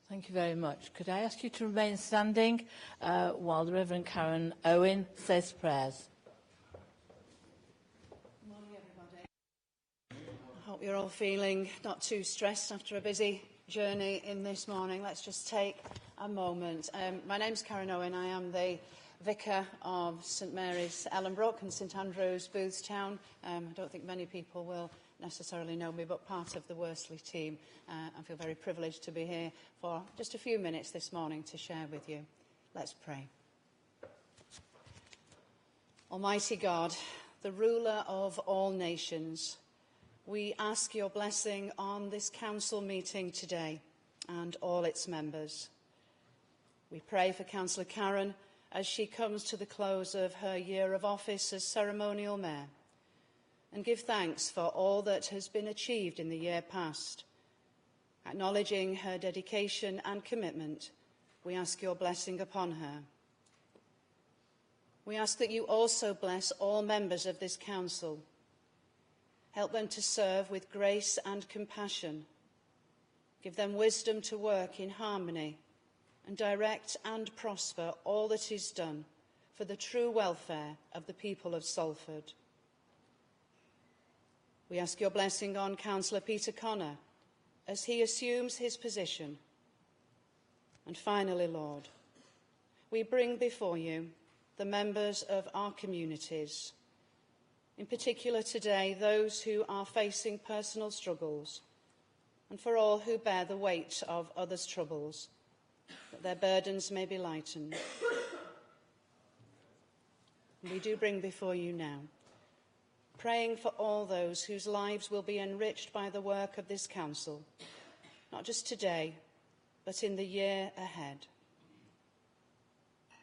Thank you very much. Could I ask you to remain standing while the Reverend Karen Owen says prayers? Good morning, everybody. I hope you're all feeling not too stressed after a busy journey in this morning. Let's just take a moment. My name's Karen Owen. I am the Vicar of St Mary's Ellenbrook and St Andrews Boothstown. I don't think many people will necessarily know me, but part of the Worsley team. I feel very privileged to be here for just a few minutes this morning to share with you. Let's pray. Almighty God, the ruler of all nations, we ask your blessing on this council meeting today and all its members. We pray for Councillor Karen as she comes to the close of her year of office as ceremonial mayor, and give thanks for all that has been achieved in the year past. Acknowledging her dedication and commitment, we ask your blessing upon her. We ask that you also bless all members of this council. Help them to serve with grace and compassion. Give them wisdom to work in harmony and direct and prosper all that is done for the true welfare of the people of Salford. We ask your blessing on Councillor Peter Connor as he assumes his position. And finally, Lord, we bring before you the members of our communities, in particular today those who are facing personal struggles, and for all who bear the weight of others' troubles, that their burdens may be lightened. And we do bring before you now, praying for all those whose lives will be enriched by the work of this council, not just today, but in the year ahead.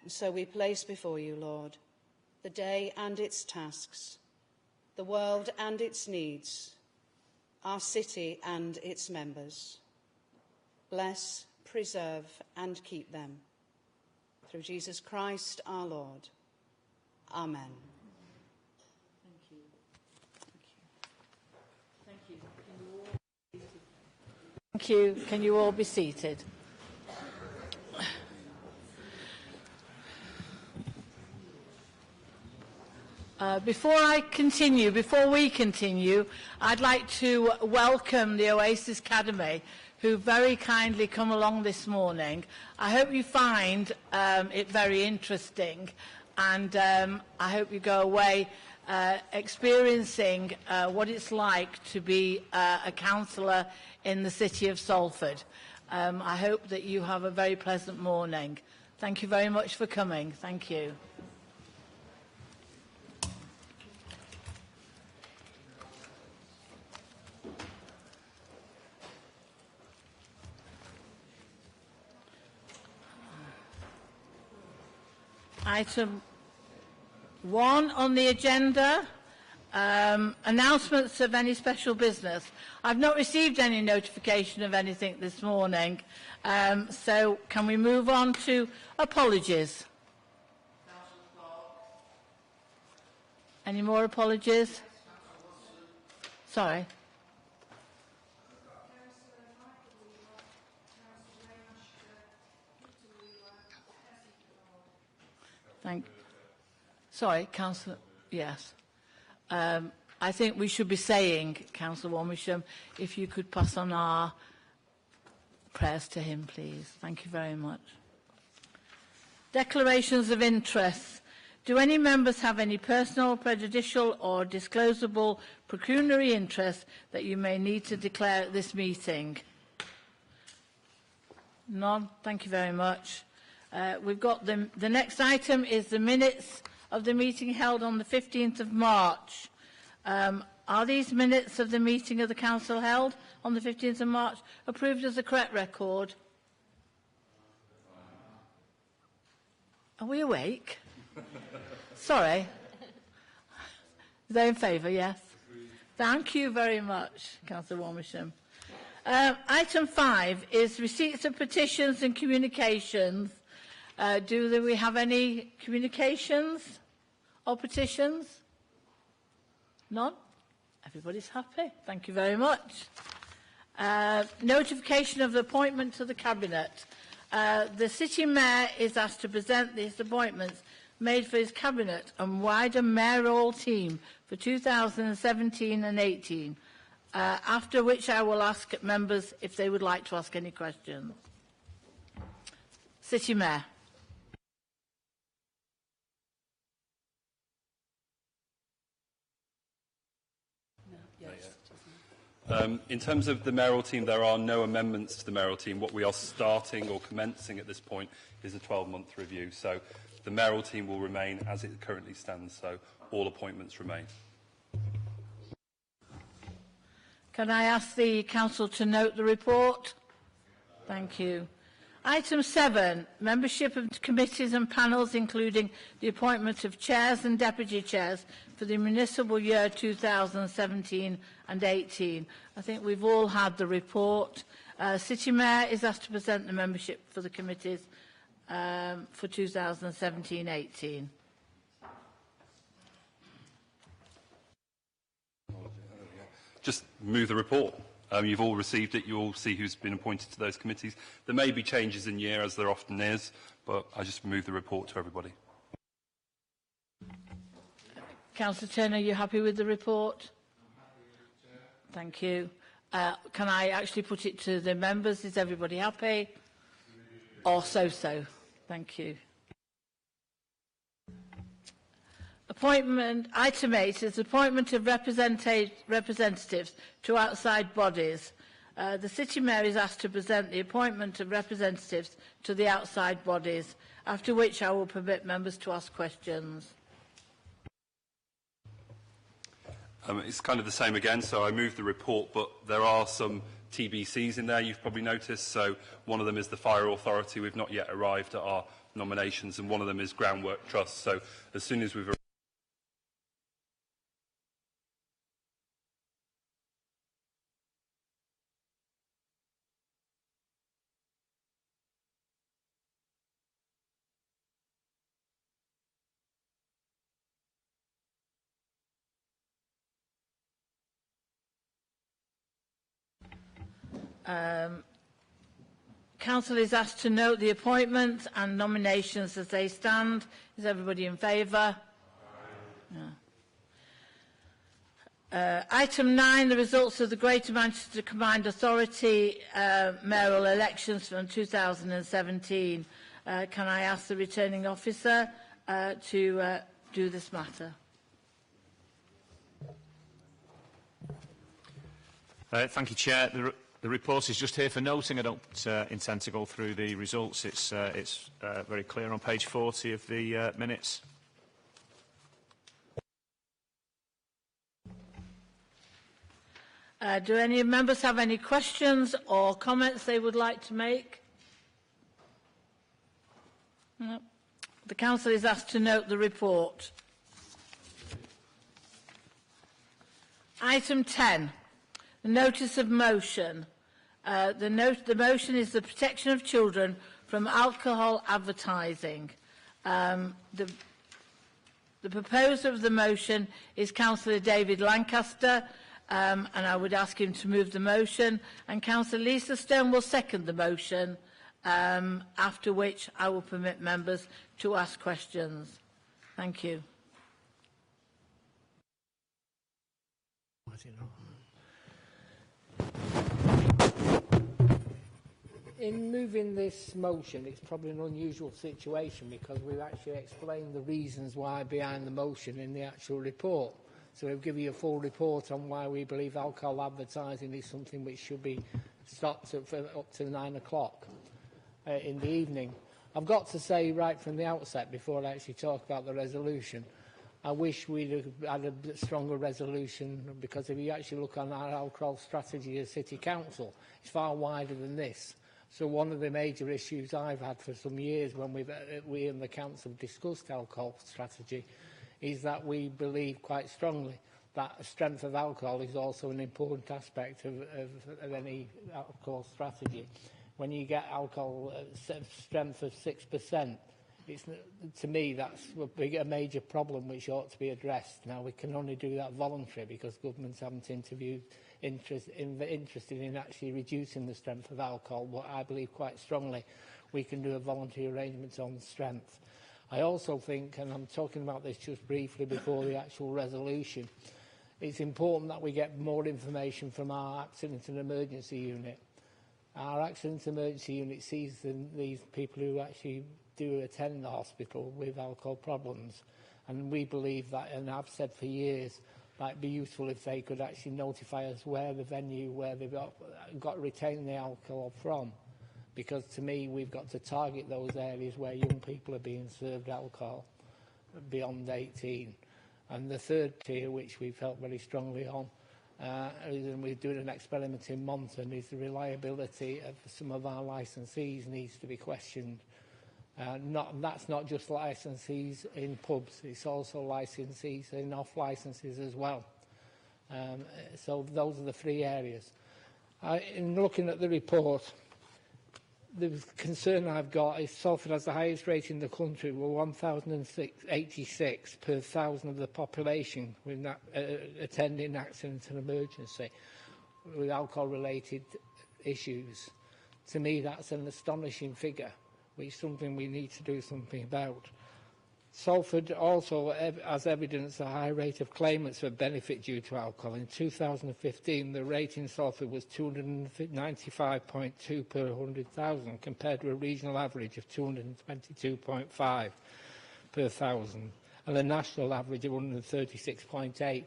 And so we place before you, Lord, the day and its tasks, the world and its needs, our city and its members. Bless, preserve, and keep them. Through Jesus Christ our Lord. Amen. Thank you. Can you all be seated? Before we continue, I'd like to welcome the Oasis Academy, who very kindly come along this morning. I hope you find it very interesting, and I hope you go away experiencing what it's like to be a councillor in the city of Salford. I hope that you have a very pleasant morning. Thank you very much for coming. Thank you. Item 1 on the agenda, announcements of any special business. I've not received any notification of anything this morning, so can we move on to apologies? Any more apologies? Sorry. Sorry, Councillor. Yes. I think we should be saying, Councillor Warmisham, if you could pass on our prayers to him, please. Thank you very much. Declarations of interest. Do any members have any personal, prejudicial or disclosable pecuniary interest that you may need to declare at this meeting? None. Thank you very much. We've got the next item is the minutes of the meeting held on the 15th of March. Are these minutes of the meeting of the Council held on the 15th of March approved as the correct record? Are we awake? Sorry. They're in favour, yes? Thank you very much, Councillor Warmisham. Item 5 is receipts of petitions and communications. Do we have any communications or petitions? None? Everybody's happy. Thank you very much. Notification of appointment to the Cabinet. The City Mayor is asked to present these appointments made for his Cabinet and wider mayoral team for 2017 and 18, after which I will ask members if they would like to ask any questions. City Mayor. In terms of the mayoral team, there are no amendments to the mayoral team. What we are starting or commencing at this point is a 12-month review. So the mayoral team will remain as it currently stands, so all appointments remain. Can I ask the Council to note the report? Thank you. Item 7, membership of committees and panels, including the appointment of chairs and deputy chairs for the municipal year 2017 and 18. I think we've all had the report. City Mayor is asked to present the membership for the committees for 2017-18. Just move the report. You've all received it. You all see who's been appointed to those committees. There may be changes in year, as there often is, but I just move the report to everybody. Councillor Turner, are you happy with the report? Thank you. Can I actually put it to the members? Is everybody happy? Or so-so? Thank you. Appointment, item 8 is appointment of representatives to outside bodies. The City Mayor is asked to present the appointment of representatives to the outside bodies, after which I will permit members to ask questions. It's kind of the same again, so I move the report, but there are some TBCs in there you've probably noticed. So one of them is the Fire Authority. We've not yet arrived at our nominations, and one of them is Groundwork Trust. So as soon as we've Council is asked to note the appointments and nominations as they stand. Is everybody in favour? Yeah. Item 9, the results of the Greater Manchester Combined Authority mayoral elections from 2017. Can I ask the returning officer to do this matter? Thank you, Chair. The report is just here for noting. I don't intend to go through the results. It's very clear on page 40 of the minutes. Do any members have any questions or comments they would like to make? No. The Council is asked to note the report. Item 10, the notice of motion. The motion is the protection of children from alcohol advertising. The proposer of the motion is Councillor David Lancaster, and I would ask him to move the motion, and Councillor Lisa Stone will second the motion, after which I will permit members to ask questions. Thank you. In moving this motion, it's probably an unusual situation because we've actually explained the reasons why behind the motion in the actual report. So we've given you a full report on why we believe alcohol advertising is something which should be stopped up to 9 o'clock in the evening. I've got to say right from the outset, before I actually talk about the resolution, I wish we'd had a stronger resolution, because if you actually look on our alcohol strategy as City Council, it's far wider than this. So one of the major issues I've had for some years when we and the Council have discussed alcohol strategy is that we believe quite strongly that the strength of alcohol is also an important aspect of any alcohol strategy. When you get alcohol strength of 6%, to me that's a major problem which ought to be addressed. Now we can only do that voluntarily because governments haven't interested in actually reducing the strength of alcohol, but I believe quite strongly we can do a voluntary arrangement on strength. I also think, and I'm talking about this just briefly before the actual resolution, it's important that we get more information from our accident and emergency unit. Our accident and emergency unit sees these people who actually do attend the hospital with alcohol problems, and we believe that, and I've said for years, that it'd be useful if they could actually notify us where the venue, where they've got retained the alcohol from. Because to me, we've got to target those areas where young people are being served alcohol beyond 18. And the third tier, which we felt very strongly on, and we're doing an experiment in Monton, is the reliability of some of our licensees needs to be questioned. That's not just licensees in pubs, it's also licensees in off licenses as well. So those are the three areas. In looking at the report, the concern I've got is Salford has the highest rate in the country, with 1,086 per 1,000 of the population with attending accident and emergency with alcohol-related issues. To me, that's an astonishing figure, which is something we need to do something about. Salford also has evidence a high rate of claimants for benefit due to alcohol. In 2015, the rate in Salford was 295.2 per 100,000, compared to a regional average of 222.5 per 1,000, and a national average of 136.8.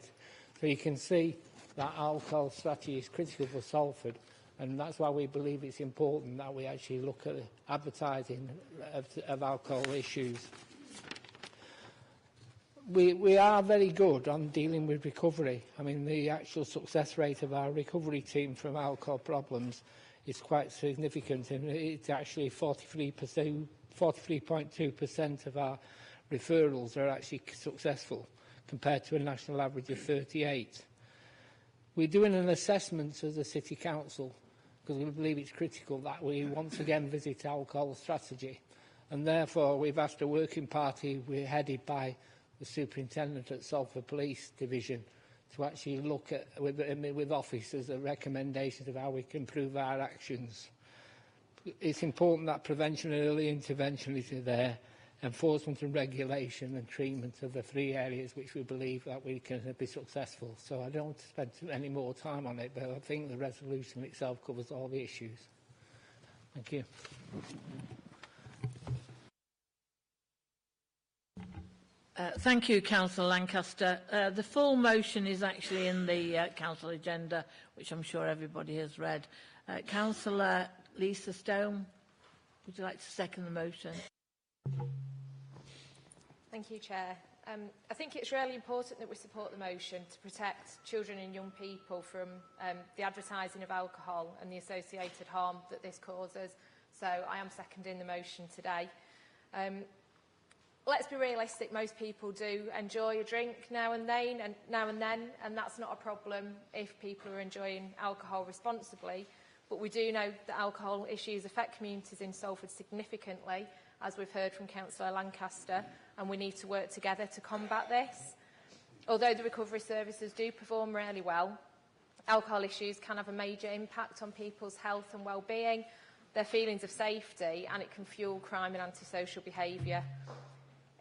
So you can see that alcohol strategy is critical for Salford, and that's why we believe it's important that we actually look at advertising of alcohol issues. We are very good on dealing with recovery. I mean, the actual success rate of our recovery team from alcohol problems is quite significant, and it's actually 43.2% of our referrals are actually successful, compared to a national average of 38%. We're doing an assessment as a City Council, because we believe it's critical that we once again visit alcohol strategy, and therefore we've asked a working party, we're headed by the Superintendent at Salford Police Division, to actually look at, with officers, the recommendations of how we can improve our actions. It's important that prevention and early intervention is there, enforcement and regulation and treatment are the three areas which we believe that we can be successful. So I don't want to spend any more time on it, but I think the resolution itself covers all the issues. Thank you. Thank you, Councillor Lancaster. The full motion is actually in the Council agenda, which I'm sure everybody has read. Councillor Lisa Stone, would you like to second the motion? Thank you, Chair. I think it's really important that we support the motion to protect children and young people from the advertising of alcohol and the associated harm that this causes. So I am seconding the motion today. Let's be realistic, most people do enjoy a drink now and then, and that's not a problem if people are enjoying alcohol responsibly. But we do know that alcohol issues affect communities in Salford significantly, as we've heard from Councillor Lancaster, and we need to work together to combat this. Although the recovery services do perform really well, alcohol issues can have a major impact on people's health and well-being, their feelings of safety, and it can fuel crime and antisocial behaviour.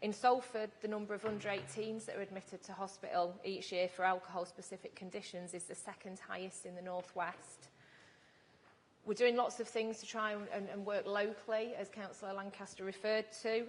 In Salford, the number of under-18s that are admitted to hospital each year for alcohol-specific conditions is the second highest in the North West. We're doing lots of things to try and work locally, as Councillor Lancaster referred to.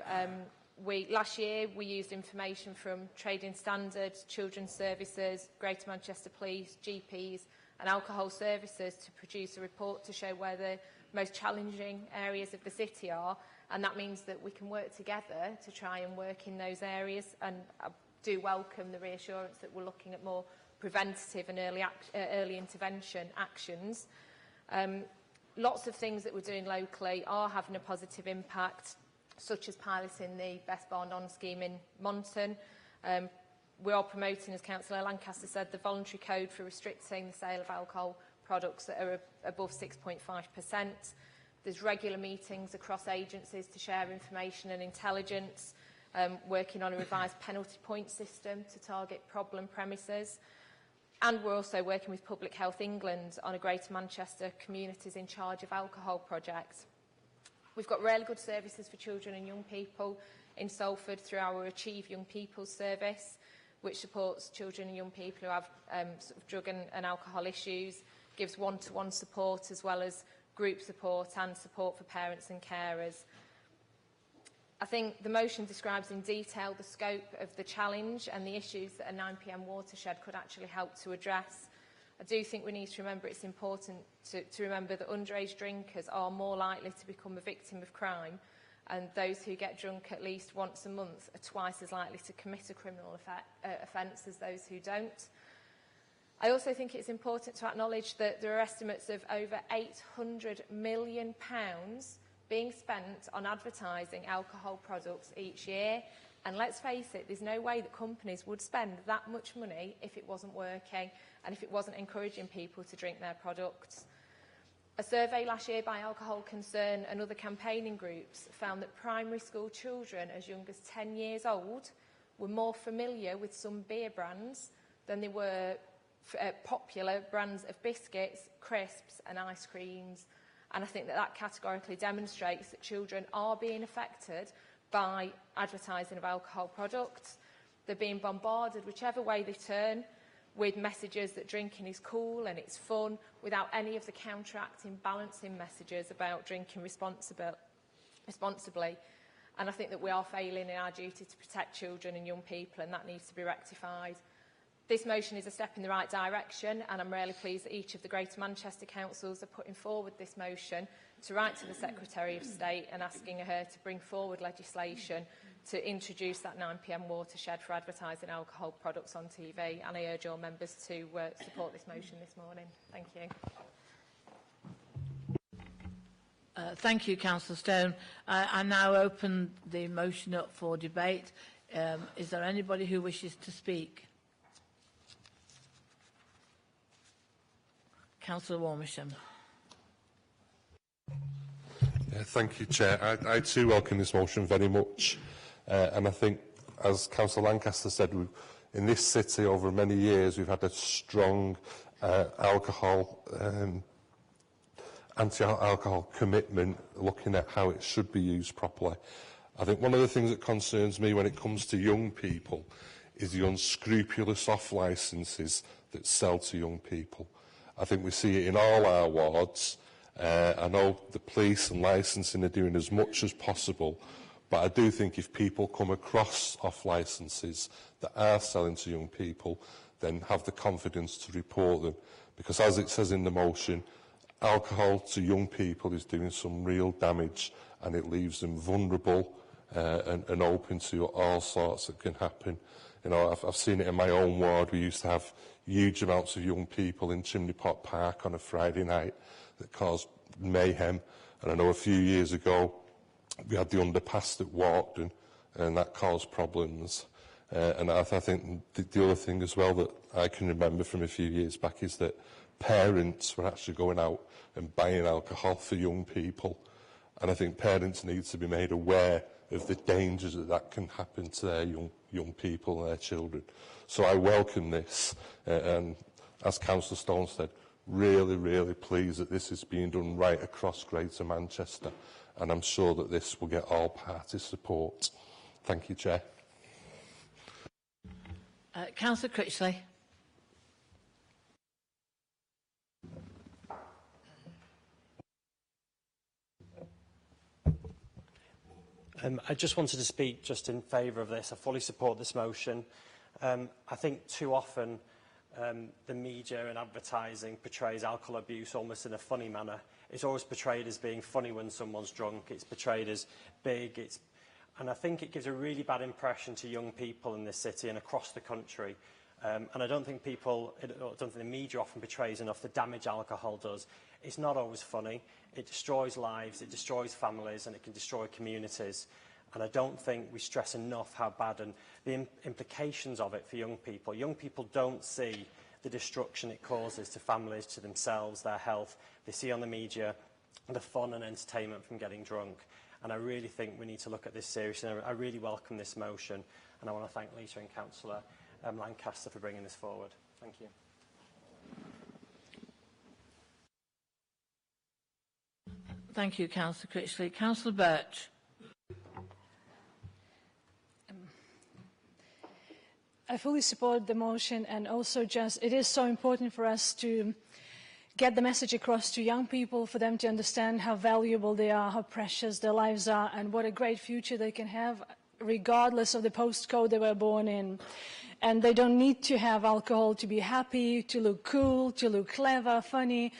Last year, we used information from Trading Standards, Children's Services, Greater Manchester Police, GPs and Alcohol Services to produce a report to show where the most challenging areas of the city are, and that means that we can work together to try and work in those areas, and I do welcome the reassurance that we're looking at more preventative and early intervention actions. Lots of things that we're doing locally are having a positive impact, such as piloting the Best Bar None scheme in Monton. We are promoting, as Councillor Lancaster said, the voluntary code for restricting the sale of alcohol products that are above 6.5%. There's regular meetings across agencies to share information and intelligence, working on a revised penalty point system to target problem premises. And we're also working with Public Health England on a Greater Manchester Communities in Charge of Alcohol project. We've got really good services for children and young people in Salford through our Achieve Young People's service, which supports children and young people who have sort of drug and alcohol issues, gives one-to-one support as well as group support and support for parents and carers. I think the motion describes in detail the scope of the challenge and the issues that a 9 PM watershed could actually help to address. I do think we need to remember it's important to remember that underage drinkers are more likely to become a victim of crime, and those who get drunk at least once a month are twice as likely to commit a criminal offence as those who don't. I also think it's important to acknowledge that there are estimates of over £800 million being spent on advertising alcohol products each year. And let's face it, there's no way that companies would spend that much money if it wasn't working and if it wasn't encouraging people to drink their products. A survey last year by Alcohol Concern and other campaigning groups found that primary school children as young as 10 years old were more familiar with some beer brands than they were popular brands of biscuits, crisps and ice creams. And I think that that categorically demonstrates that children are being affected by advertising of alcohol products. They're being bombarded, whichever way they turn, with messages that drinking is cool and it's fun, without any of the counteracting, balancing messages about drinking responsibly. And I think that we are failing in our duty to protect children and young people, and that needs to be rectified. This motion is a step in the right direction, and I'm really pleased that each of the Greater Manchester councils are putting forward this motion to write to the Secretary of State and asking her to bring forward legislation to introduce that 9 PM watershed for advertising alcohol products on TV. And I urge all members to support this motion this morning. Thank you. Thank you, Councillor Stone. I now open the motion up for debate. Is there anybody who wishes to speak? Councillor Warmisham. Yeah, thank you, Chair. I too welcome this motion very much. And I think, as Councillor Lancaster said, in this city over many years we've had a strong anti-alcohol commitment, looking at how it should be used properly. I think one of the things that concerns me when it comes to young people is the unscrupulous off-licences that sell to young people. I think we see it in all our wards. I know the police and licensing are doing as much as possible, but I do think if people come across off-licences that are selling to young people, then have the confidence to report them. Because as it says in the motion, alcohol to young people is doing some real damage, and it leaves them vulnerable and open to all sorts that can happen. You know, I've seen it in my own ward. We used to have huge amounts of young people in Chimney Pot Park on a Friday night that caused mayhem. And I know a few years ago we had the underpass at Walkden, and that caused problems. And I think the other thing as well that I can remember from a few years back is that parents were actually going out and buying alcohol for young people. And I think parents need to be made aware of the dangers that can happen to their young people and their children. So I welcome this, and as Councillor Stone said, really, really pleased that this is being done right across Greater Manchester, and I'm sure that this will get all party support. Thank you, Chair. Councillor Critchley. I just wanted to speak just in favour of this. I fully support this motion. I think too often the media and advertising portrays alcohol abuse almost in a funny manner. It's always portrayed as being funny when someone's drunk. It's portrayed as big. And I think it gives a really bad impression to young people in this city and across the country. And I don't think the media often portrays enough the damage alcohol does. It's not always funny. It destroys lives, it destroys families, and it can destroy communities. And I don't think we stress enough how bad and the implications of it for young people. Young people don't see the destruction it causes to families, to themselves, their health. They see on the media the fun and entertainment from getting drunk. And I really think we need to look at this seriously. I really welcome this motion, and I want to thank Lisa and Councillor Lancaster for bringing this forward. Thank you. Thank you, Councillor Critchley. Councillor Birch. I fully support the motion, and also it is so important for us to get the message across to young people, for them to understand how valuable they are, how precious their lives are, and what a great future they can have regardless of the postcode they were born in. And they don't need to have alcohol to be happy, to look cool, to look clever, funny.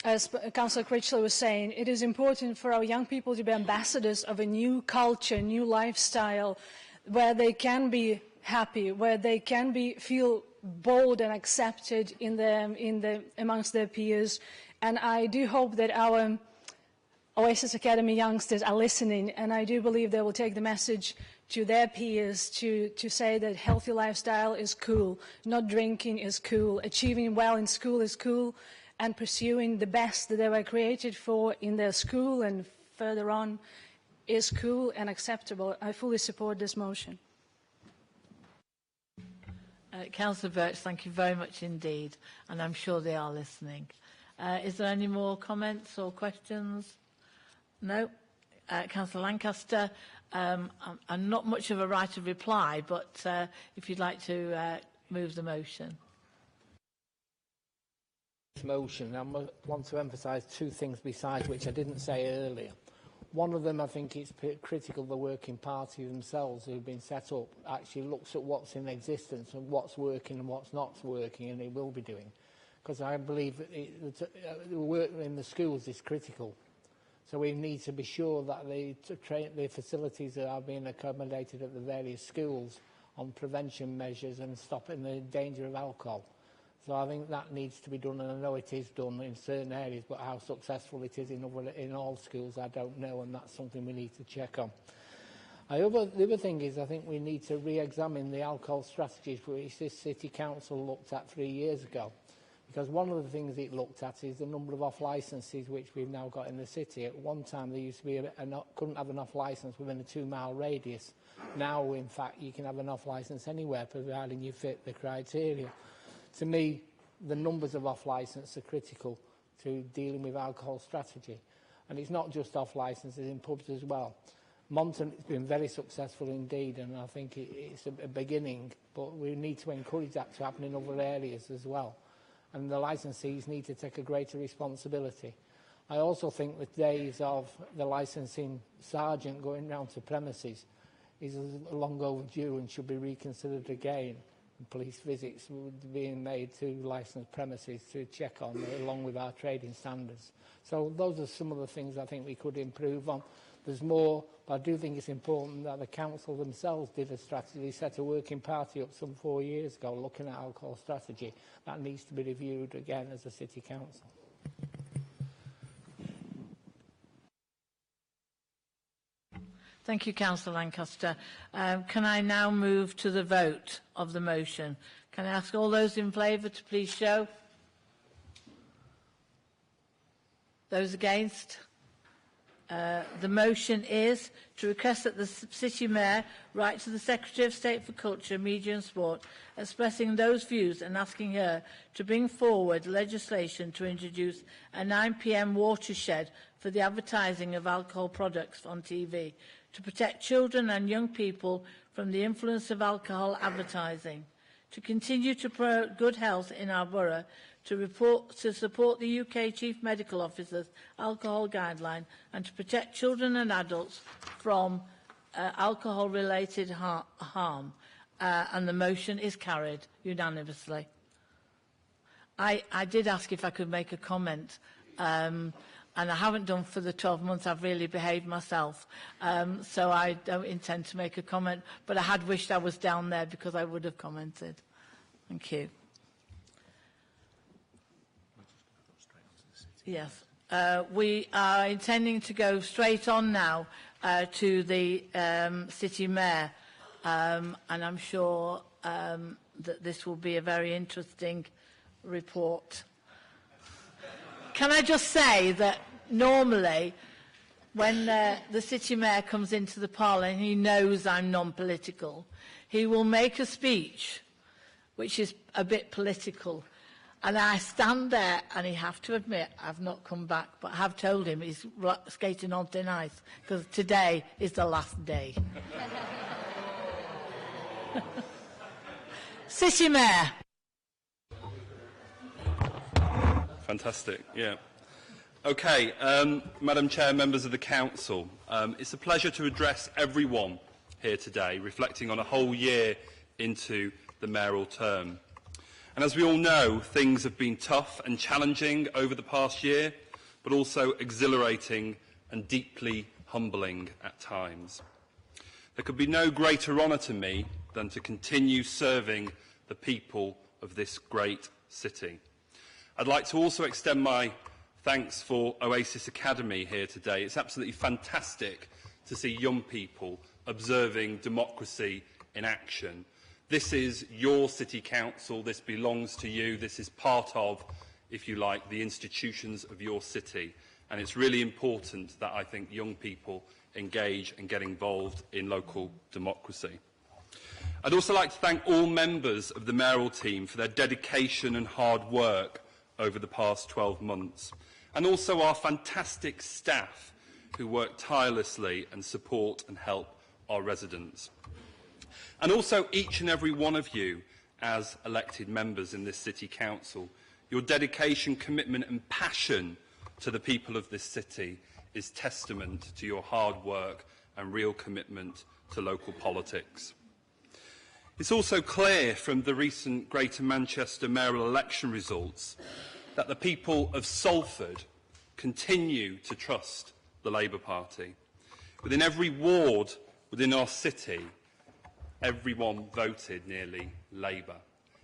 As Councillor Critchley was saying, it is important for our young people to be ambassadors of a new culture, new lifestyle, where they can be happy, where they can feel bold and accepted amongst their peers. And I do hope that our Oasis Academy youngsters are listening, and I do believe they will take the message to their peers to say that healthy lifestyle is cool, not drinking is cool, achieving well in school is cool, and pursuing the best that they were created for in their school and further on is cool and acceptable. I fully support this motion. Councillor Birch, thank you very much indeed, and I'm sure they are listening. Is there any more comments or questions? No? Councillor Lancaster, I'm not much of a right of reply, but if you'd like to move the motion. Motion, I want to emphasise two things besides which I didn't say earlier. One of them, I think it's critical the working party themselves who've been set up actually looks at what's in existence and what's working and what's not working, and it will be doing. Because I believe the work in the schools is critical. So we need to be sure that the facilities are being accommodated at the various schools on prevention measures and stopping the danger of alcohol. So I think that needs to be done, and I know it is done in certain areas, but how successful it is in all schools, I don't know, and that's something we need to check on. The other thing is I think we need to re-examine the alcohol strategies which this City Council looked at 3 years ago. Because one of the things it looked at is the number of off-licences which we've now got in the city. At one time, there used to be couldn't have an off-licence within a 2-mile radius. Now, in fact, you can have an off-licence anywhere, providing you fit the criteria. To me, the numbers of off-licence are critical to dealing with alcohol strategy. And it's not just off-licences, in pubs as well. Monton has been very successful indeed, and I think it's a beginning, but we need to encourage that to happen in other areas as well. And the licensees need to take a greater responsibility. I also think the days of the licensing sergeant going round to premises is long overdue and should be reconsidered again. And police visits being made to licensed premises to check on along with our trading standards. So those are some of the things I think we could improve on. There's more, but I do think it's important that the council themselves did a strategy. They set a working party up some 4 years ago looking at alcohol strategy. That needs to be reviewed again as a city council. Thank you, Councillor Lancaster. Can I now move to the vote of the motion? Can I ask all those in favour to please show? Those against? The motion is to request that the City Mayor write to the Secretary of State for Culture, Media and Sport, expressing those views and asking her to bring forward legislation to introduce a 9 p.m. watershed for the advertising of alcohol products on TV, to protect children and young people from the influence of alcohol advertising, to continue to promote good health in our borough, to support the UK Chief Medical Officer's alcohol guideline, and to protect children and adults from alcohol-related harm. And the motion is carried unanimously. I did ask if I could make a comment, and I haven't done for the 12 months I've really behaved myself, so I don't intend to make a comment, but I had wished I was down there because I would have commented. Thank you. Yes, we are intending to go straight on now to the City Mayor, and I'm sure that this will be a very interesting report. Can I just say that normally when the City Mayor comes into the parlour and he knows I'm non-political, he will make a speech which is a bit political. And I stand there, and you have to admit, I've not come back, but I have told him he's skating on thin ice, because today is the last day. City Mayor. Fantastic, yeah. Okay, Madam Chair, members of the Council, it's a pleasure to address everyone here today, reflecting on a whole year into the mayoral term. And as we all know, things have been tough and challenging over the past year, but also exhilarating and deeply humbling at times. There could be no greater honour to me than to continue serving the people of this great city. I'd like to also extend my thanks for Oasis Academy here today. It's absolutely fantastic to see young people observing democracy in action. This is your city council, this belongs to you, this is part of, if you like, the institutions of your city. And it's really important that I think young people engage and get involved in local democracy. I'd also like to thank all members of the mayoral team for their dedication and hard work over the past 12 months. And also our fantastic staff who work tirelessly and support and help our residents. And also each and every one of you as elected members in this City Council. Your dedication, commitment and passion to the people of this city is testament to your hard work and real commitment to local politics. It's also clear from the recent Greater Manchester mayoral election results that the people of Salford continue to trust the Labour Party. Within every ward within our city, everyone voted nearly Labour.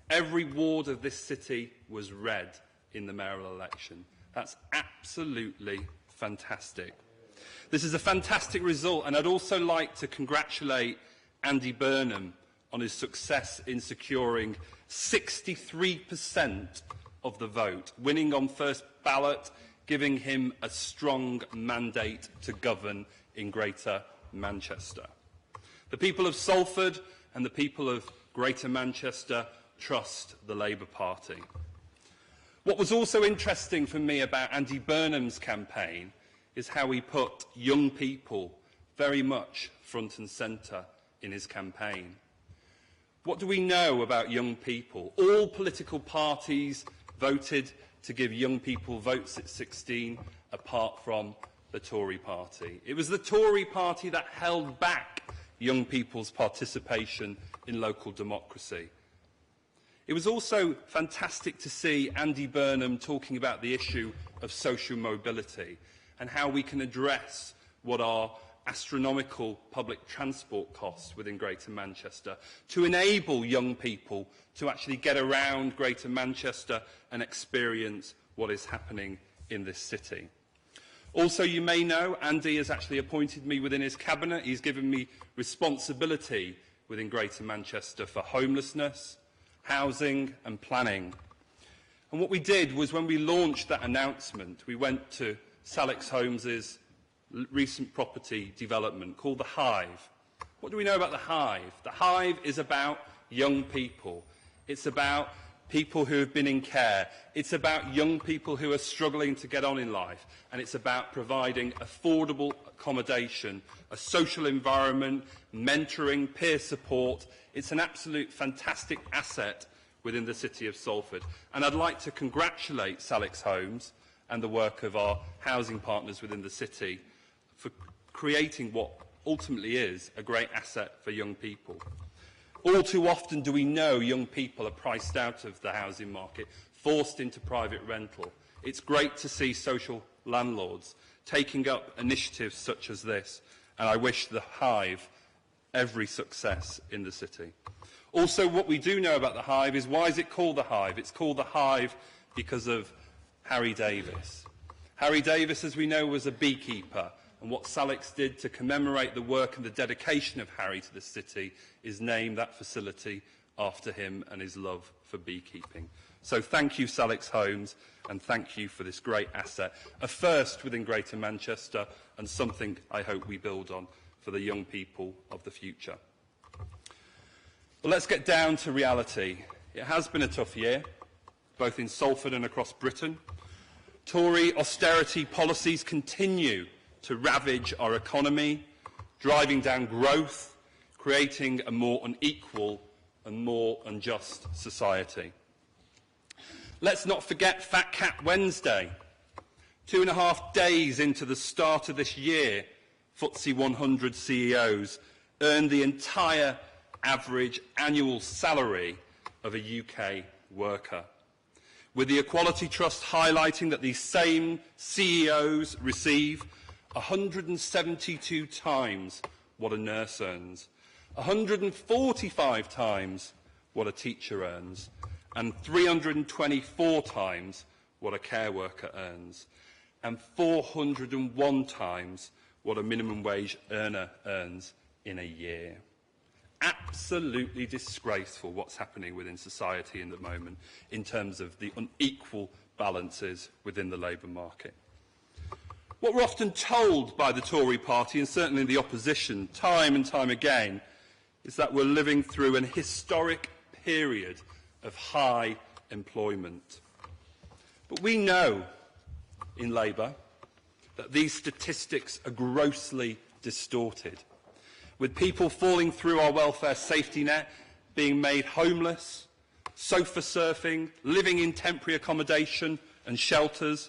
Every ward of this city was red in the mayoral election. That's absolutely fantastic. This is a fantastic result, and I'd also like to congratulate Andy Burnham on his success in securing 63% of the vote, winning on first ballot, giving him a strong mandate to govern in Greater Manchester. The people of Salford and the people of Greater Manchester trust the Labour Party. What was also interesting for me about Andy Burnham's campaign is how he put young people very much front and centre in his campaign. What do we know about young people? All political parties voted to give young people votes at 16, apart from the Tory party. It was the Tory party that held back young people's participation in local democracy. It was also fantastic to see Andy Burnham talking about the issue of social mobility and how we can address what are astronomical public transport costs within Greater Manchester to enable young people to actually get around Greater Manchester and experience what is happening in this city. Also, you may know, Andy has actually appointed me within his cabinet. He's given me responsibility within Greater Manchester for homelessness, housing and planning. And what we did was, when we launched that announcement, we went to Salix Holmes's recent property development called The Hive. What do we know about The Hive? The Hive is about young people. It's about people who have been in care. It's about young people who are struggling to get on in life. And it's about providing affordable accommodation, a social environment, mentoring, peer support. It's an absolute fantastic asset within the city of Salford. And I'd like to congratulate Salix Holmes and the work of our housing partners within the city for creating what ultimately is a great asset for young people. All too often do we know young people are priced out of the housing market, forced into private rental. It's great to see social landlords taking up initiatives such as this, and I wish The Hive every success in the city. Also, what we do know about The Hive is, why is it called The Hive? It's called The Hive because of Harry Davis. Harry Davis, as we know, was a beekeeper, and what Salix did to commemorate the work and the dedication of Harry to the city is name that facility after him and his love for beekeeping. So thank you, Salix Holmes, and thank you for this great asset, a first within Greater Manchester and something I hope we build on for the young people of the future. Well, let's get down to reality. It has been a tough year, both in Salford and across Britain. Tory austerity policies continue to ravage our economy, driving down growth, creating a more unequal and more unjust society. Let's not forget Fat Cat Wednesday. 2.5 days into the start of this year, FTSE 100 CEOs earned the entire average annual salary of a UK worker, with the Equality Trust highlighting that these same CEOs receive 172 times what a nurse earns, 145 times what a teacher earns, and 324 times what a care worker earns, and 401 times what a minimum wage earner earns in a year. Absolutely disgraceful what's happening within society in the moment in terms of the unequal balances within the labour market. What we're often told by the Tory party, and certainly the opposition, time and time again, is that we're living through an historic period of high employment. But we know in Labour that these statistics are grossly distorted, with people falling through our welfare safety net, being made homeless, sofa surfing, living in temporary accommodation and shelters,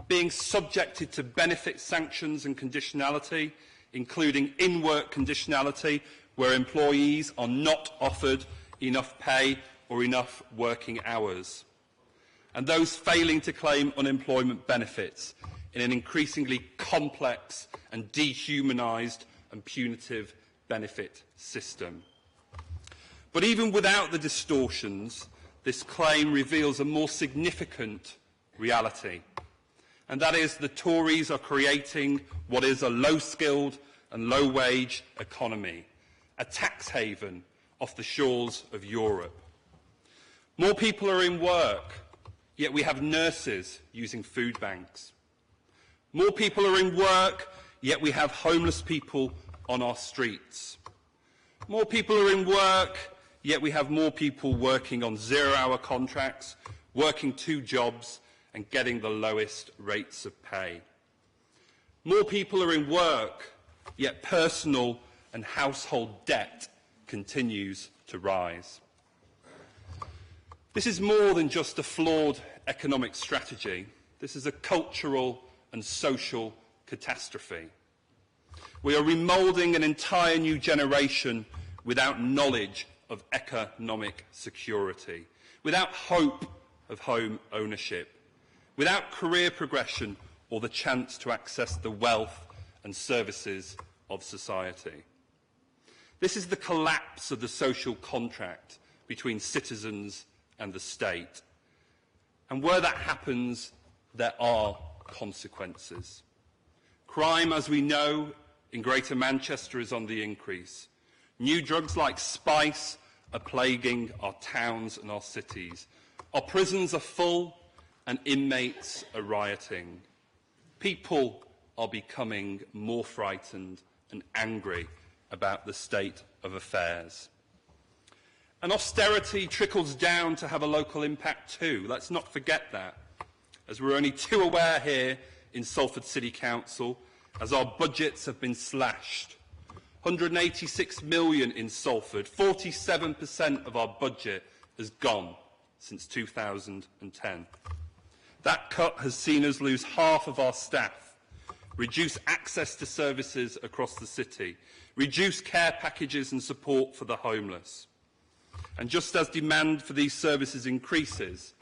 being subjected to benefit sanctions and conditionality, including in-work conditionality, where employees are not offered enough pay or enough working hours, and those failing to claim unemployment benefits in an increasingly complex and dehumanised and punitive benefit system. But even without the distortions, this claim reveals a more significant reality, and that is the Tories are creating what is a low-skilled and low-wage economy, a tax haven off the shores of Europe. More people are in work, yet we have nurses using food banks. More people are in work, yet we have homeless people on our streets. More people are in work, yet we have more people working on zero-hour contracts, working 2 jobs and getting the lowest rates of pay. More people are in work, yet personal and household debt continues to rise. This is more than just a flawed economic strategy. This is a cultural and social catastrophe. We are remoulding an entire new generation without knowledge of economic security, without hope of home ownership, without career progression or the chance to access the wealth and services of society. This is the collapse of the social contract between citizens and the state. And where that happens, there are consequences. Crime, as we know, in Greater Manchester is on the increase. New drugs like spice are plaguing our towns and our cities. Our prisons are full and inmates are rioting. People are becoming more frightened and angry about the state of affairs. And austerity trickles down to have a local impact too. Let's not forget that, as we're only too aware here in Salford City Council, as our budgets have been slashed. 186 million in Salford, 47% of our budget has gone since 2010. That cut has seen us lose half of our staff, reduce access to services across the city, reduce care packages and support for the homeless. And just as demand for these services increases,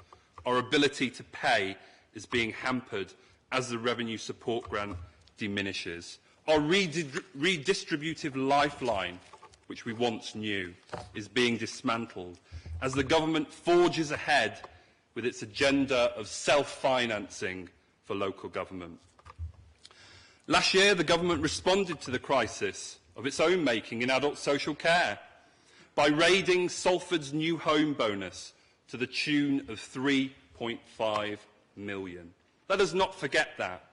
our ability to pay is being hampered as the revenue support grant diminishes. Our redistributive lifeline, which we once knew, is being dismantled as the government forges ahead with its agenda of self-financing for local government. Last year, the government responded to the crisis of its own making in adult social care by raiding Salford's new home bonus to the tune of £3.5 million. Let us not forget that.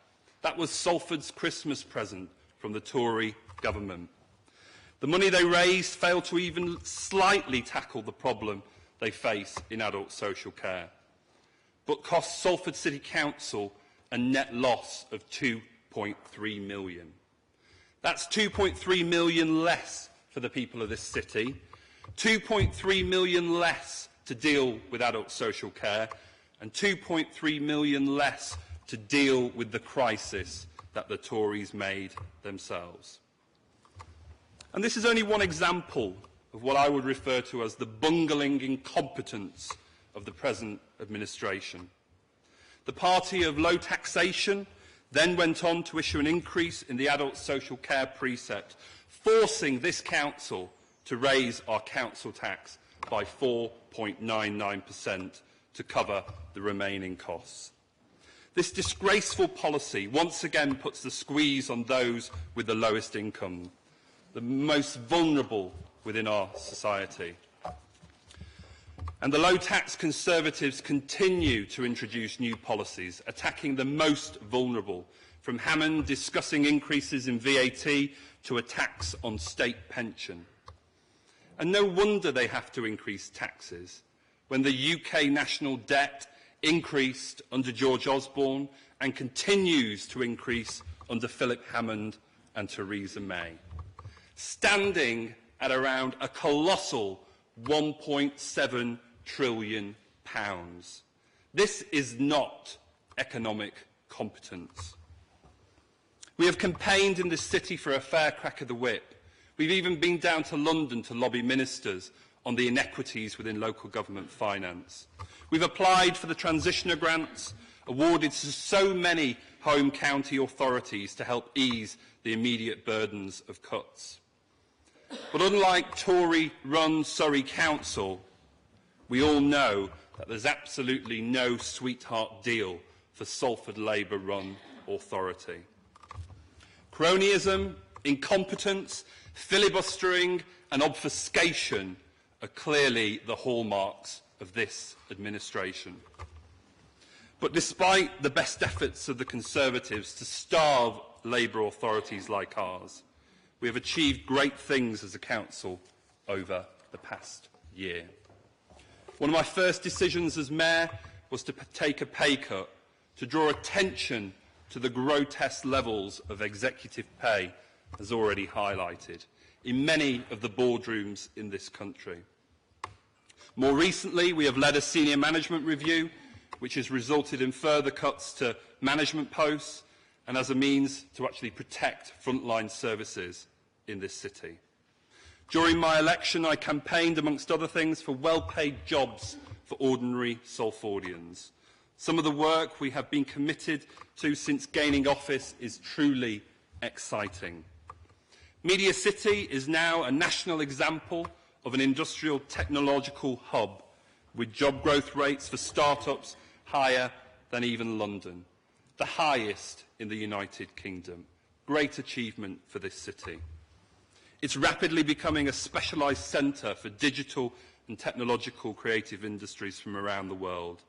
That was Salford's Christmas present from the Tory government. The money they raised failed to even slightly tackle the problem they face in adult social care. but cost Salford City Council a net loss of £2.3 million. That's £2.3 million less for the people of this city, £2.3 million less to deal with adult social care, and £2.3 million less to deal with the crisis that the Tories made themselves. And this is only one example of what I would refer to as the bungling incompetence of the present administration. The party of low taxation then went on to issue an increase in the adult social care precept, forcing this council to raise our council tax by 4.99% to cover the remaining costs. This disgraceful policy once again puts the squeeze on those with the lowest income, the most vulnerable within our society. And the low-tax Conservatives continue to introduce new policies, attacking the most vulnerable, from Hammond discussing increases in VAT to a tax on state pension. And no wonder they have to increase taxes when the UK national debt increased under George Osborne and continues to increase under Philip Hammond and Theresa May, standing at around a colossal £1.7 trillion. This is not economic competence. We have campaigned in this city for a fair crack of the whip. We've even been down to London to lobby ministers on the inequities within local government finance. We've applied for the transitioner grants awarded to so many home county authorities to help ease the immediate burdens of cuts. But unlike Tory-run Surrey Council, we all know that there's absolutely no sweetheart deal for Salford Labour-run authority. Cronyism, incompetence, filibustering and obfuscation are clearly the hallmarks of this administration. But despite the best efforts of the Conservatives to starve Labour authorities like ours, we have achieved great things as a council over the past year. One of my first decisions as mayor was to take a pay cut to draw attention to the grotesque levels of executive pay, as already highlighted, in many of the boardrooms in this country. More recently, we have led a senior management review, which has resulted in further cuts to management posts and as a means to actually protect frontline services in this city. During my election, I campaigned, amongst other things, for well-paid jobs for ordinary Salfordians. Some of the work we have been committed to since gaining office is truly exciting. Media City is now a national example of an industrial technological hub, with job growth rates for start-ups higher than even London, the highest in the United Kingdom. Great achievement for this city. It's rapidly becoming a specialised centre for digital and technological creative industries from around the world,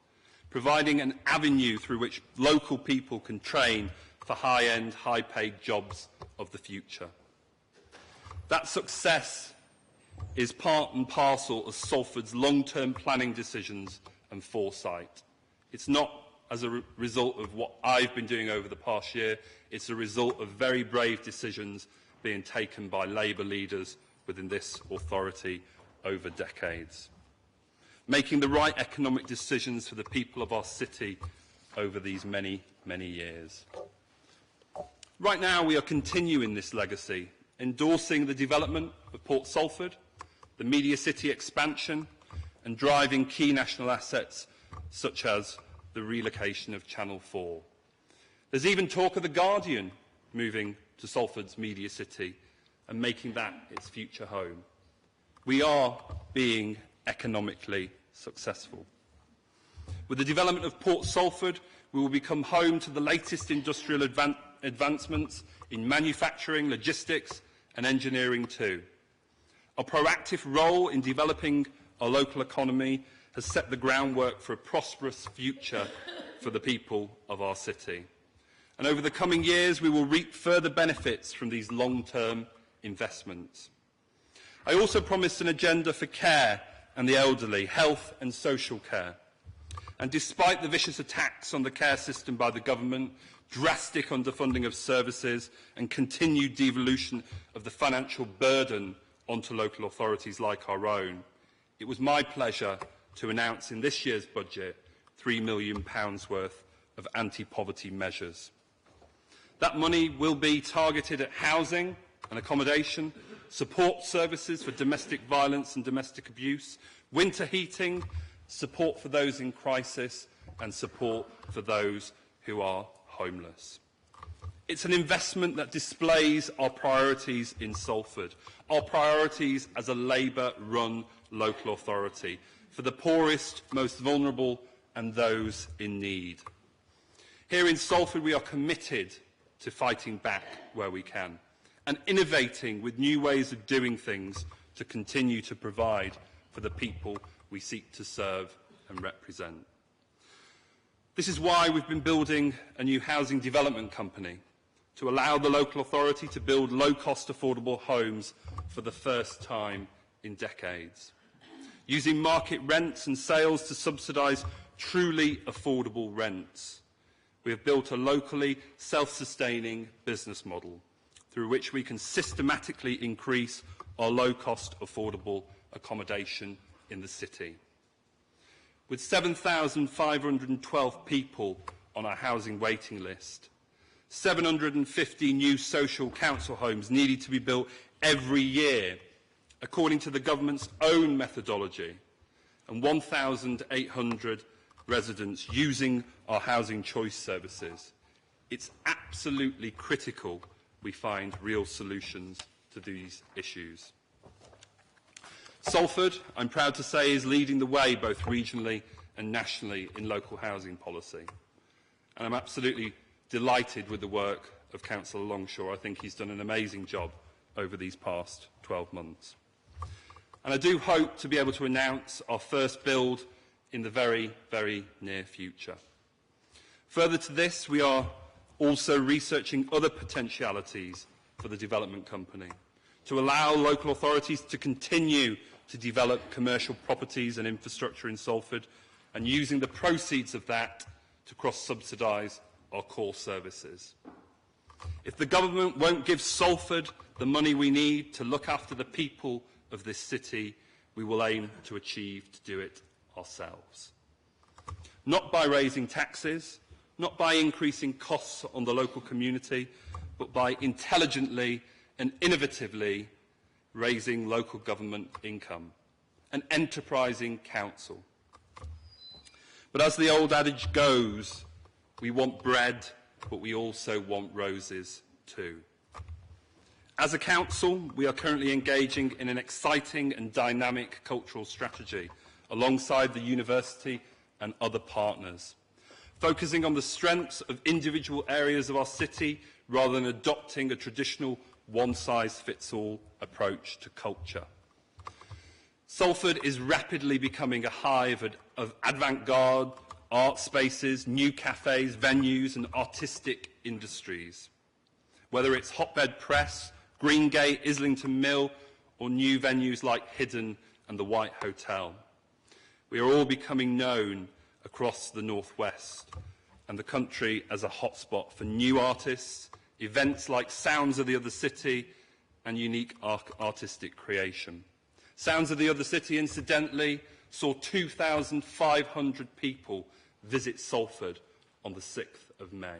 providing an avenue through which local people can train for high-end, high-paid jobs of the future. That success is part and parcel of Salford's long-term planning decisions and foresight. It's not as a result of what I've been doing over the past year, it's a result of very brave decisions being taken by Labour leaders within this authority over decades, making the right economic decisions for the people of our city over these many, many years. Right now, we are continuing this legacy, endorsing the development of Port Salford, the Media City expansion, and driving key national assets such as the relocation of Channel 4. There's even talk of The Guardian moving to Salford's Media City and making that its future home. We are being economically successful. With the development of Port Salford, we will become home to the latest industrial advancements in manufacturing, logistics and engineering too. Our proactive role in developing our local economy has set the groundwork for a prosperous future for the people of our city. And over the coming years, we will reap further benefits from these long-term investments. I also promised an agenda for care and the elderly, health and social care. And despite the vicious attacks on the care system by the government, drastic underfunding of services and continued devolution of the financial burden onto local authorities like our own, it was my pleasure to announce in this year's budget £3 million worth of anti-poverty measures. That money will be targeted at housing and accommodation, support services for domestic violence and domestic abuse, winter heating, support for those in crisis and support for those who are homeless. It's an investment that displays our priorities in Salford, our priorities as a Labour-run local authority for the poorest, most vulnerable and those in need. Here in Salford we are committed to fighting back where we can and innovating with new ways of doing things to continue to provide for the people we seek to serve and represent. This is why we've been building a new housing development company to allow the local authority to build low-cost affordable homes for the first time in decades, using market rents and sales to subsidise truly affordable rents. We have built a locally self-sustaining business model through which we can systematically increase our low-cost affordable accommodation in the city. With 7,512 people on our housing waiting list, 750 new social council homes needed to be built every year, according to the government's own methodology, and 1,800 residents using our housing choice services. It's absolutely critical we find real solutions to these issues. Salford, I'm proud to say, is leading the way both regionally and nationally in local housing policy. And I'm absolutely delighted with the work of Councillor Longshaw. I think he's done an amazing job over these past 12 months. And I do hope to be able to announce our first build in the very, very near future. Further to this, we are also researching other potentialities for the development company to allow local authorities to continue to develop commercial properties and infrastructure in Salford and using the proceeds of that to cross-subsidise our core services. If the government won't give Salford the money we need to look after the people of this city, we will aim to achieve to do it ourselves. Not by raising taxes, not by increasing costs on the local community, but by intelligently and innovatively raising local government income, an enterprising council. But as the old adage goes, we want bread, but we also want roses too. As a council, we are currently engaging in an exciting and dynamic cultural strategy alongside the university and other partners, focusing on the strengths of individual areas of our city rather than adopting a traditional one-size-fits-all approach to culture. Salford is rapidly becoming a hive of avant-garde art spaces, new cafes, venues and artistic industries. Whether it's Hotbed Press, Greengate, Islington Mill or new venues like Hidden and the White Hotel, we are all becoming known across the Northwest and the country as a hotspot for new artists, events like Sounds of the Other City and unique artistic creation. Sounds of the Other City, incidentally, saw 2,500 people visit Salford on the 6th of May.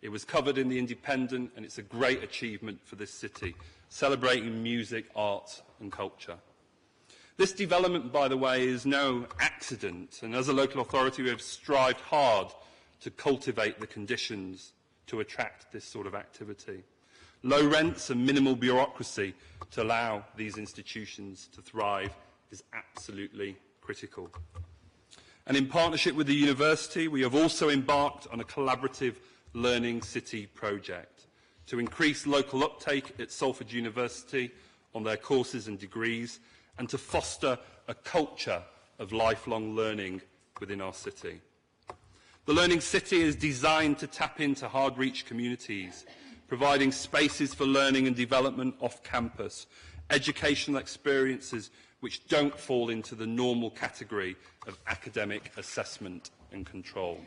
It was covered in The Independent and it's a great achievement for this city, celebrating music, art and culture. This development, by the way, is no accident, and as a local authority we have strived hard to cultivate the conditions to attract this sort of activity. Low rents and minimal bureaucracy to allow these institutions to thrive is absolutely critical. And in partnership with the university, we have also embarked on a collaborative Learning City project to increase local uptake at Salford University on their courses and degrees and to foster a culture of lifelong learning within our city. The Learning City is designed to tap into hard-reached communities, providing spaces for learning and development off campus, educational experiences which don't fall into the normal category of academic assessment and control.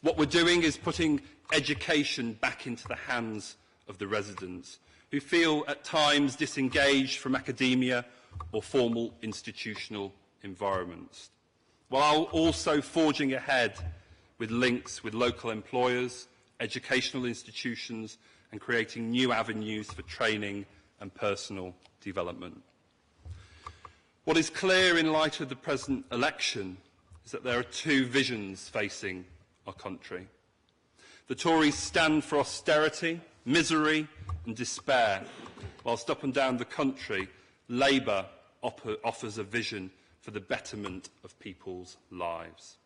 What we're doing is putting education back into the hands of the residents, who feel at times disengaged from academia or formal institutional environments, while also forging ahead with links with local employers, educational institutions, and creating new avenues for training and personal development. What is clear in light of the present election is that there are two visions facing our country. The Tories stand for austerity, misery and despair, whilst up and down the country, Labour offers a vision for the betterment of people's lives.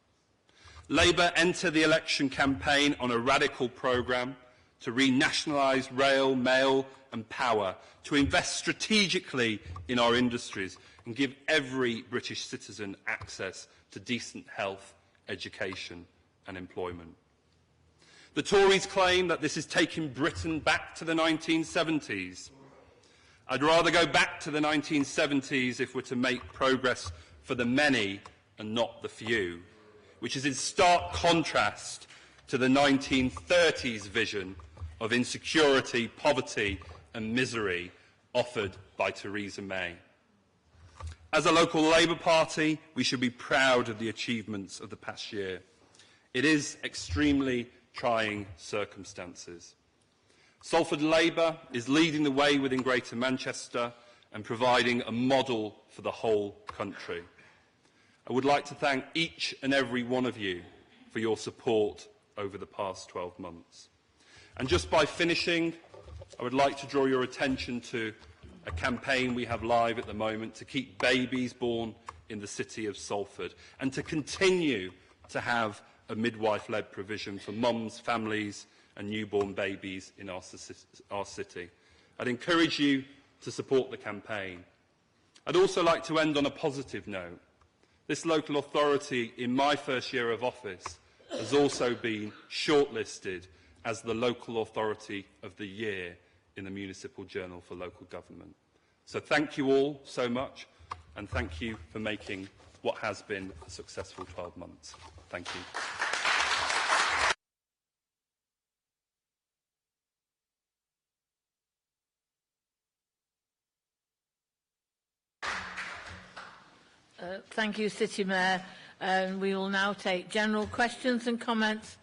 Labour enter the election campaign on a radical programme to renationalise rail, mail and power, to invest strategically in our industries and give every British citizen access to decent health, education and employment. The Tories claim that this is taking Britain back to the 1970s. I'd rather go back to the 1970s if we're to make progress for the many and not the few, which is in stark contrast to the 1930s vision of insecurity, poverty and misery offered by Theresa May. As a local Labour Party, we should be proud of the achievements of the past year. It is extremely trying circumstances. Salford Labour is leading the way within Greater Manchester and providing a model for the whole country. I would like to thank each and every one of you for your support over the past 12 months. And just by finishing, I would like to draw your attention to a campaign we have live at the moment to keep babies born in the city of Salford and to continue to have a midwife-led provision for mums, families and newborn babies in our city. I'd encourage you to support the campaign. I'd also like to end on a positive note. This local authority, in my first year of office, has also been shortlisted as the Local Authority of the Year in the Municipal Journal for Local Government. So thank you all so much, and thank you for making what has been a successful 12 months. Thank you. Thank you, City Mayor. And we will now take general questions and comments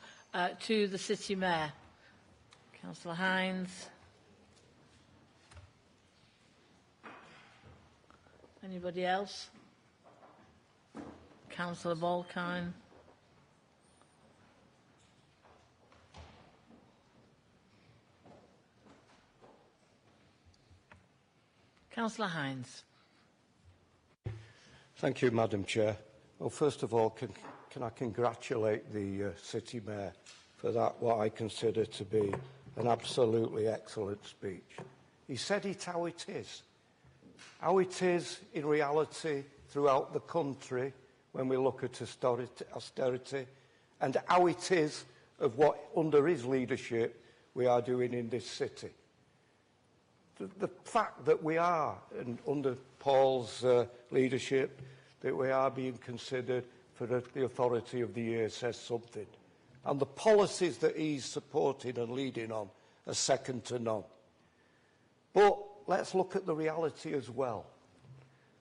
to the City Mayor. Councillor Hines. Anybody else? Councillor Balkine. Councillor Hines. Thank you, Madam Chair. Well, first of all, can I congratulate the City Mayor for that, what I consider to be an absolutely excellent speech. He said it how it is. How it is in reality throughout the country when we look at austerity, and how it is of what, under his leadership, we are doing in this city. The fact that we are, and under Paul's leadership, that we are being considered for the Authority of the Year says something. And the policies that he's supporting and leading on are second to none. But let's look at the reality as well.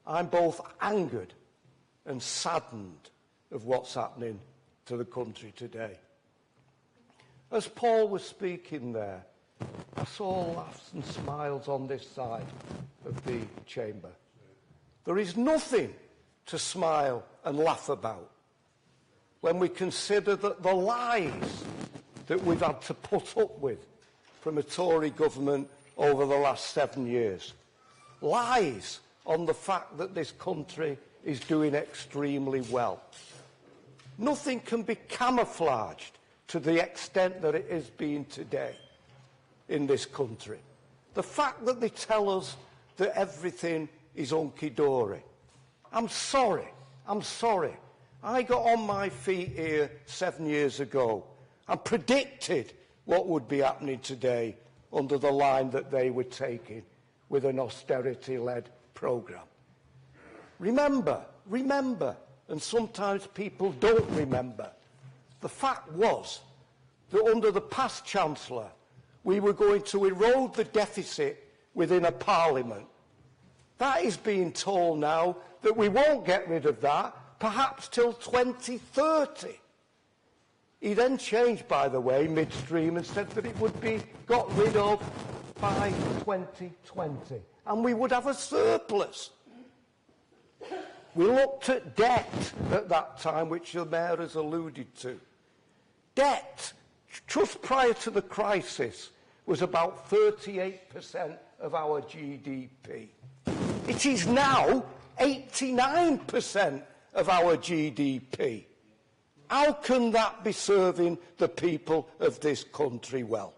I'm both angered and saddened of what's happening to the country today. As Paul was speaking there, I saw laughs and smiles on this side of the chamber. There is nothing to smile and laugh about when we consider that the lies that we've had to put up with from a Tory government over the last 7 years. Lies on the fact that this country is doing extremely well. Nothing can be camouflaged to the extent that it is being today in this country. The fact that they tell us that everything is hunky-dory. I'm sorry. I got on my feet here 7 years ago and predicted what would be happening today under the line that they were taking with an austerity-led programme. remember, and sometimes people don't remember, the fact was that under the past Chancellor, we were going to erode the deficit within a Parliament. That is being told now that we won't get rid of that, perhaps till 2030. He then changed, by the way, midstream and said that it would be got rid of by 2020, and we would have a surplus. We looked at debt at that time, which the Mayor has alluded to. Debt, just prior to the crisis, was about 38% of our GDP. It is now 89% of our GDP. How can that be serving the people of this country well?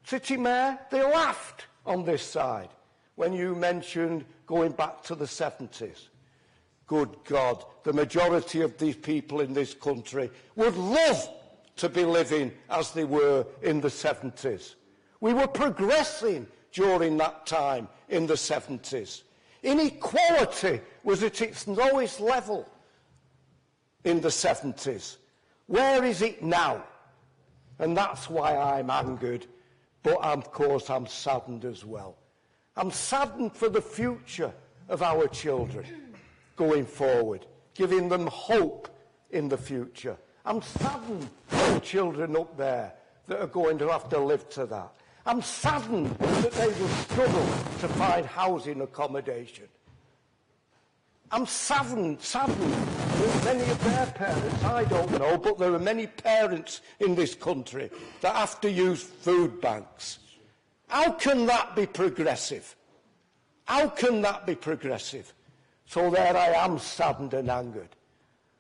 City Mayor, they laughed on this side when you mentioned going back to the 70s. Good God, the majority of these people in this country would love to be living as they were in the 70s. We were progressing during that time in the 70s. Inequality was at its lowest level in the 70s. Where is it now? And that's why I'm angered, but of course I'm saddened as well. I'm saddened for the future of our children going forward, giving them hope in the future. I'm saddened for the children up there that are going to have to live to that. I'm saddened that they will struggle to find housing accommodation. I'm saddened that many of their parents, I don't know, but there are many parents in this country that have to use food banks. How can that be progressive? How can that be progressive? So there I am, saddened and angered.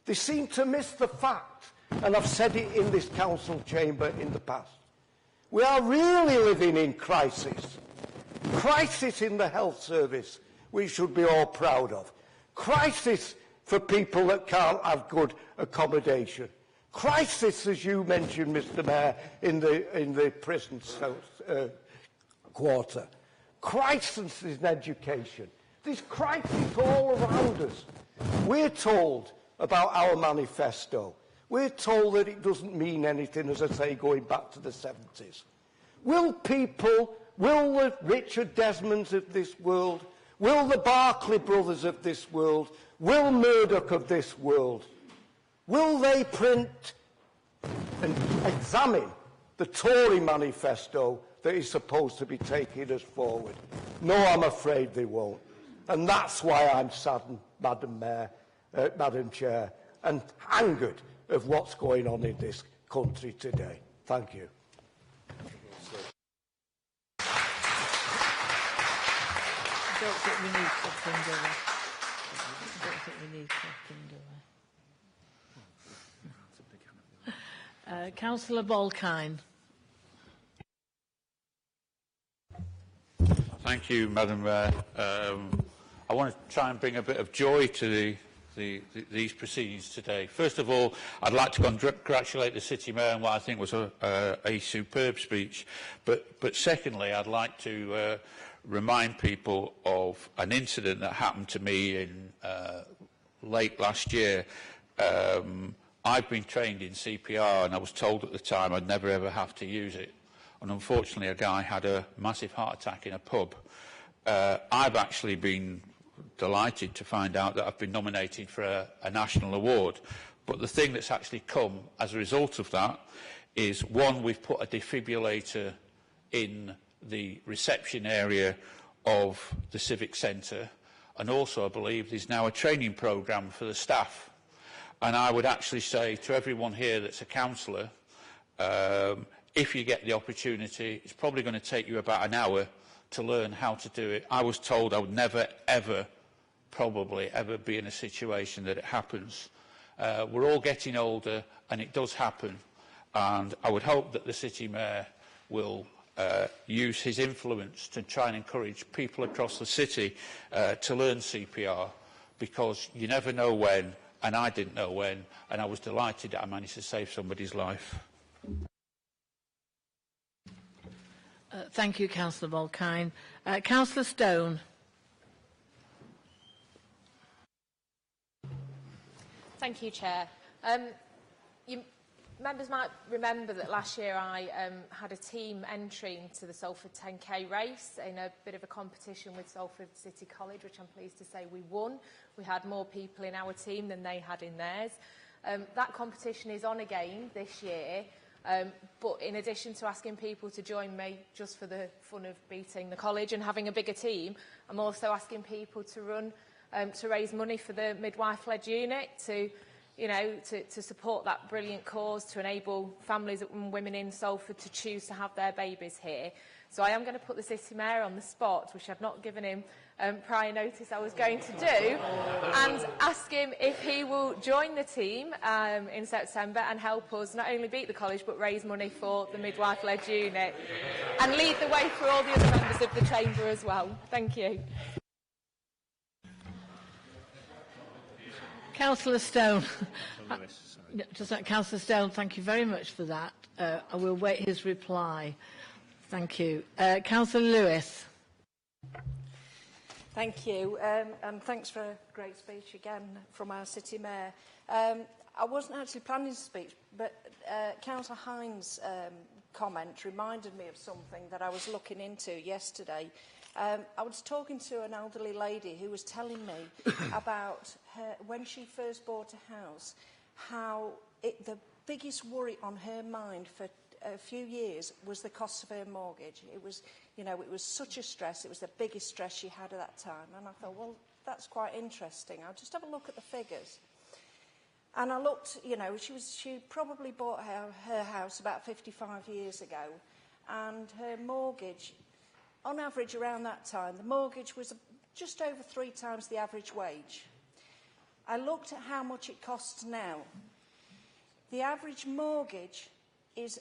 They seem to miss the fact, and I've said it in this council chamber in the past, we are really living in crisis. Crisis in the health service, we should be all proud of. Crisis for people that can't have good accommodation. Crisis, as you mentioned, Mr. Mayor, in the prison quarter. Crisis in education. There's crisis all around us. We're told about our manifesto. We're told that it doesn't mean anything, as I say, going back to the 70s. Will the Richard Desmonds of this world, will the Barclay brothers of this world, will Murdoch of this world, will they print and examine the Tory manifesto that is supposed to be taking us forward? No, I'm afraid they won't. And that's why I'm saddened, Madam Chair, and angered of what's going on in this country today. Thank you. I don't think we need something, do we? I don't think we need something, do we? Councillor Bolkine. Thank you, Madam Mayor. I want to try and bring a bit of joy to these proceedings today. First of all, I'd like to congratulate the City Mayor on what I think was a superb speech. But secondly, I'd like to remind people of an incident that happened to me in late last year. I've been trained in CPR, and I was told at the time I'd never ever have to use it. And unfortunately, a guy had a massive heart attack in a pub. I've actually been delighted to find out that I've been nominated for a national award. But the thing that's actually come as a result of that is, one, we've put a defibrillator in the reception area of the Civic Centre, and also I believe there's now a training programme for the staff. And I would actually say to everyone here that's a councillor, if you get the opportunity, it's probably going to take you about an hour to learn how to do it. I was told I would never, ever, probably ever be in a situation that it happens. We're all getting older, and it does happen. And I would hope that the City Mayor will use his influence to try and encourage people across the city to learn CPR, because you never know when, and I didn't know when, and I was delighted that I managed to save somebody's life. Thank you, Councillor Bolkine. Councillor Stone. Thank you, Chair. Members might remember that last year I had a team entry into the Salford 10K race in a bit of a competition with Salford City College, which I'm pleased to say we won. We had more people in our team than they had in theirs. That competition is on again this year, but in addition to asking people to join me just for the fun of beating the college and having a bigger team, I'm also asking people to run to raise money for the midwife-led unit, to support that brilliant cause, to enable families and women in Salford to choose to have their babies here. So I am going to put the City Mayor on the spot, which I've not given him prior notice I was going to do, and ask him if he will join the team in September and help us not only beat the college but raise money for the midwife-led unit and lead the way for all the other members of the Chamber as well. Thank you. Councillor Stone. Councillor Stone, thank you very much for that. I will wait his reply. Thank you. Councillor Lewis. Thank you, and thanks for a great speech again from our City Mayor. I wasn't actually planning to speak, but Councillor Hines' comment reminded me of something that I was looking into yesterday. I was talking to an elderly lady who was telling me about her, when she first bought a house, how the biggest worry on her mind for a few years was the cost of her mortgage. It was, it was such a stress. It was the biggest stress she had at that time. And I thought, well, that's quite interesting. I'll just have a look at the figures. And I looked, she probably bought her house about 55 years ago, and her mortgage, on average around that time, the mortgage was just over 3 times the average wage. I looked at how much it costs now. The average mortgage is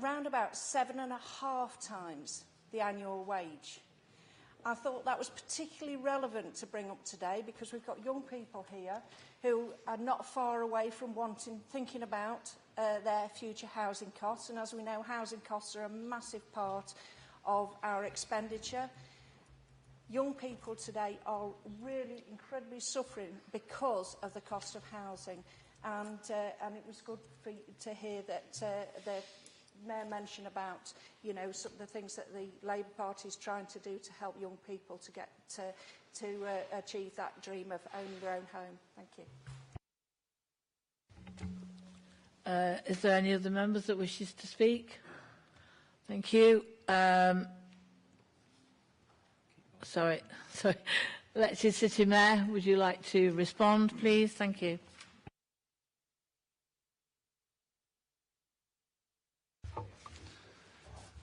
round about 7.5 times the annual wage. I thought that was particularly relevant to bring up today because we've got young people here who are not far away from thinking about their future housing costs. And as we know, housing costs are a massive part of our expenditure. Young people today are really incredibly suffering because of the cost of housing, and it was good to hear that the Mayor mentioned about some of the things that the Labour Party is trying to do to help young people to get to achieve that dream of owning their own home. Thank you. Is there any other members that wishes to speak? Thank you. Sorry. Elected City Mayor, would you like to respond, please? Thank you.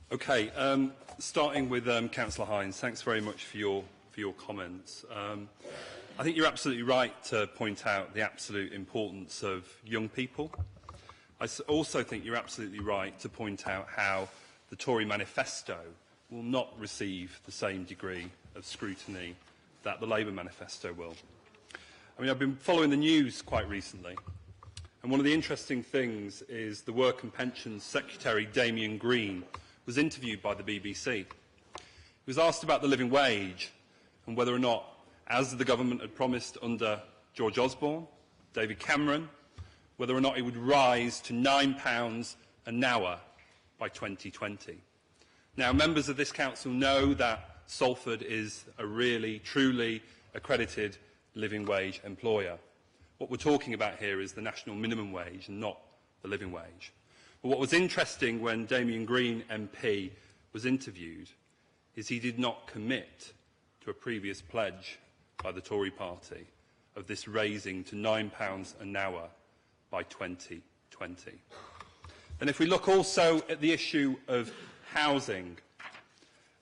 Okay, starting with Councillor Hines, thanks very much for your comments. I think you're absolutely right to point out the absolute importance of young people. I also think you're absolutely right to point out how the Tory manifesto will not receive the same degree of scrutiny that the Labour manifesto will. I mean, I've been following the news quite recently, and one of the interesting things is the Work and Pensions Secretary, Damien Green, was interviewed by the BBC. He was asked about the living wage and whether or not, as the government had promised under George Osborne, David Cameron, whether or not it would rise to £9 an hour by 2020. Now, members of this council know that Salford is a really, truly accredited living wage employer. What we're talking about here is the national minimum wage and not the living wage. But what was interesting when Damien Green MP was interviewed is he did not commit to a previous pledge by the Tory party of this raising to £9 an hour by 2020. And if we look also at the issue of housing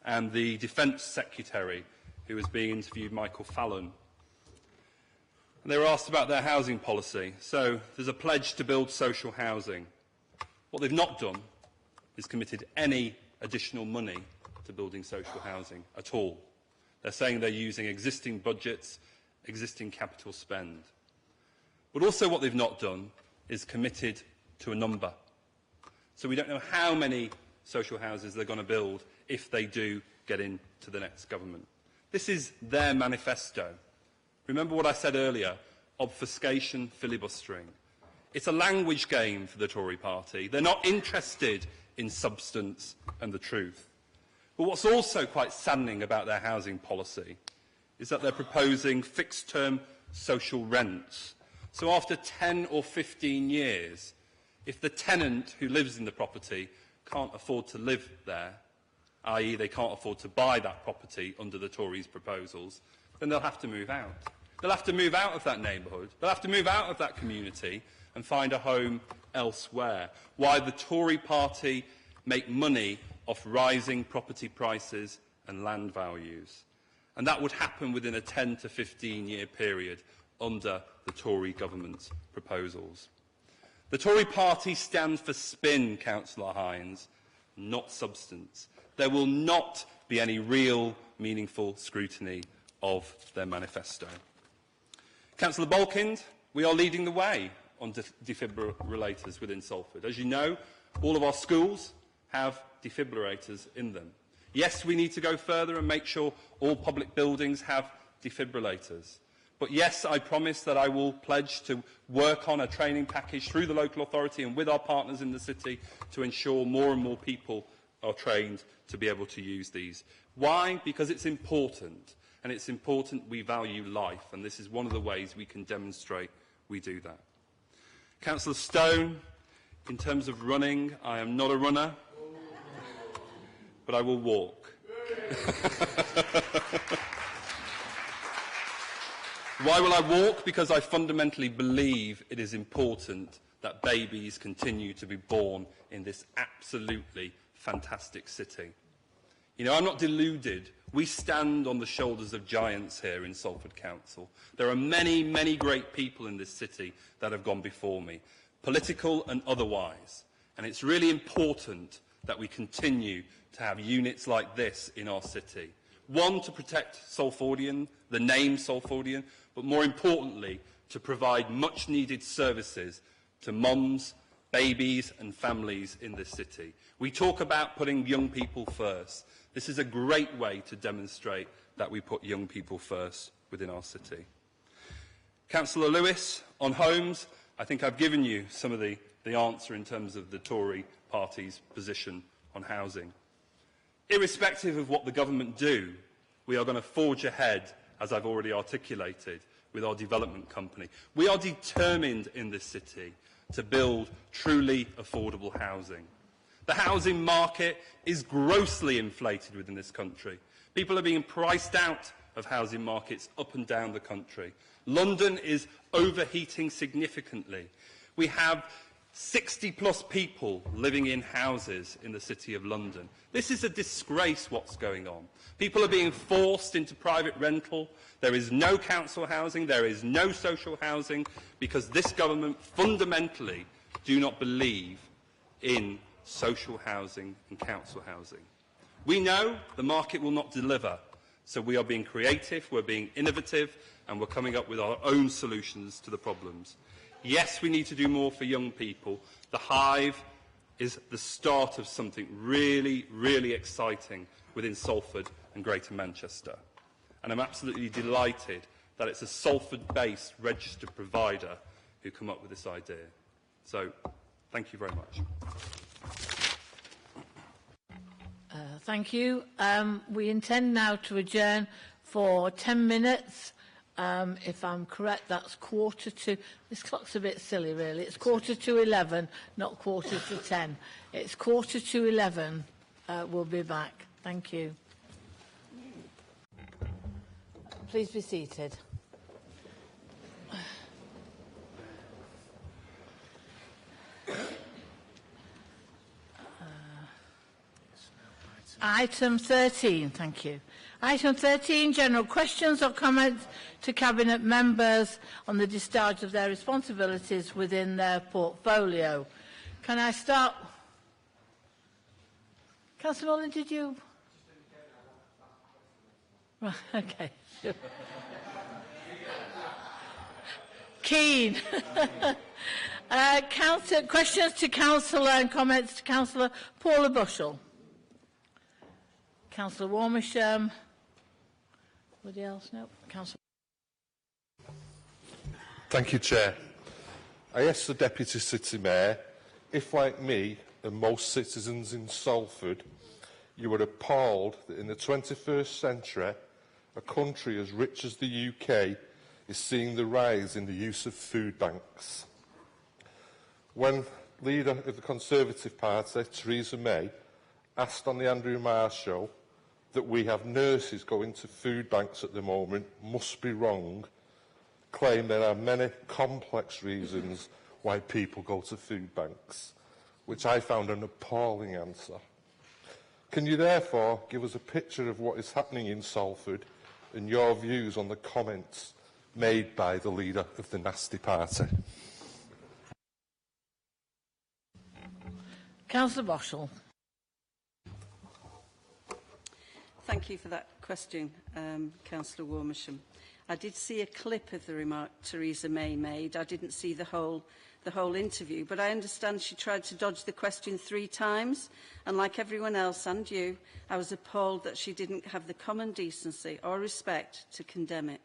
and the Defence Secretary who was being interviewed, Michael Fallon, and they were asked about their housing policy. So there's a pledge to build social housing. What they've not done is committed any additional money to building social housing at all. They're saying they're using existing budgets, existing capital spend. But also what they've not done is committed to a number. So we don't know how many social houses they're going to build if they do get into the next government. This is their manifesto. Remember what I said earlier, obfuscation, filibustering. It's a language game for the Tory party. They're not interested in substance and the truth. But what's also quite saddening about their housing policy is that they're proposing fixed-term social rents. So after 10 or 15 years, if the tenant who lives in the property can't afford to live there, i.e. they can't afford to buy that property under the Tories' proposals, then they'll have to move out. They'll have to move out of that neighbourhood. They'll have to move out of that community and find a home elsewhere. Why the Tory party make money off rising property prices and land values. And that would happen within a 10 to 15-year period under the Tory government's proposals. The Tory party stands for spin, Councillor Hines, not substance. There will not be any real, meaningful scrutiny of their manifesto. Councillor Bolkind, we are leading the way on defibrillators within Salford. As you know, all of our schools have defibrillators in them. Yes, we need to go further and make sure all public buildings have defibrillators. But yes, I promise that I will pledge to work on a training package through the local authority and with our partners in the city to ensure more and more people are trained to be able to use these. Why? Because it's important, and it's important we value life, and this is one of the ways we can demonstrate we do that. Councillor Stone, in terms of running, I am not a runner, but I will walk. Why will I walk? Because I fundamentally believe it is important that babies continue to be born in this absolutely fantastic city. You know, I'm not deluded. We stand on the shoulders of giants here in Salford Council. There are many, many great people in this city that have gone before me, political and otherwise. And it's really important that we continue to have units like this in our city. One, to protect Salfordian, the name Salfordian, but more importantly, to provide much-needed services to mums, babies and families in this city. We talk about putting young people first. This is a great way to demonstrate that we put young people first within our city. Councillor Lewis, on homes, I think I've given you some of the answer in terms of the Tory party's position on housing. Irrespective of what the government do, we are going to forge ahead, as I've already articulated, with our development company. We are determined in this city to build truly affordable housing. The housing market is grossly inflated within this country. People are being priced out of housing markets up and down the country. London is overheating significantly. We have 60-plus people living in houses in the City of London. This is a disgrace what's going on. People are being forced into private rental. There is no council housing. There is no social housing because this government fundamentally do not believe in social housing and council housing. We know the market will not deliver, so we are being creative, we're being innovative, and we're coming up with our own solutions to the problems. Yes, we need to do more for young people. The Hive is the start of something really, really exciting within Salford and Greater Manchester. And I'm absolutely delighted that it's a Salford-based registered provider who come up with this idea. So, thank you very much. Thank you. We intend now to adjourn for 10 minutes. If I'm correct, that's quarter to... This clock's a bit silly, really. It's quarter to 11, not quarter to 10. It's quarter to 11. We'll be back. Thank you. Please be seated. Item 13, thank you. Item 13, general questions or comments to Cabinet members on the discharge of their responsibilities within their portfolio. Can I start? Councillor Mullin, did you? Right, okay. Keen. Questions to Councillor and comments to Councillor Paula Bushell. Councillor Warmisham. Anybody else? No. Councillor. Thank you, Chair. I asked the Deputy City Mayor if, like me and most citizens in Salford, you were appalled that in the 21st century, a country as rich as the UK is seeing the rise in the use of food banks. When leader of the Conservative Party, Theresa May, asked on the Andrew Marr show that we have nurses going to food banks at the moment must be wrong, claimed there are many complex reasons why people go to food banks, which I found an appalling answer. Can you therefore give us a picture of what is happening in Salford and your views on the comments made by the leader of the Nasty Party? Councillor Boshall. Thank you for that question, Councillor Warmisham. I did see a clip of the remark Theresa May made. I didn't see the whole interview, but I understand she tried to dodge the question 3 times, and like everyone else and you, I was appalled that she didn't have the common decency or respect to condemn it.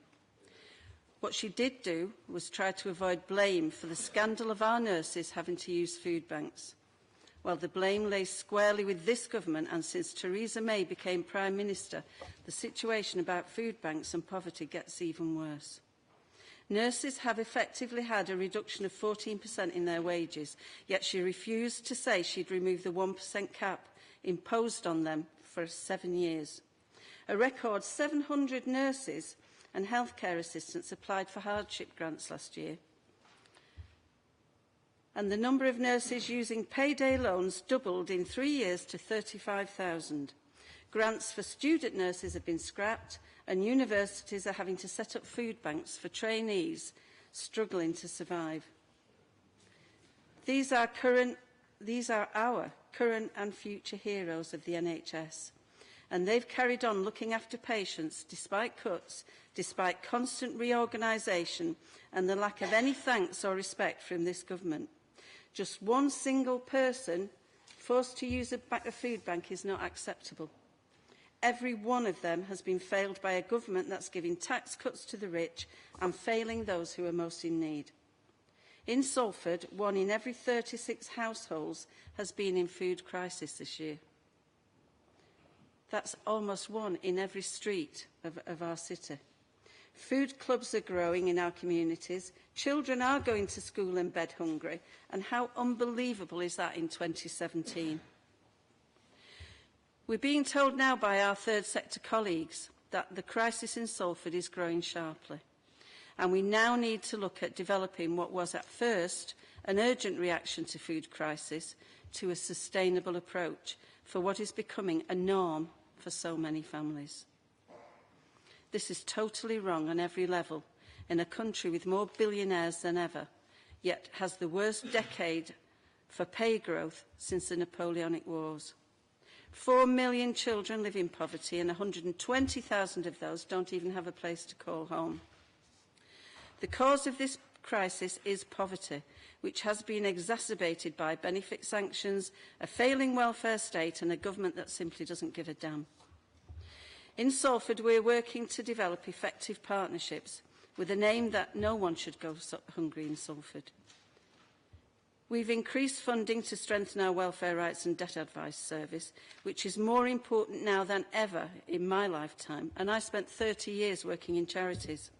What she did do was try to avoid blame for the scandal of our nurses having to use food banks. Well, the blame lays squarely with this government, and since Theresa May became Prime Minister, the situation about food banks and poverty gets even worse. Nurses have effectively had a reduction of 14% in their wages, yet she refused to say she'd remove the 1% cap imposed on them for 7 years. A record 700 nurses and healthcare assistants applied for hardship grants last year. And the number of nurses using payday loans doubled in 3 years to 35,000. Grants for student nurses have been scrapped, and universities are having to set up food banks for trainees struggling to survive. These are our current and future heroes of the NHS, and they've carried on looking after patients despite cuts, despite constant reorganisation and the lack of any thanks or respect from this government. Just one single person forced to use a food bank is not acceptable. Every one of them has been failed by a government that's giving tax cuts to the rich and failing those who are most in need. In Salford, 1 in every 36 households has been in food crisis this year. That's almost 1 in every street of our city. Food clubs are growing in our communities. Children are going to school in bed hungry. And how unbelievable is that in 2017? We're being told now by our third sector colleagues that the crisis in Salford is growing sharply. And we now need to look at developing what was at first an urgent reaction to food crisis to a sustainable approach for what is becoming a norm for so many families. This is totally wrong on every level in a country with more billionaires than ever, yet has the worst decade for pay growth since the Napoleonic Wars. 4 million children live in poverty, and 120,000 of those don't even have a place to call home. The cause of this crisis is poverty, which has been exacerbated by benefit sanctions, a failing welfare state and a government that simply doesn't give a damn. In Salford, we're working to develop effective partnerships with an aim that no one should go hungry in Salford. We've increased funding to strengthen our welfare rights and debt advice service, which is more important now than ever in my lifetime, and I spent 30 years working in charities.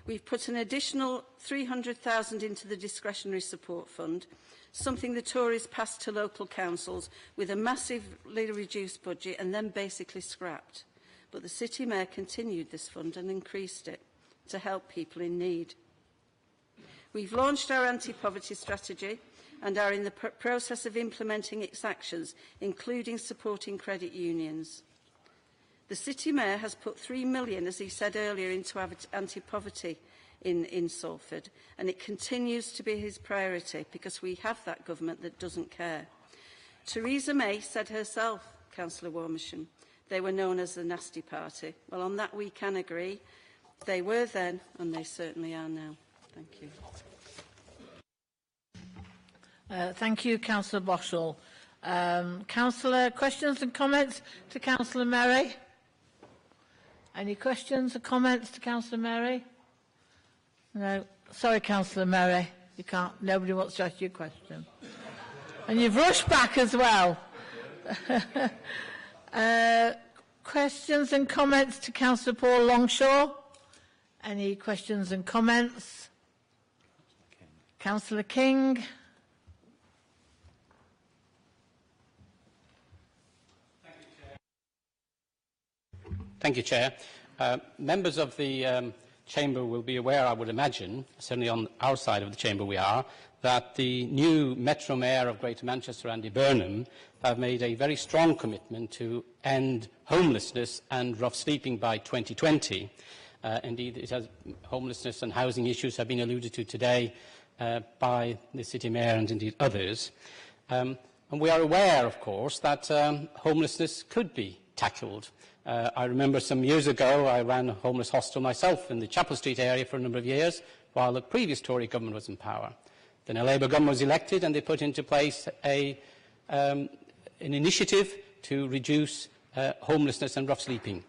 We've put an additional £300,000 into the discretionary support fund, something the Tories passed to local councils with a massively reduced budget and then basically scrapped. But the City Mayor continued this fund and increased it to help people in need. We've launched our anti-poverty strategy and are in the process of implementing its actions, including supporting credit unions. The City Mayor has put £3 million, as he said earlier, into anti-poverty in Salford, and it continues to be his priority because we have that government that doesn't care. Theresa May said herself, Councillor Warmisham, they were known as the Nasty Party. Well, on that we can agree. They were then, and they certainly are now. Thank you. Thank you, Councillor Boshall. Councillor, questions and comments to Councillor Merry? Any questions or comments to Councillor Merry? No. Sorry, Councillor Murray. You can't. Nobody wants to ask you a question. And you've rushed back as well. Questions and comments to Councillor Paul Longshaw? Any questions and comments? Councillor King. Thank you, Chair. Members of the Chamber will be aware, I would imagine, certainly on our side of the Chamber we are, that the new Metro Mayor of Greater Manchester, Andy Burnham, have made a very strong commitment to end homelessness and rough sleeping by 2020. Indeed, homelessness and housing issues have been alluded to today by the City Mayor and indeed others. And we are aware, of course, that homelessness could be tackled. I remember some years ago I ran a homeless hostel myself in the Chapel Street area for a number of years while the previous Tory government was in power. Then a Labour government was elected and they put into place an initiative to reduce homelessness and rough sleeping,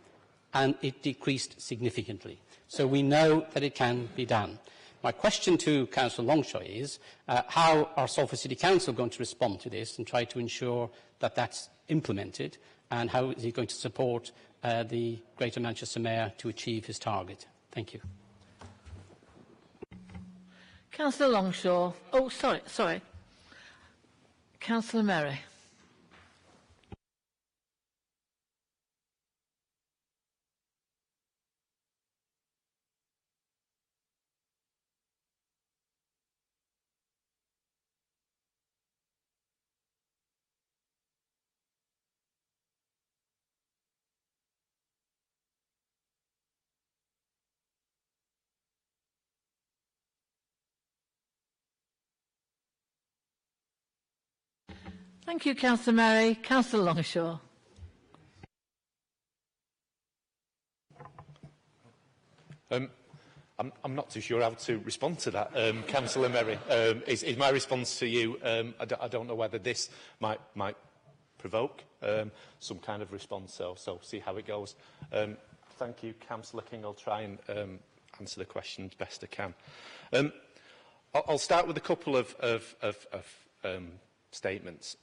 and it decreased significantly. So we know that it can be done. My question to Councillor Longshaw is, how are Salford City Council going to respond to this and try to ensure that that's implemented, and how is he going to support the Greater Manchester Mayor to achieve his target? Thank you. Councillor Longshaw. Oh, sorry. Councillor Murray. Thank you, Councillor Murray. Councillor Longshaw. I'm not too sure how to respond to that, Councillor Murray. Is my response to you, I don't know whether this might provoke some kind of response, so see how it goes. Thank you, Councillor King. I'll try and answer the questions best I can. I'll start with a couple of statements.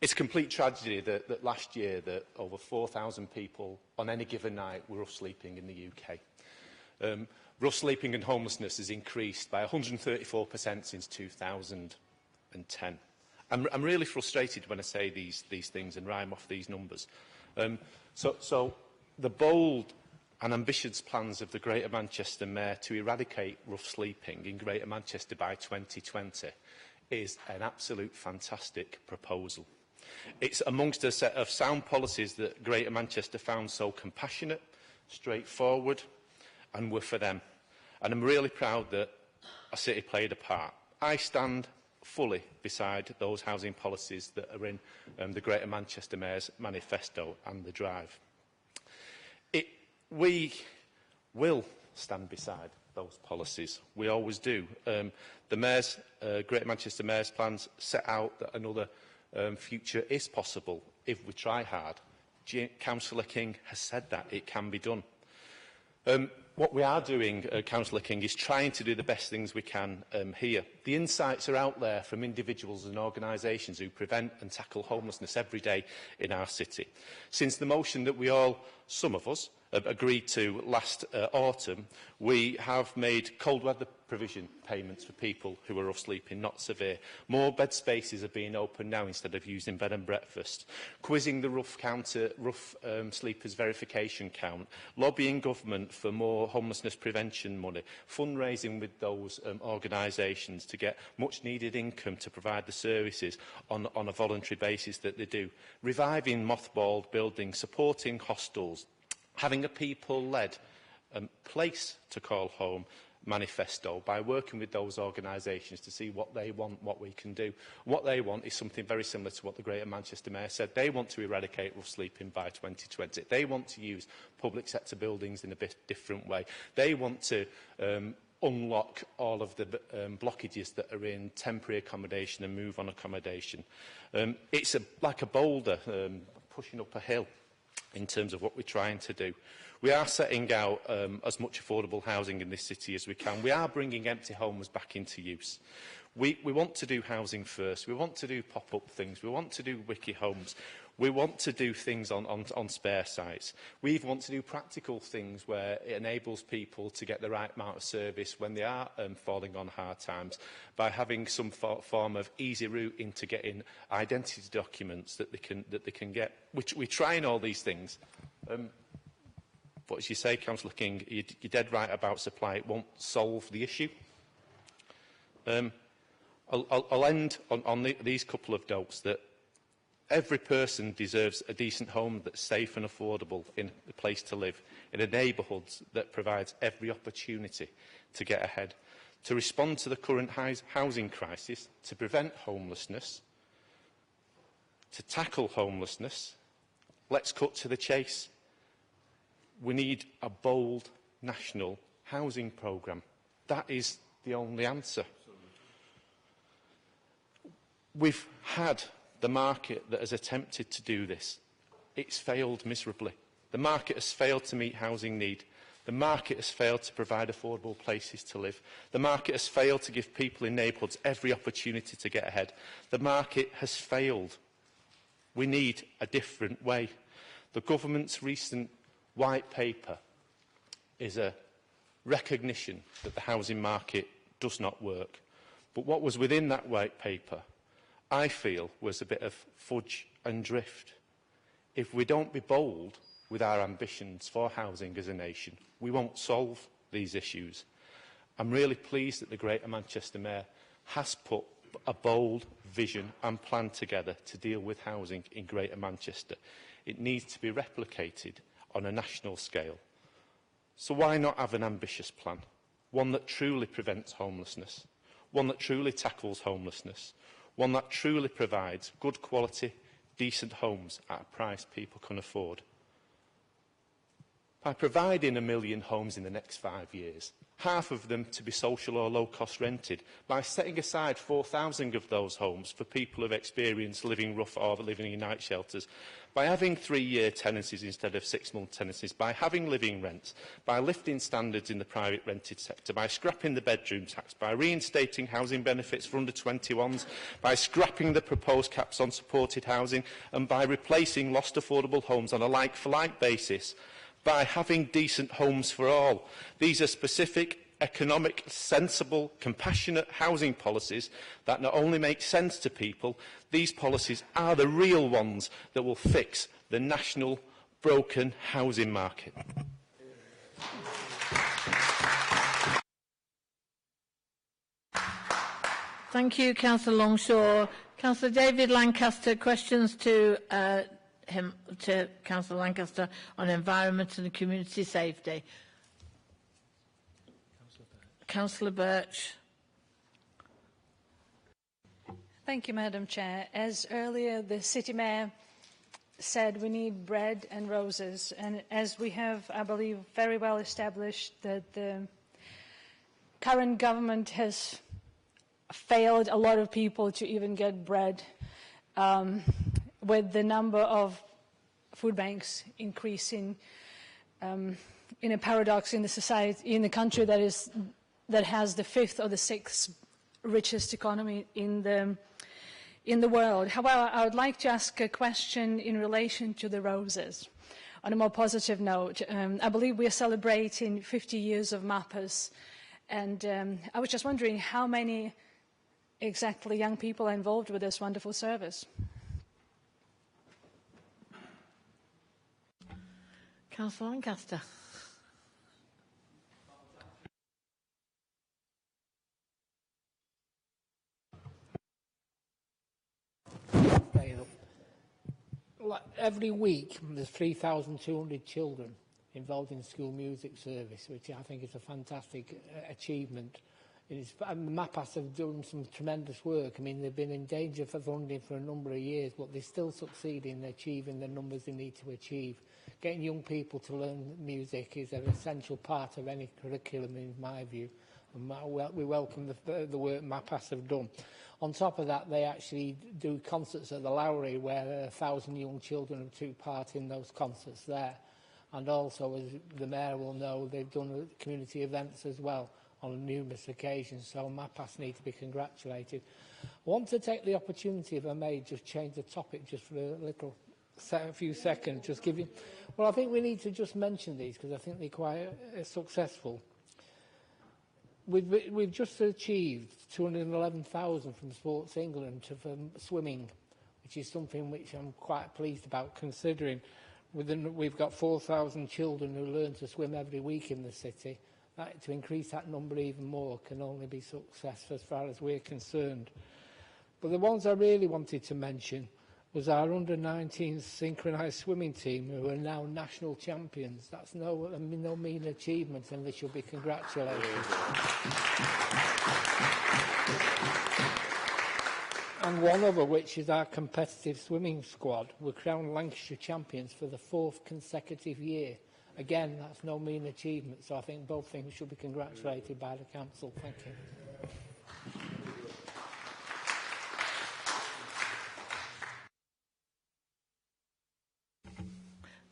It's a complete tragedy that last year that over 4,000 people on any given night were rough sleeping in the UK. Rough sleeping and homelessness has increased by 134% since 2010. I'm really frustrated when I say these things and rhyme off these numbers. So the bold and ambitious plans of the Greater Manchester Mayor to eradicate rough sleeping in Greater Manchester by 2020 is an absolute fantastic proposal. It's amongst a set of sound policies that Greater Manchester found so compassionate, straightforward, and were for them. And I'm really proud that our city played a part. I stand fully beside those housing policies that are in the Greater Manchester Mayor's manifesto and the drive. We will stand beside those policies. We always do. The Mayor's, Greater Manchester Mayor's plans set out that another future is possible if we try hard. Councillor King has said that it can be done. What we are doing, Councillor King, is trying to do the best things we can here. The insights are out there from individuals and organisations who prevent and tackle homelessness every day in our city. Since the motion that we all, some of us, agreed to last autumn, we have made cold weather provision payments for people who are rough sleeping, not severe. More bed spaces are being opened now instead of using bed and breakfast. Quizzing the rough sleepers verification count. Lobbying government for more homelessness prevention money. Fundraising with those organisations to get much needed income to provide the services on a voluntary basis that they do. Reviving mothballed buildings, supporting hostels. Having a people-led place to call home manifesto by working with those organisations to see what they want, what we can do. What they want is something very similar to what the Greater Manchester Mayor said. They want to eradicate rough sleeping by 2020. They want to use public sector buildings in a bit different way. They want to unlock all of the blockages that are in temporary accommodation and move on accommodation. It's like a boulder pushing up a hill. in terms of what we're trying to do. We are setting out as much affordable housing in this city as we can. We are bringing empty homes back into use. We want to do housing first. We want to do pop-up things. We want to do wiki homes. We want to do things on spare sites. We want to do practical things where it enables people to get the right amount of service when they are falling on hard times by having some form of easy route into getting identity documents that they can get. We're trying all these things. But as you say, Councillor King, you're dead right about supply. It won't solve the issue. I'll end on these couple of notes that every person deserves a decent home that's safe and affordable in a place to live, in a neighbourhood that provides every opportunity to get ahead, to respond to the current housing crisis, to prevent homelessness, to tackle homelessness. Let's cut to the chase. We need a bold national housing programme. That is the only answer. We've had the market that has attempted to do this. It's failed miserably. The market has failed to meet housing need. The market has failed to provide affordable places to live. The market has failed to give people in neighbourhoods every opportunity to get ahead. The market has failed. We need a different way. The government's recent white paper is a recognition that the housing market does not work. But what was within that white paper, I feel, was a bit of fudge and drift. If we don't be bold with our ambitions for housing as a nation, we won't solve these issues. I'm really pleased that the Greater Manchester Mayor has put a bold vision and plan together to deal with housing in Greater Manchester. It needs to be replicated on a national scale. So why not have an ambitious plan? One that truly prevents homelessness, one that truly tackles homelessness, one that truly provides good quality, decent homes at a price people can afford. By providing 1 million homes in the next 5 years, half of them to be social or low-cost rented, by setting aside 4,000 of those homes for people who have experienced living rough or living in night shelters, by having 3-year tenancies instead of 6-month tenancies, by having living rents, by lifting standards in the private rented sector, by scrapping the bedroom tax, by reinstating housing benefits for under-21s, by scrapping the proposed caps on supported housing, and by replacing lost affordable homes on a like-for-like basis, by having decent homes for all. These are specific, economic, sensible, compassionate housing policies that not only make sense to people, these policies are the real ones that will fix the national broken housing market. Thank you, Councillor Longshaw. Councillor David Lancaster, questions to Councillor Lancaster on environment and community safety. Councillor Birch. Thank you, Madam Chair. As earlier the City Mayor said, we need bread and roses. And as we have, I believe, very well established that the current government has failed a lot of people to even get bread, with the number of food banks increasing, in a paradox in the society, in the country that has the 5th or the 6th richest economy in the world. However, I would like to ask a question in relation to the roses. On a more positive note, I believe we are celebrating 50 years of MAPAs, and I was just wondering how many exactly young people are involved with this wonderful service. Councillor Lancaster. Every week, there's 3,200 children involved in school music service, which I think is a fantastic achievement. MAPAS have done some tremendous work. I mean, they've been in danger for funding for a number of years, but they still succeed in achieving the numbers they need to achieve. Getting young people to learn music is an essential part of any curriculum, in my view. And we welcome the work MAPAS have done. On top of that, they actually do concerts at the Lowry where 1,000 young children have took part in those concerts there. And also, as the Mayor will know, they've done community events as well on numerous occasions, so MAPAS need to be congratulated. I want to take the opportunity, if I may, just change the topic just for a few seconds, just give you... Well, I think we need to just mention these because I think they're quite successful. We've just achieved 211,000 from Sports England from swimming, which is something which I'm quite pleased about considering. We've got 4,000 children who learn to swim every week in the city. To increase that number even more can only be success as far as we're concerned. But the ones I really wanted to mention was our under-19 synchronised swimming team, who are now national champions. That's no mean achievement, and they should be congratulated. And one other, which is our competitive swimming squad, were crowned Lancashire champions for the 4th consecutive year. Again, that's no mean achievement, so I think both things should be congratulated by the Council. Thank you.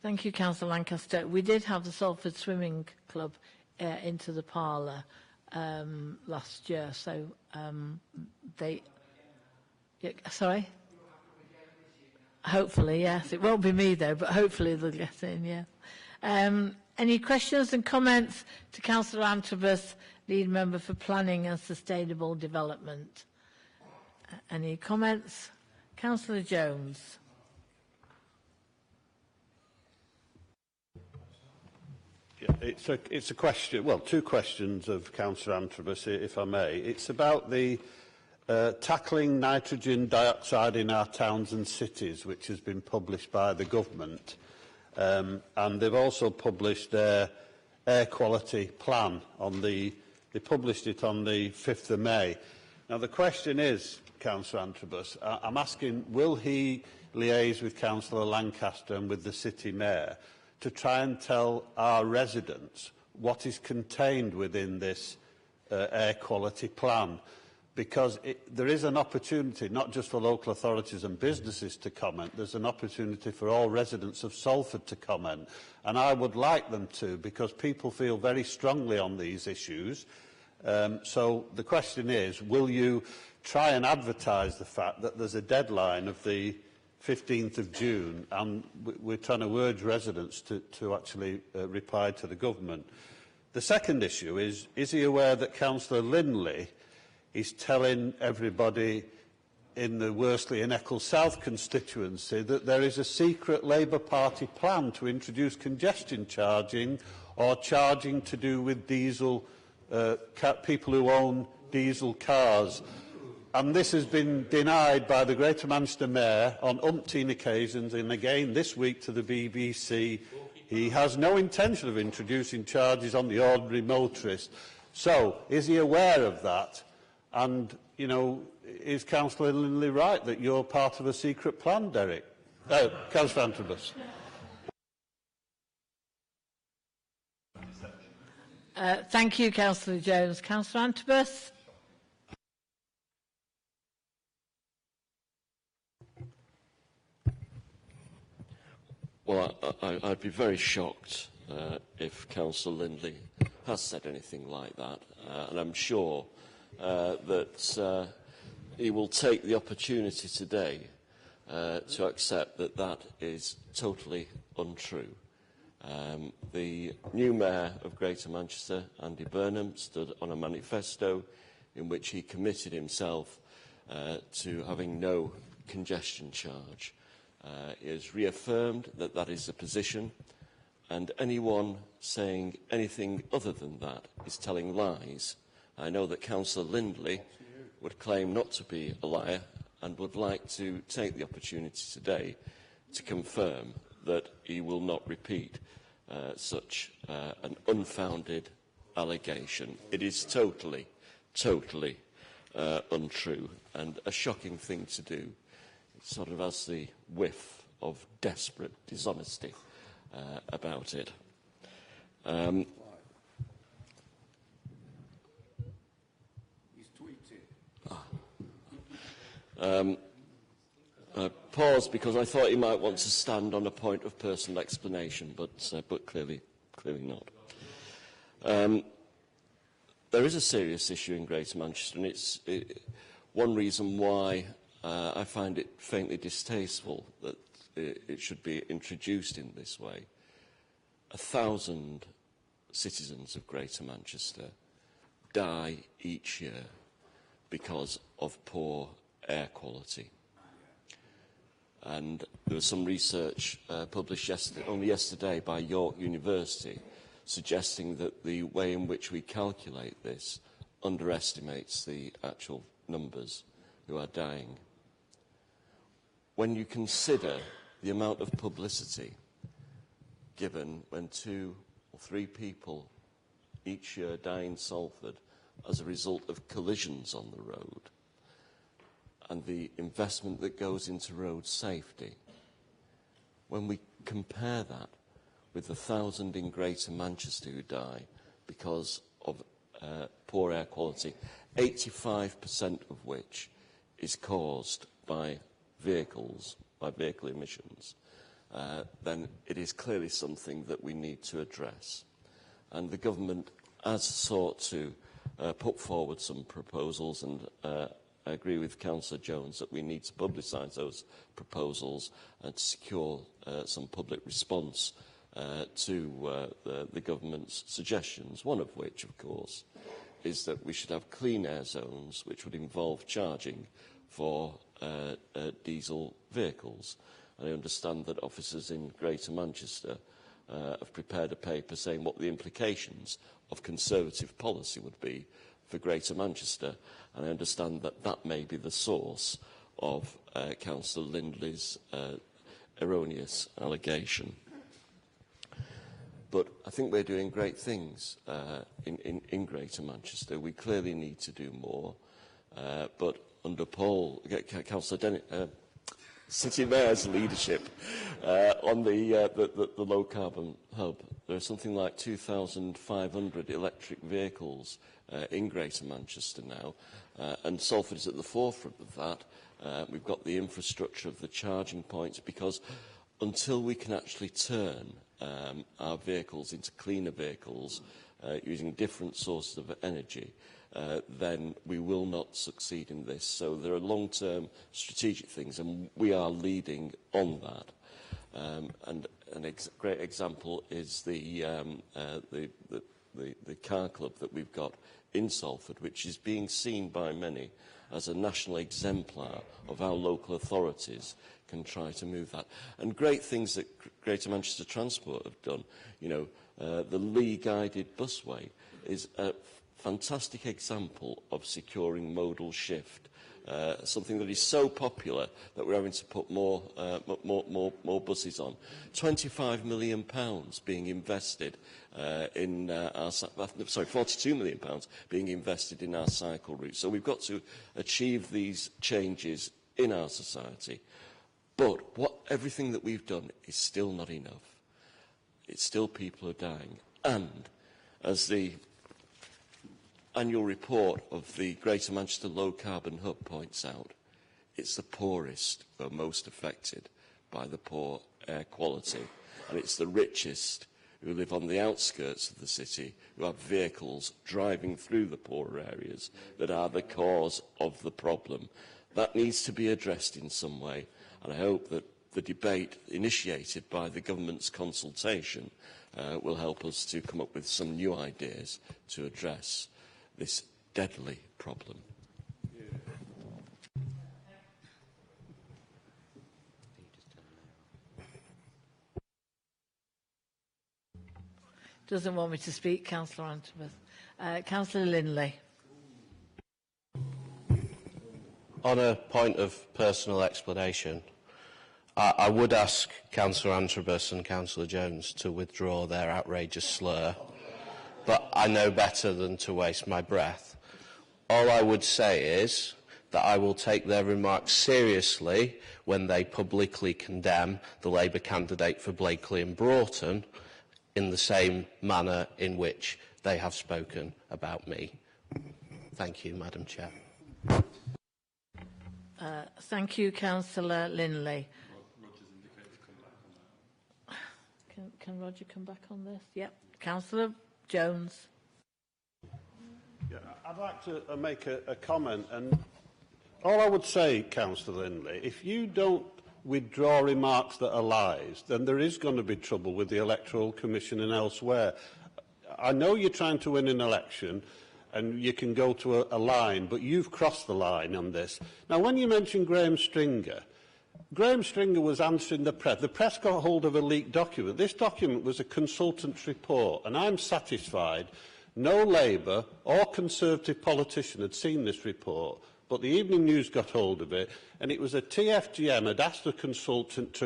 Thank you, Councillor Lancaster. We did have the Salford Swimming Club into the parlour last year, so they... Yeah, sorry? Hopefully, yes. It won't be me, though, but hopefully they'll get in, yeah. Any questions and comments to Councillor Antrobus, Lead Member for Planning and Sustainable Development? Any comments? Councillor Jones. It's a question, well, two questions of Councillor Antrobus, if I may. It's about the tackling nitrogen dioxide in our towns and cities, which has been published by the government. And they've also published their air quality plan they published it on the 5th of May. Now, the question is, Councillor Antrobus, I'm asking, will he liaise with Councillor Lancaster and with the City Mayor to try and tell our residents what is contained within this air quality plan? Because there is an opportunity, not just for local authorities and businesses to comment, there's an opportunity for all residents of Salford to comment. And I would like them to, because people feel very strongly on these issues. So the question is, will you try and advertise the fact that there's a deadline of the 15th of June, and we're trying to urge residents to actually reply to the government. The second issue is he aware that Councillor Lindley is telling everybody in the Worsley and Eccles South constituency that there is a secret Labour Party plan to introduce congestion charging or charging to do with diesel, people who own diesel cars. And this has been denied by the Greater Manchester Mayor on umpteen occasions, and again this week to the BBC. He has no intention of introducing charges on the ordinary motorist. So, is he aware of that? And, you know, is Councillor Lindley right that you're part of a secret plan, Derek? Councillor Antrobus. Thank you, Councillor Jones. Councillor Antrobus. Well, I'd be very shocked if Councillor Lindley has said anything like that, and I'm sure that he will take the opportunity today to accept that that is totally untrue. The new Mayor of Greater Manchester, Andy Burnham, stood on a manifesto in which he committed himself to having no congestion charge. He has reaffirmed that that is the position, and anyone saying anything other than that is telling lies. I know that Councillor Lindley would claim not to be a liar and would like to take the opportunity today to confirm that he will not repeat such an unfounded allegation. It is totally, totally untrue and a shocking thing to do. It sort of has the whiff of desperate dishonesty about it. I paused because I thought he might want to stand on a point of personal explanation, but clearly not. There is a serious issue in Greater Manchester, and it's one reason why I find it faintly distasteful that it should be introduced in this way. 1,000 citizens of Greater Manchester die each year because of poor air quality. And there was some research published only yesterday by York University suggesting that the way in which we calculate this underestimates the actual numbers who are dying. When you consider the amount of publicity given when 2 or 3 people each year die in Salford as a result of collisions on the road, and the investment that goes into road safety, when we compare that with the 1,000 in Greater Manchester who die because of poor air quality, 85% of which is caused by vehicles, by vehicle emissions, then it is clearly something that we need to address. And the government has sought to put forward some proposals, and I agree with Councillor Jones that we need to publicise those proposals and to secure some public response to the government's suggestions, one of which, of course, is that we should have clean air zones, which would involve charging for diesel vehicles. And I understand that officers in Greater Manchester have prepared a paper saying what the implications of Conservative policy would be for Greater Manchester, and I understand that that may be the source of Councillor Lindley's erroneous allegation. But I think we're doing great things in Greater Manchester. We clearly need to do more, but under Councillor City Mayor's leadership on the low-carbon hub, there are something like 2,500 electric vehicles in Greater Manchester now, and Salford is at the forefront of that. We've got the infrastructure of the charging points, because until we can actually turn our vehicles into cleaner vehicles using different sources of energy, then we will not succeed in this. So there are long-term strategic things, and we are leading on that. And a great example is the car club that we've got in Salford, which is being seen by many as a national exemplar of how local authorities can try to move that. And great things that Greater Manchester Transport have done. You know, the Lee guided busway is a fantastic example of securing modal shift, something that is so popular that we're having to put more buses on. £25 million being invested in our, sorry, £42 million being invested in our cycle route. So we've got to achieve these changes in our society. But everything that we've done is still not enough. It's still people are dying. And as the annual report of the Greater Manchester Low Carbon Hub points out, it's the poorest who are most affected by the poor air quality. And it's the richest who live on the outskirts of the city, who have vehicles driving through the poorer areas, that are the cause of the problem. That needs to be addressed in some way, and I hope that the debate initiated by the government's consultation will help us to come up with some new ideas to address this deadly problem. Doesn't want me to speak, Councillor Antrobus. Councillor Lindley. On a point of personal explanation, I would ask Councillor Antrobus and Councillor Jones to withdraw their outrageous slur, but I know better than to waste my breath. All I would say is that I will take their remarks seriously when they publicly condemn the Labour candidate for Blakely and Broughton in the same manner in which they have spoken about me. Thank you, Madam Chair. Thank you, Councillor Linley. Can Roger come back on this? Yep. Councillor Jones. Yeah, I'd like to make a comment, and all I would say, Councillor Linley, if you don't withdraw remarks that are lies, then there is going to be trouble with the Electoral Commission and elsewhere. I know you're trying to win an election, and you can go to a line, but you've crossed the line on this. Now, when you mention Graham Stringer was answering the press. The press got hold of a leaked document. This document was a consultant's report, and I'm satisfied no Labour or Conservative politician had seen this report, but the Evening News got hold of it, and it was a TFGM had asked the consultant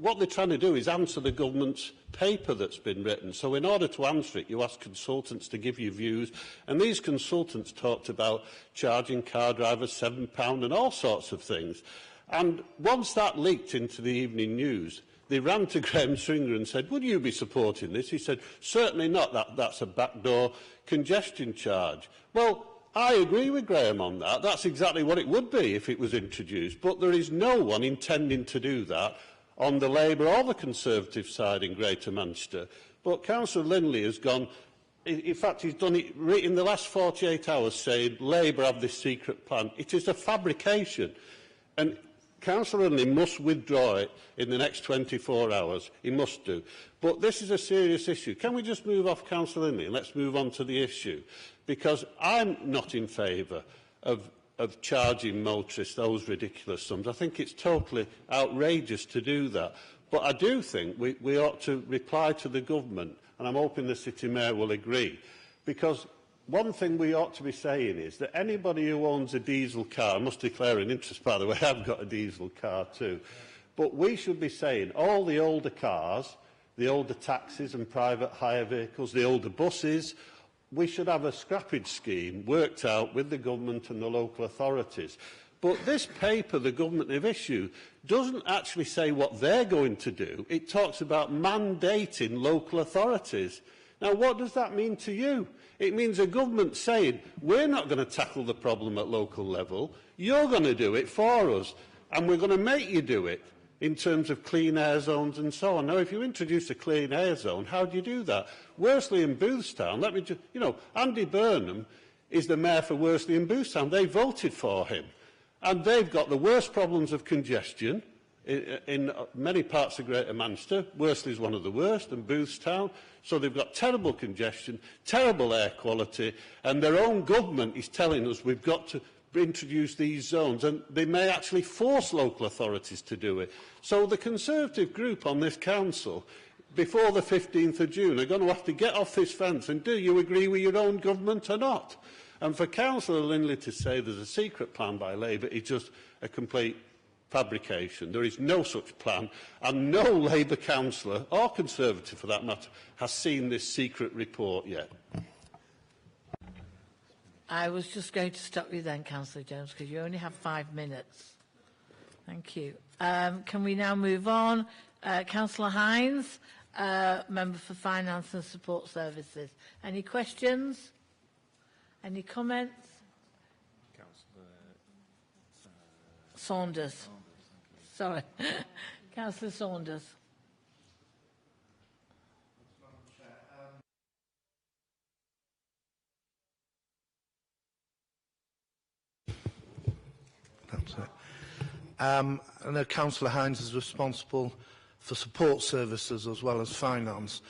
what they're trying to do is answer the government's paper that's been written. So in order to answer it, you ask consultants to give you views, and these consultants talked about charging car drivers £7 and all sorts of things. And once that leaked into the Evening News, they ran to Graham Stringer and said, would you be supporting this? He said, certainly not, that's a backdoor congestion charge. Well, I agree with Graham on that. That's exactly what it would be if it was introduced. But there is no one intending to do that on the Labour or the Conservative side in Greater Manchester. But Councillor Linley has gone, in fact, he's done it in the last 48 hours saying Labour have this secret plan. It is a fabrication. And Councillor Linley must withdraw it in the next 24 hours. He must do. But this is a serious issue. Can we just move off Councillor Linley and let's move on to the issue? Because I'm not in favour of charging motorists those ridiculous sums. I think it's totally outrageous to do that. But I do think we ought to reply to the government, and I'm hoping the City Mayor will agree, because one thing we ought to be saying is that anybody who owns a diesel car, I must declare an interest, by the way, I've got a diesel car too, but we should be saying all the older cars, the older taxis and private hire vehicles, the older buses, we should have a scrappage scheme worked out with the government and the local authorities. But this paper the government have issued doesn't actually say what they're going to do. It talks about mandating local authorities. Now, what does that mean to you? It means a government saying, we're not going to tackle the problem at local level, you're going to do it for us, and we're going to make you do it in terms of clean air zones and so on. Now, if you introduce a clean air zone, how do you do that? Worsley and Boothstown, let me just, Andy Burnham is the mayor for Worsley and Boothstown. They voted for him. And they've got the worst problems of congestion in many parts of Greater Manchester. Worsley is one of the worst, and Boothstown. So they've got terrible congestion, terrible air quality, and their own government is telling us we've got to introduce these zones, and they may actually force local authorities to do it. So the Conservative group on this council, before the 15th of June, are going to have to get off this fence and do you agree with your own government or not? And for Councillor Linley to say there's a secret plan by Labour is just a complete fabrication. There is no such plan, and no Labour councillor, or Conservative for that matter, has seen this secret report yet. I was just going to stop you then, Councillor Jones, because you only have 5 minutes. Thank you. Can we now move on? Councillor Hines, Member for Finance and Support Services. Any questions? Any comments? Saunders. Sorry. Councillor Saunders. That's it. I know Councillor Hines is responsible for support services as well as finance.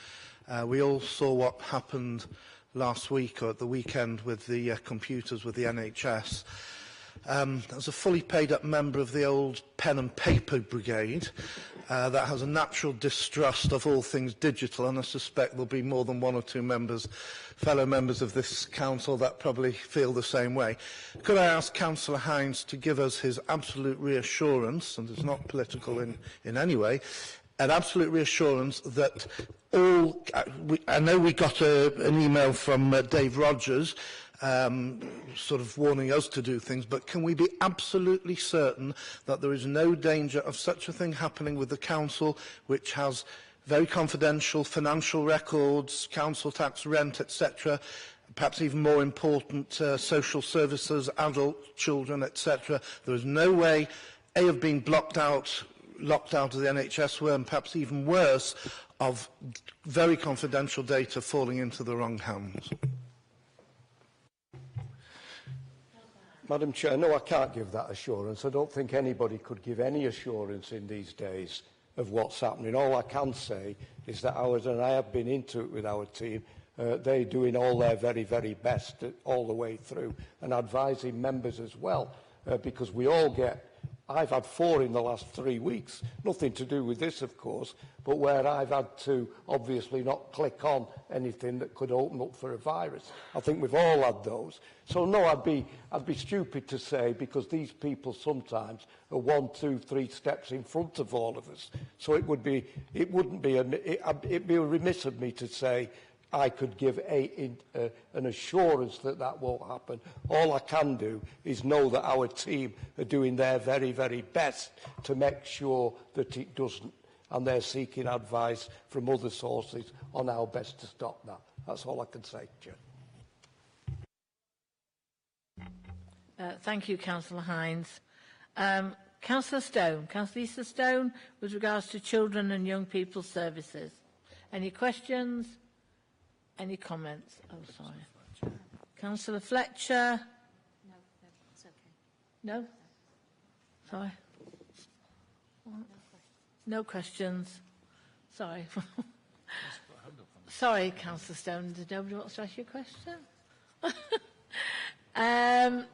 We all saw what happened last week or at the weekend with the computers with the NHS. As a fully paid up member of the old pen and paper brigade that has a natural distrust of all things digital, and I suspect there'll be more than one or two fellow members of this council that probably feel the same way. Could I ask Councillor Hines to give us his absolute reassurance, and it's not political in any way, an absolute reassurance that all... I know we got an email from Dave Rogers sort of warning us to do things, but can we be absolutely certain that there is no danger of such a thing happening with the council, which has very confidential financial records, council tax, rent, etc., perhaps even more important, social services, adult children, etc. There is no way, A, of being locked out of the NHS were, and perhaps even worse, of very confidential data falling into the wrong hands. Madam Chair, no, I can't give that assurance. I don't think anybody could give any assurance in these days of what's happening. All I can say is that and I have been into it with our team, they're doing all their very, very best all the way through, and advising members as well, because we all get... I've had 4 in the last 3 weeks, nothing to do with this, of course, but where I've had to obviously not click on anything that could open up for a virus. I think we've all had those. So no, I'd be stupid to say, because these people sometimes are 1, 2, 3 steps in front of all of us. So it'd be remiss of me to say I could give an assurance that that won't happen. All I can do is know that our team are doing their very, very best to make sure that it doesn't, and they're seeking advice from other sources on how best to stop that. That's all I can say, Chair. Thank you, Councillor Hines. Councillor Stone, Councillor Lisa Stone, with regards to children and young people's services. Any questions? Any comments? Oh, sorry. Councillor Fletcher? No, it's okay. No? Sorry. No questions. Sorry. Sorry, Councillor Stone. Did nobody want to ask you a question?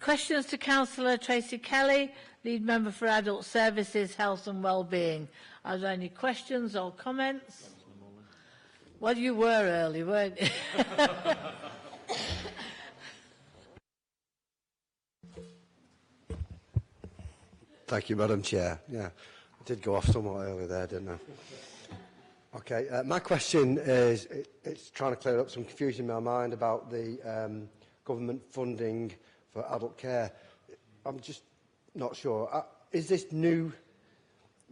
Questions to Councillor Tracy Kelly, Lead Member for Adult Services, Health and Wellbeing. Are there any questions or comments? Well, you were early, weren't you? Thank you, Madam Chair. Yeah, I did go off somewhat early there, didn't I? Okay, my question is, it's trying to clear up some confusion in my mind about the government funding for adult care. I'm just not sure. Is this new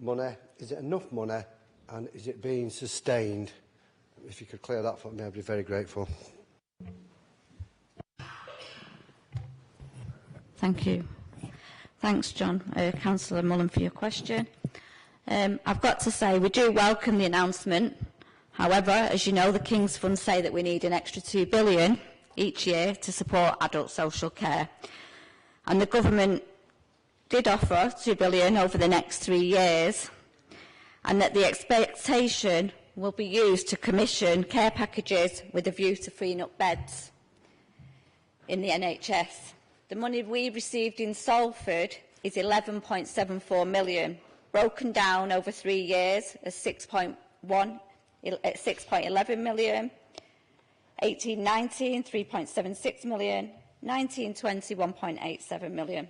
money? Is it enough money? And is it being sustained? If you could clear that for me, I'd be very grateful. Thank you. Thanks, John. Councillor Mullen, for your question. I've got to say, we do welcome the announcement. However, as you know, the King's Fund say that we need an extra £2 billion each year to support adult social care. And the government did offer £2 billion over the next 3 years, and that the expectation will be used to commission care packages with a view to freeing up beds in the NHS. The money we received in Salford is £11.74 million, broken down over 3 years as 6.11 million, 18-19, 3.76 million, 19-20, 1.87 million.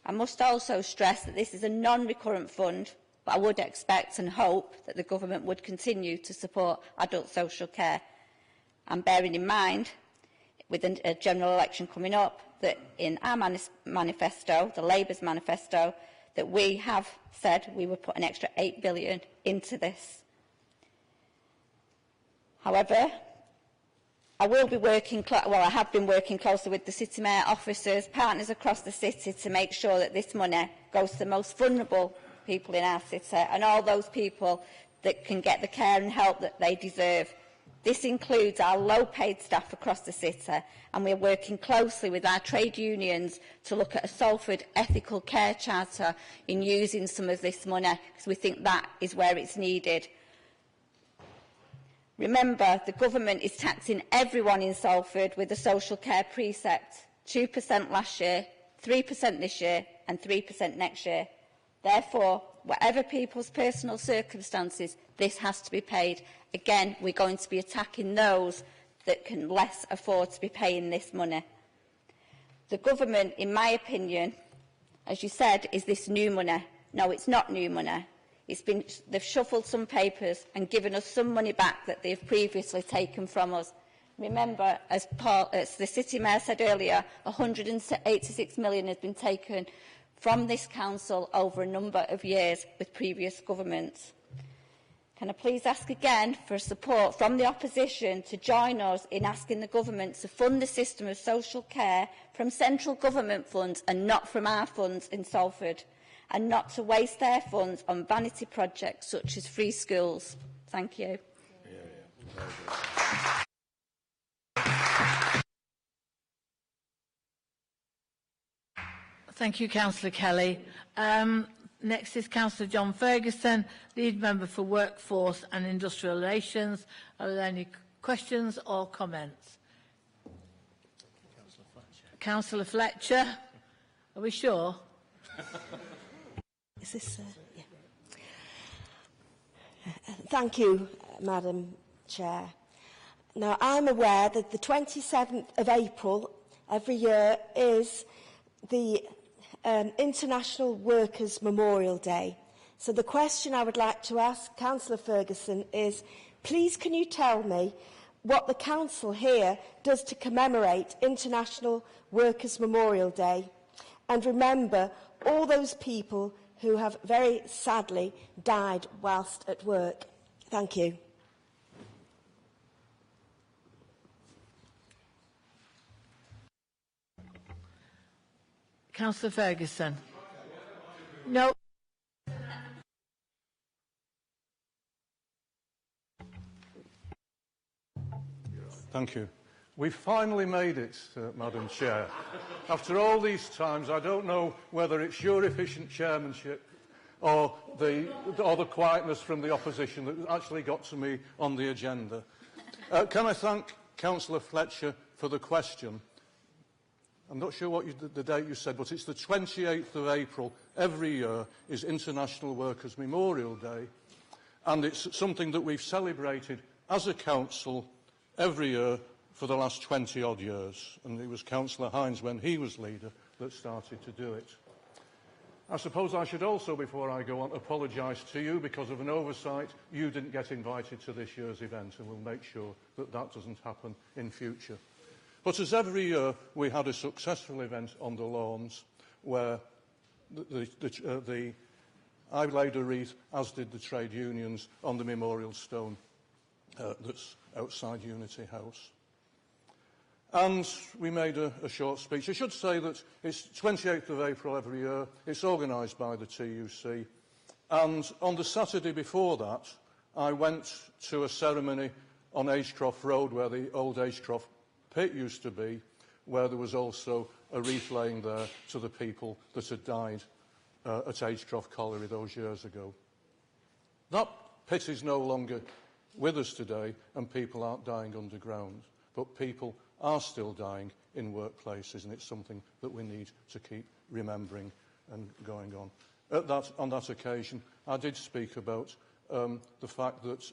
I must also stress that this is a non-recurrent fund, but I would expect and hope that the government would continue to support adult social care. And bearing in mind, with a general election coming up, that in our manifesto, the Labour's manifesto, that we have said we would put an extra £8 billion into this. However, I will be working, I have been working closely with the City Mayor officers, partners across the city, to make sure that this money goes to the most vulnerable people in our city and all those people that can get the care and help that they deserve. This includes our low-paid staff across the city, and we are working closely with our trade unions to look at a Salford ethical care charter in using some of this money, because we think that is where it's needed. Remember, the government is taxing everyone in Salford with the social care precept, 2% last year, 3% this year and 3% next year. Therefore, whatever people's personal circumstances, this has to be paid. Again, we're going to be attacking those that can less afford to be paying this money. The government, in my opinion, as you said, is this new money. No, it's not new money. They've shuffled some papers and given us some money back that they've previously taken from us. Remember, as the City Mayor said earlier, £186 million has been taken from this council over a number of years with previous governments. Can I please ask again for support from the opposition to join us in asking the government to fund the system of social care from central government funds and not from our funds in Salford, and not to waste their funds on vanity projects such as free schools? Thank you. Thank you, Councillor Kelly. Next is Councillor John Ferguson, Lead Member for Workforce and Industrial Relations. Are there any questions or comments? Councillor Fletcher. Are we sure? Is this... yeah. Thank you, Madam Chair. Now, I'm aware that the 27th of April every year is the International Workers' Memorial Day. So the question I would like to ask Councillor Ferguson is, please can you tell me what the Council here does to commemorate International Workers' Memorial Day and remember all those people who have very sadly died whilst at work? Thank you. Councillor Ferguson. No. Thank you. We finally made it, Madam Chair. After all these times, I don't know whether it's your efficient chairmanship or the quietness from the opposition that actually got to me on the agenda. Can I thank Councillor Fletcher for the question? I'm not sure what the date you said, but it's the 28th of April every year is International Workers' Memorial Day, and it's something that we've celebrated as a council every year for the last 20-odd years, and it was Councillor Hines, when he was leader, that started to do it. I suppose I should also, before I go on, apologise to you because of an oversight. You didn't get invited to this year's event, and we'll make sure that that doesn't happen in future. But as every year, we had a successful event on the lawns where I laid a wreath, as did the trade unions, on the memorial stone that's outside Unity House. And we made a short speech. I should say that it's 28th of April every year. It's organised by the TUC. And on the Saturday before that, I went to a ceremony on Agecroft Road, where the old Agecroft pit used to be, where there was also a wreath laying there to the people that had died at Agecroft Colliery those years ago. That pit is no longer with us today, and people aren't dying underground, but people are still dying in workplaces, and it's something that we need to keep remembering and going on. On that occasion, I did speak about the fact that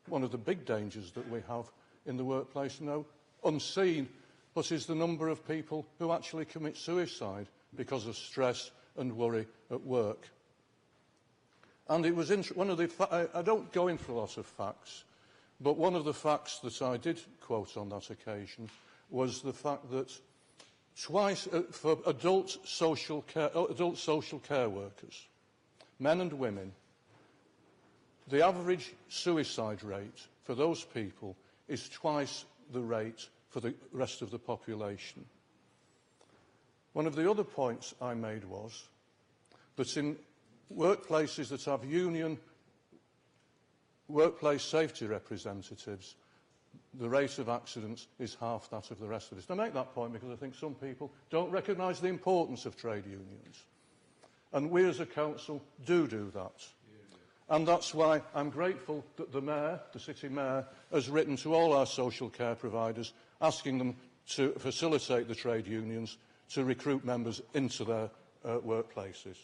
one of the big dangers that we have in the workplace now, unseen, but is the number of people who actually commit suicide because of stress and worry at work. And it was one of the I don't go in for a lot of facts, but one of the facts that I did quote on that occasion was the fact that twice for adult social care workers, men and women, the average suicide rate for those people is twice the rate for the rest of the population. One of the other points I made was that in workplaces that have union workplace safety representatives, the rate of accidents is half that of the rest of us. I make that point because I think some people don't recognise the importance of trade unions. And we as a council do that. And that's why I'm grateful that the Mayor, the City Mayor, has written to all our social care providers asking them to facilitate the trade unions to recruit members into their workplaces.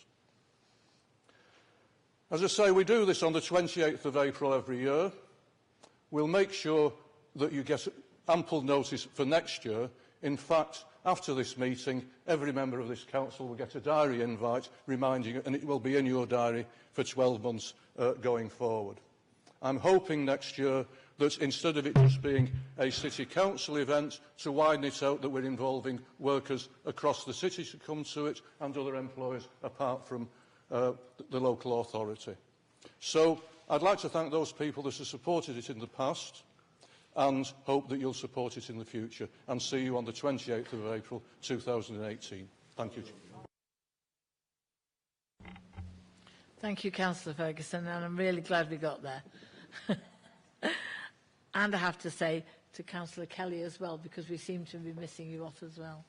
As I say, we do this on the 28th of April every year. We'll make sure that you get ample notice for next year. In fact, after this meeting, every member of this council will get a diary invite reminding you, and it will be in your diary for 12 months going forward. I'm hoping next year that instead of it just being a city council event, to widen it out, that we're involving workers across the city to come to it and other employers apart from the local authority. So I'd like to thank those people that have supported it in the past and hope that you'll support it in the future, and see you on the 28th of April 2018. Thank you. Thank you, Councillor Ferguson, and I'm really glad we got there. And I have to say to Councillor Kelly as well, because we seem to be missing you off as well.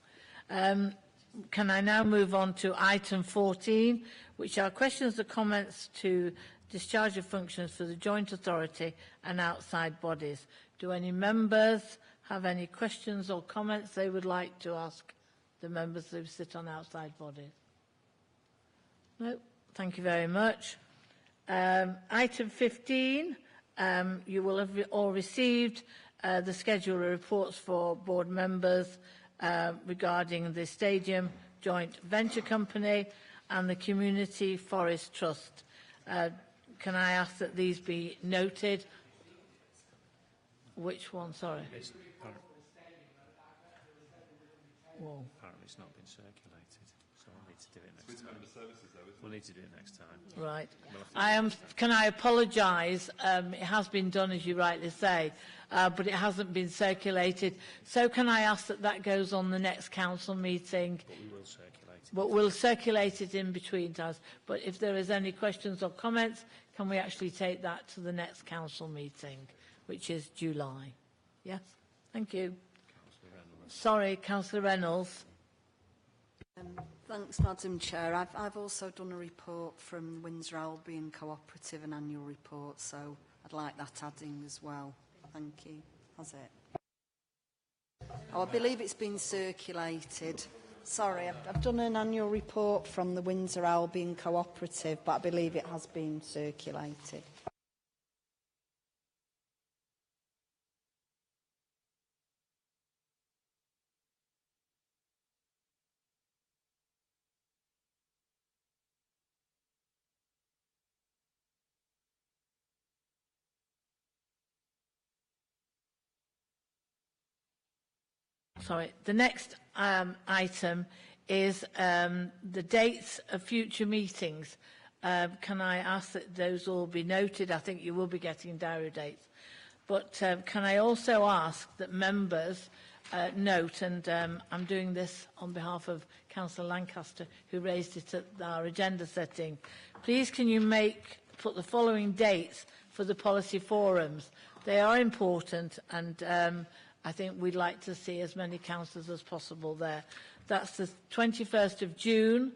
Can I now move on to item 14, which are questions or comments to discharge of functions for the joint authority and outside bodies. Do any members have any questions or comments they would like to ask the members who sit on outside bodies? No, thank you very much. Item 15, you will have all received the schedule of reports for board members regarding the Stadium Joint Venture Company and the Community Forest Trust. Can I ask that these be noted? Which one, sorry? Whoa. Apparently it's not been circulated, so we'll need to do it next time. We'll need to do it next time. Right. Can I apologise? It has been done, as you rightly say, but it hasn't been circulated. So can I ask that that goes on the next council meeting? But we will circulate it. But we'll circulate it in between times. But if there is any questions or comments, can we actually take that to the next council meeting, which is July? Yes? Thank you. Sorry, Councillor Reynolds. Thanks, Madam Chair. I've also done a report from Windsor Albion Cooperative, an annual report, so I'd like that adding as well. Thank you. Has it? Oh, I believe it's been circulated. Sorry, I've done an annual report from the Windsor Albion Cooperative, but I believe it has been circulated. Sorry, the next item is the dates of future meetings. Can I ask that those all be noted? I think you will be getting diary dates. But can I also ask that members note, and I'm doing this on behalf of Councillor Lancaster, who raised it at our agenda setting. Please can you put the following dates for the policy forums? They are important, and I think we'd like to see as many councillors as possible there. That's the 21st of June,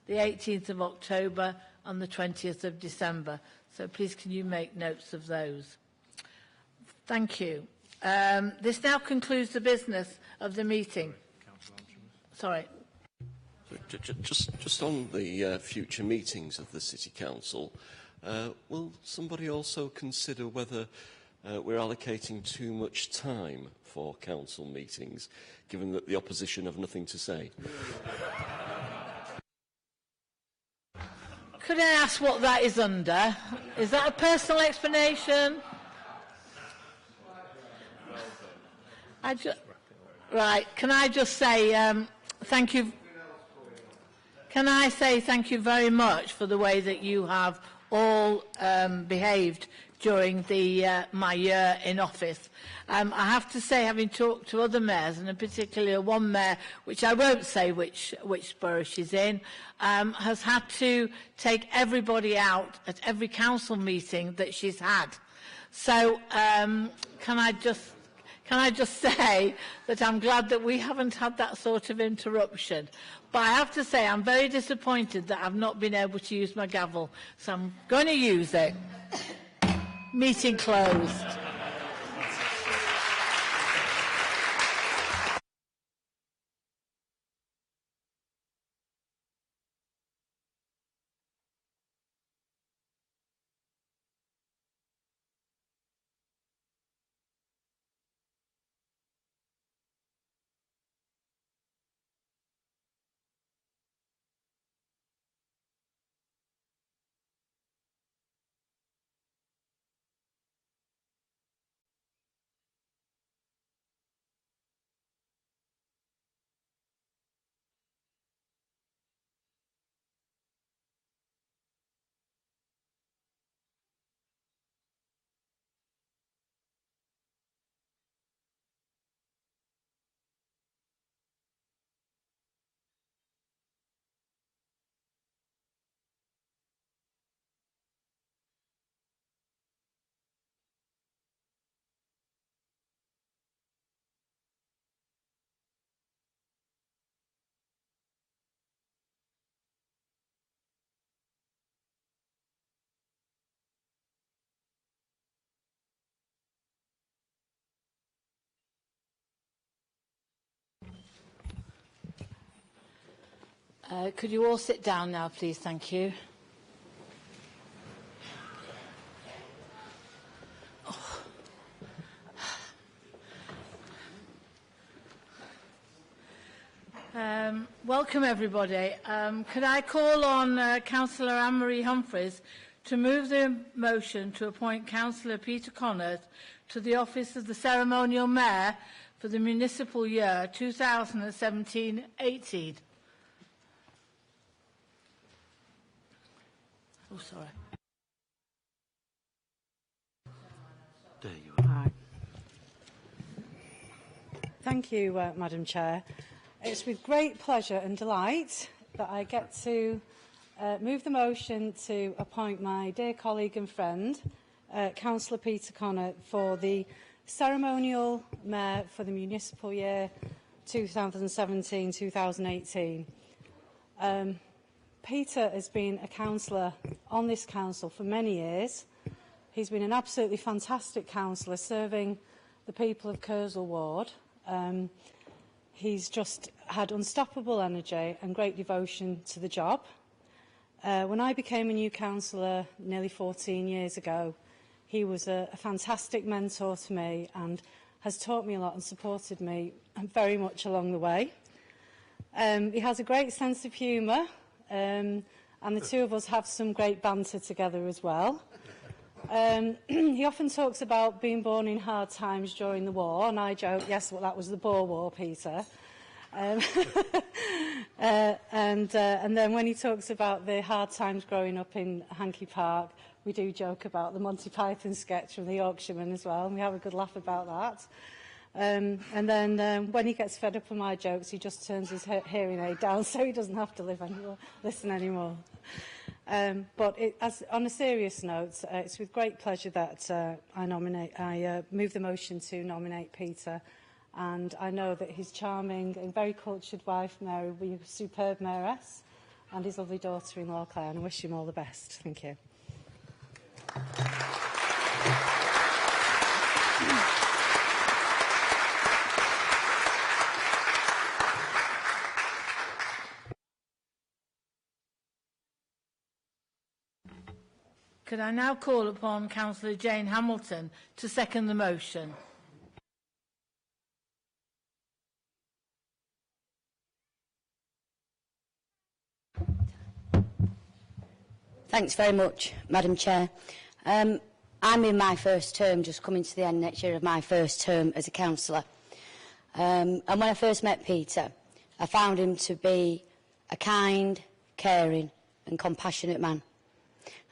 the 18th of October and the 20th of December. So please can you make notes of those. Thank you. This now concludes the business of the meeting. Sorry. Just on the future meetings of the City Council, will somebody also consider whether we're allocating too much time for council meetings, given that the opposition have nothing to say? Could I ask what that is under? Is that a personal explanation? Right, can I just say thank you. Can I say thank you very much for the way that you have all behaved during my year in office. I have to say, having talked to other mayors, and in particular one mayor, which I won't say which borough she's in, has had to take everybody out at every council meeting that she's had. So can I just say that I'm glad that we haven't had that sort of interruption. But I have to say I'm very disappointed that I've not been able to use my gavel, so I'm going to use it. Meeting closed. Could you all sit down now, please? Thank you. Welcome, everybody. Could I call on Councillor Anne-Marie Humphreys to move the motion to appoint Councillor Peter Connors to the office of the Ceremonial Mayor for the municipal year 2017-18? Oh, sorry. There you are. Hi. Thank you, Madam Chair. It's with great pleasure and delight that I get to move the motion to appoint my dear colleague and friend, Councillor Peter Connor, for the Ceremonial Mayor for the municipal year 2017-2018. Peter has been a councillor on this council for many years. He's been an absolutely fantastic councillor serving the people of Kersal Ward. He's just had unstoppable energy and great devotion to the job. When I became a new councillor nearly 14 years ago, he was a fantastic mentor to me and has taught me a lot and supported me very much along the way. He has a great sense of humour, and the two of us have some great banter together as well. He often talks about being born in hard times during the war, and I joke, yes, well, that was the Boer War, Peter. And then when he talks about the hard times growing up in Hankey Park, we do joke about the Monty Python sketch from the Yorkshireman as well, and we have a good laugh about that. And then when he gets fed up with my jokes, he just turns his hearing aid down so he doesn't have to listen anymore. But on a serious note, it's with great pleasure that I move the motion to nominate Peter, and I know that his charming and very cultured wife, Mary, will be a superb mayoress, and his lovely daughter-in-law, Claire, and I wish him all the best. Thank you. Could I now call upon Councillor Jane Hamilton to second the motion? Thanks very much, Madam Chair. I'm in my first term, just coming to the end next year of my first term as a councillor. And when I first met Peter, I found him to be a kind, caring and compassionate man.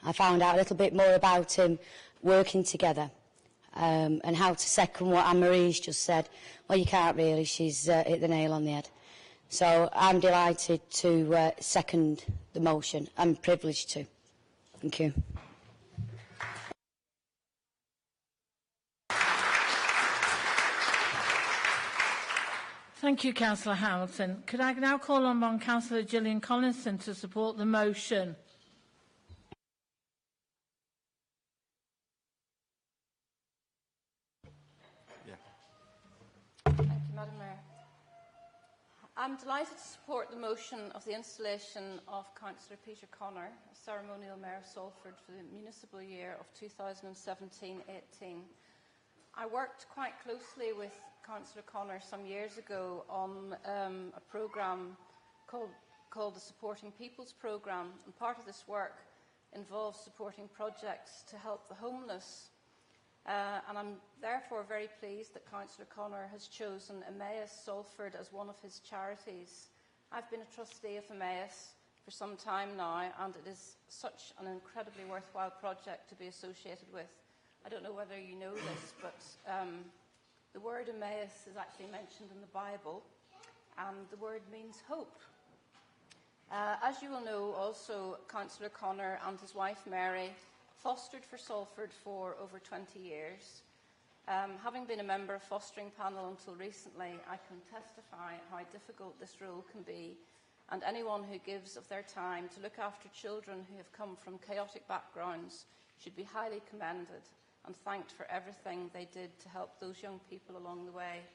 I found out a little bit more about him working together, and how to second what Anne-Marie's just said. Well, you can't really, she's hit the nail on the head. So I'm delighted to second the motion. I'm privileged to. Thank you. Thank you, Councillor Hamilton. Could I now call on Councillor Gillian Collinson to support the motion? Madam Mayor. I'm delighted to support the motion of the installation of Councillor Peter Connor, Ceremonial Mayor of Salford for the municipal year of 2017-18. I worked quite closely with Councillor Connor some years ago on a programme called the Supporting Peoples Programme, and part of this work involves supporting projects to help the homeless. And I'm therefore very pleased that Councillor Connor has chosen Emmaus Salford as one of his charities. I've been a trustee of Emmaus for some time now, and it is such an incredibly worthwhile project to be associated with. I don't know whether you know this, but the word Emmaus is actually mentioned in the Bible, and the word means hope. As you will know, also, Councillor Connor and his wife Mary fostered for Salford for over 20 years. Having been a member of fostering panel until recently, I can testify how difficult this role can be, and anyone who gives of their time to look after children who have come from chaotic backgrounds should be highly commended and thanked for everything they did to help those young people along the way.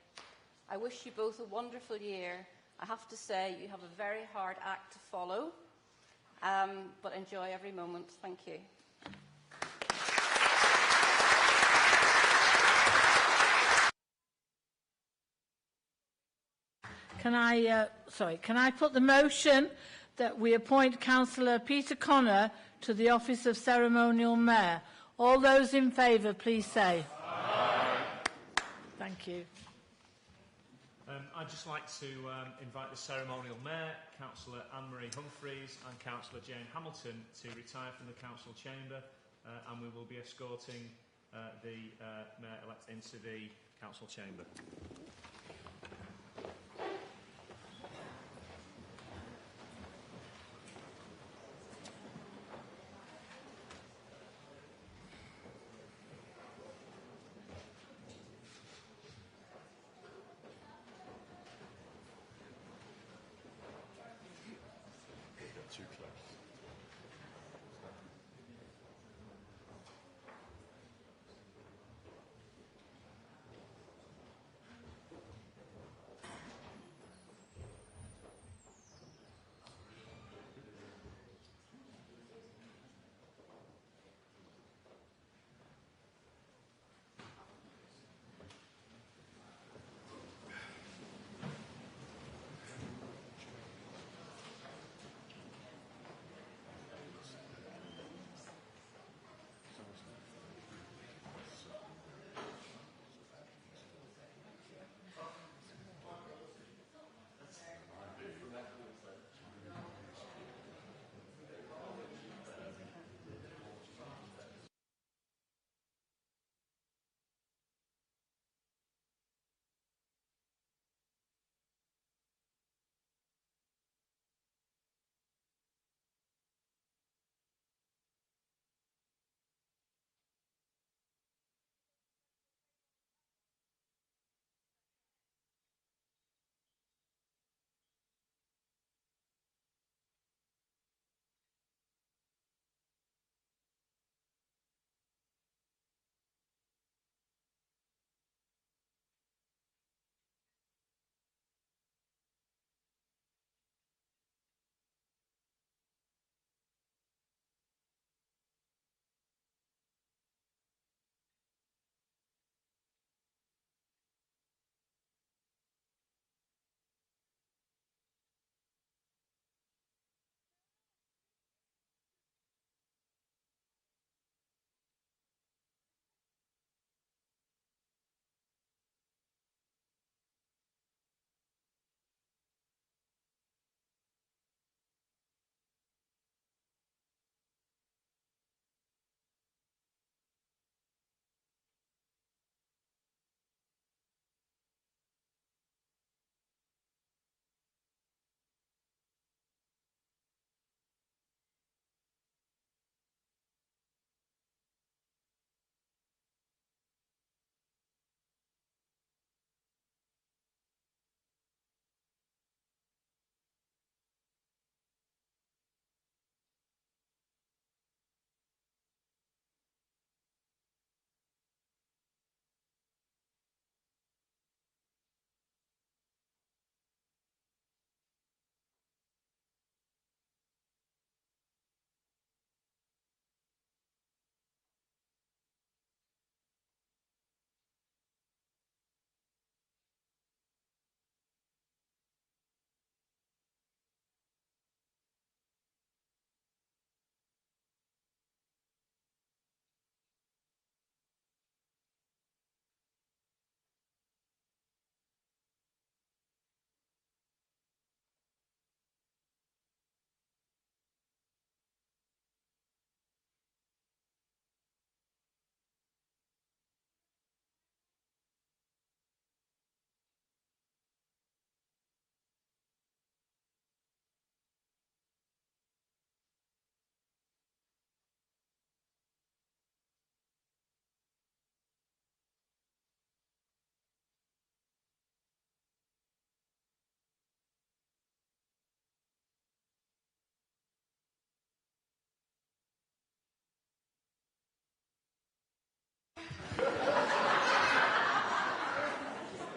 I wish you both a wonderful year, I have to say you have a very hard act to follow, but enjoy every moment. Thank you. Can I put the motion that we appoint Councillor Peter Connor to the office of Ceremonial Mayor? All those in favour, please say. Aye. Thank you. I'd just like to invite the Ceremonial Mayor, Councillor Anne-Marie Humphreys and Councillor Jane Hamilton to retire from the Council Chamber, and we will be escorting the Mayor-elect into the Council Chamber. Too close.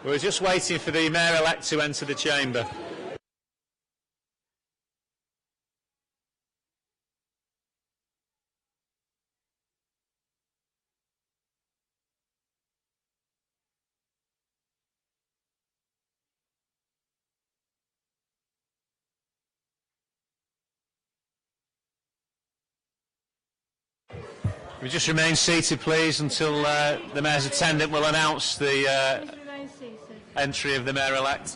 We're just waiting for the Mayor-elect to enter the chamber. We just remain seated, please, until the Mayor's attendant will announce the entry of the Mayor-elect.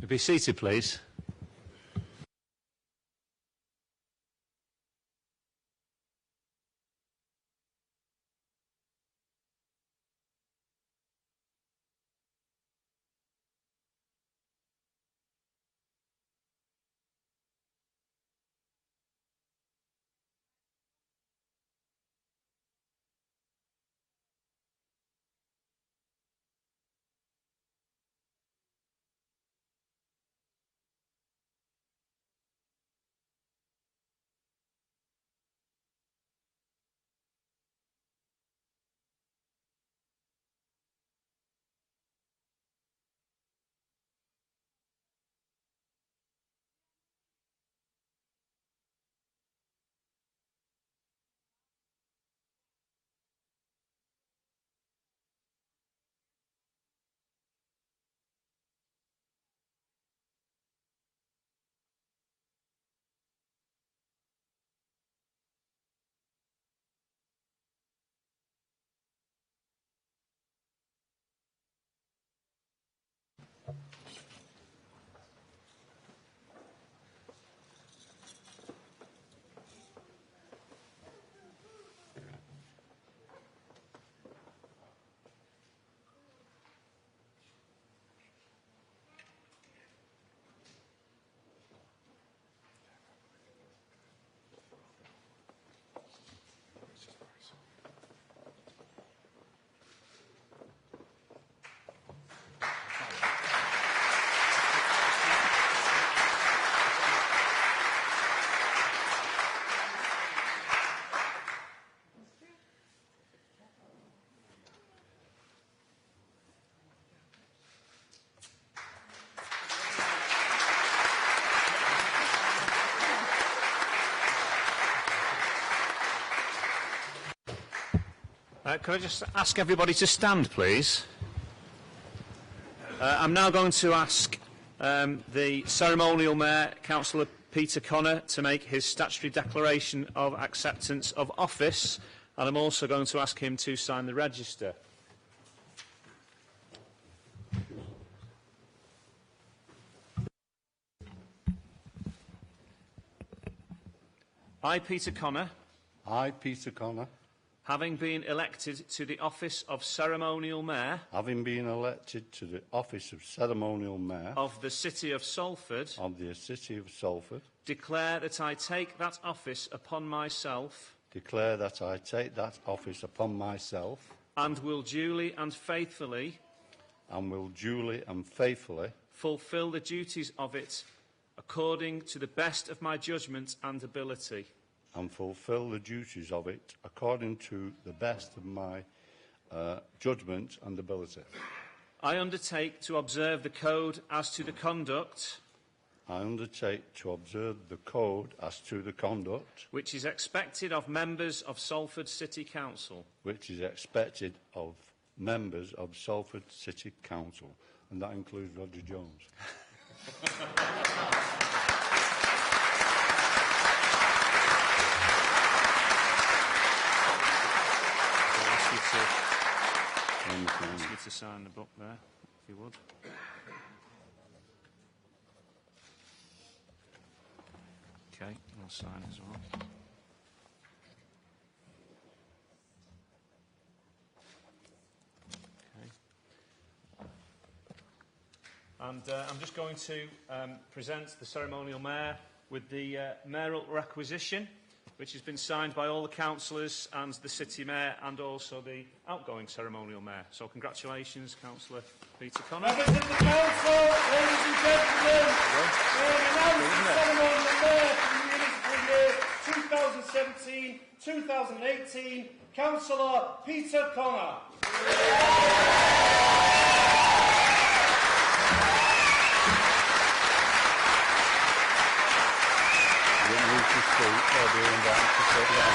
Be seated, please. Could I just ask everybody to stand, please? I'm now going to ask the ceremonial mayor, Councillor Peter Connor, to make his statutory declaration of acceptance of office, and I'm also going to ask him to sign the register. I, Peter Connor. I, Peter Connor. Having been elected to the office of ceremonial mayor. Having been elected to the office of ceremonial mayor. Of the city of Salford. Of the city of Salford. Declare that I take that office upon myself. Declare that I take that office upon myself. And will duly and faithfully. And will duly and faithfully. Fulfil the duties of it according to the best of my judgment and ability. And fulfil the duties of it according to the best of my judgment and ability. I undertake to observe the code as to the conduct. I undertake to observe the code as to the conduct. Which is expected of members of Salford City Council. Which is expected of members of Salford City Council. And that includes Roger Jones. Ask you to sign the book there, if you would. Okay, I'll sign as well. And I'm just going to present the ceremonial mayor with the mayoral requisition, which has been signed by all the councillors and the city mayor and also the outgoing ceremonial mayor. So congratulations, Councillor Peter Connor. Members of the council, ladies and gentlemen, we have announced the ceremonial mayor for the municipal year 2017-2018, Councillor Peter Connor.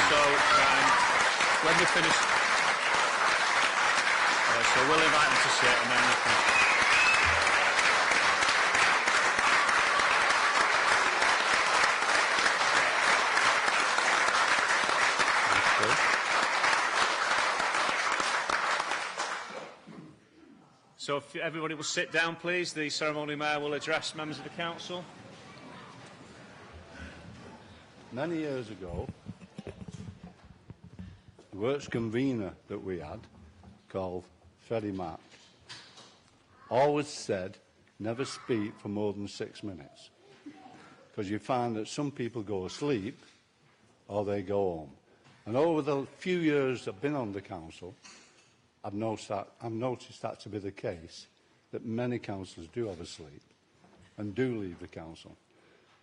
So, when we finish, so we'll invite them to sit and then you can... So if everybody will sit down, please, the ceremonial mayor will address members of the council. Many years ago, the works convener that we had, called Freddie Mac, always said, never speak for more than 6 minutes. Because you find that some people go asleep or they go home. And over the few years I've been on the council, I've noticed that to be the case, that many councillors do have a sleep and do leave the council.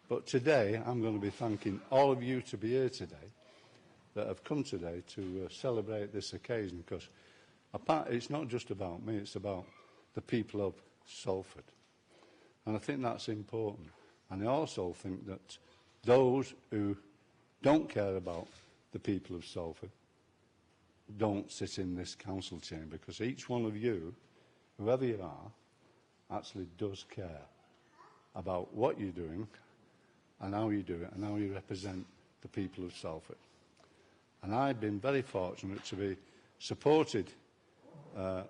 But today, I'm going to be thanking all of you to be here today, that have come today to celebrate this occasion, because it's not just about me, it's about the people of Salford. And I think that's important. And I also think that those who don't care about the people of Salford don't sit in this council chamber, because each one of you, whoever you are, actually does care about what you're doing and how you do it and how you represent the people of Salford. And I've been very fortunate to be supported for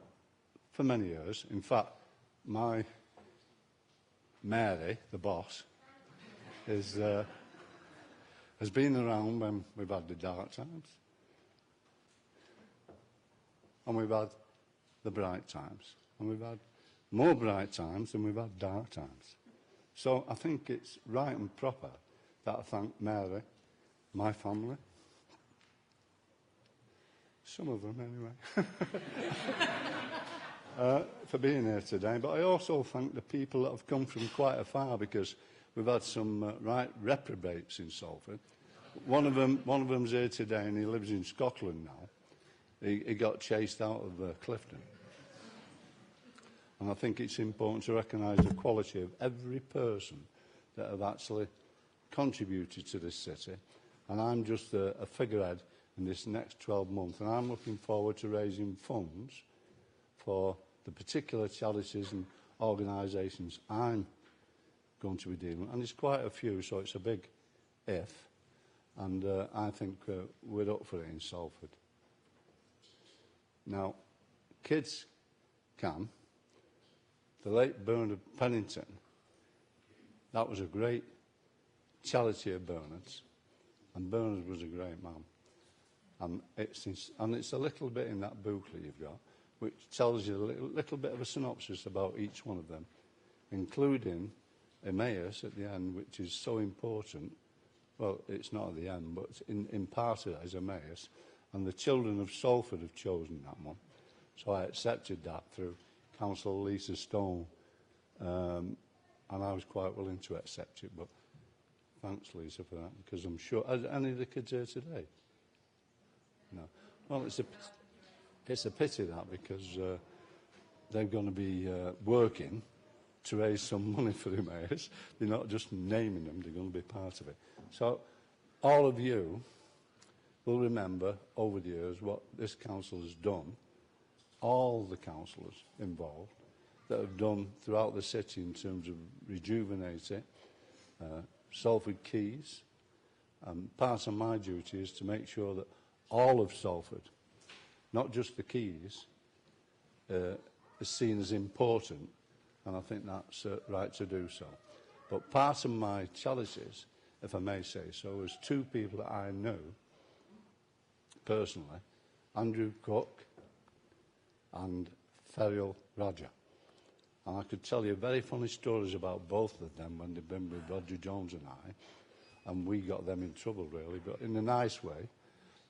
many years. In fact, my Mary, the boss, has been around when we've had the dark times and we've had the bright times, and we've had more bright times than we've had dark times. So I think it's right and proper that I thank Mary, my family, some of them anyway, for being here today. But I also thank the people that have come from quite afar, because we've had some right reprobates in Salford. One of them's here today, and he lives in Scotland now. He got chased out of Clifton. And I think it's important to recognise the quality of every person that have actually contributed to this city. And I'm just a figurehead in this next 12 months. And I'm looking forward to raising funds for the particular charities and organisations I'm going to be dealing with. And there's quite a few, so it's a big if. And I think we're up for it in Salford. Now, kids can. The late Bernard Pennington, that was a great charity of Bernard's, and Bernard was a great man. And it's a little bit in that booklet you've got, which tells you a little bit of a synopsis about each one of them, including Emmaus at the end, which is so important. Well, it's not at the end, but in part of it is Emmaus. And the children of Salford have chosen that one. So I accepted that through Councillor Lisa Stone. And I was quite willing to accept it. But thanks, Lisa, for that, because I'm sure... Are any of the kids here today? No. Well, it's a pity, that, because they're going to be working to raise some money for Emmaus. They're not just naming them, they're going to be part of it. So all of you will remember over the years what this council has done, all the councillors involved that have done throughout the city in terms of rejuvenating Salford Quays. Part of my duty is to make sure that all of Salford, not just the quays, is seen as important, and I think that's right to do so. But part of my challenges, if I may say so, is two people that I know personally, Andrew Cook and Ferial Raja. And I could tell you very funny stories about both of them when they've been with Roger Jones and I, and we got them in trouble, really, but in a nice way.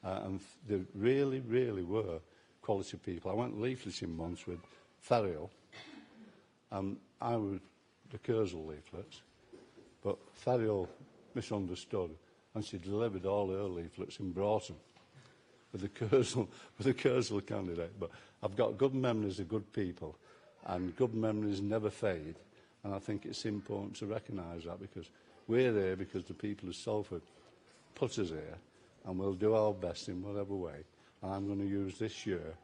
And they really, really were quality people. I went leafleting once with Ferriol, and I was the Kersal leaflets, but Ferriol misunderstood, and she delivered all her leaflets in Broughton with the Kersal candidate. But I've got good memories of good people, and good memories never fade, and I think it's important to recognise that, because we're here because the people of Salford put us here, and we'll do our best in whatever way. And I'm going to use this year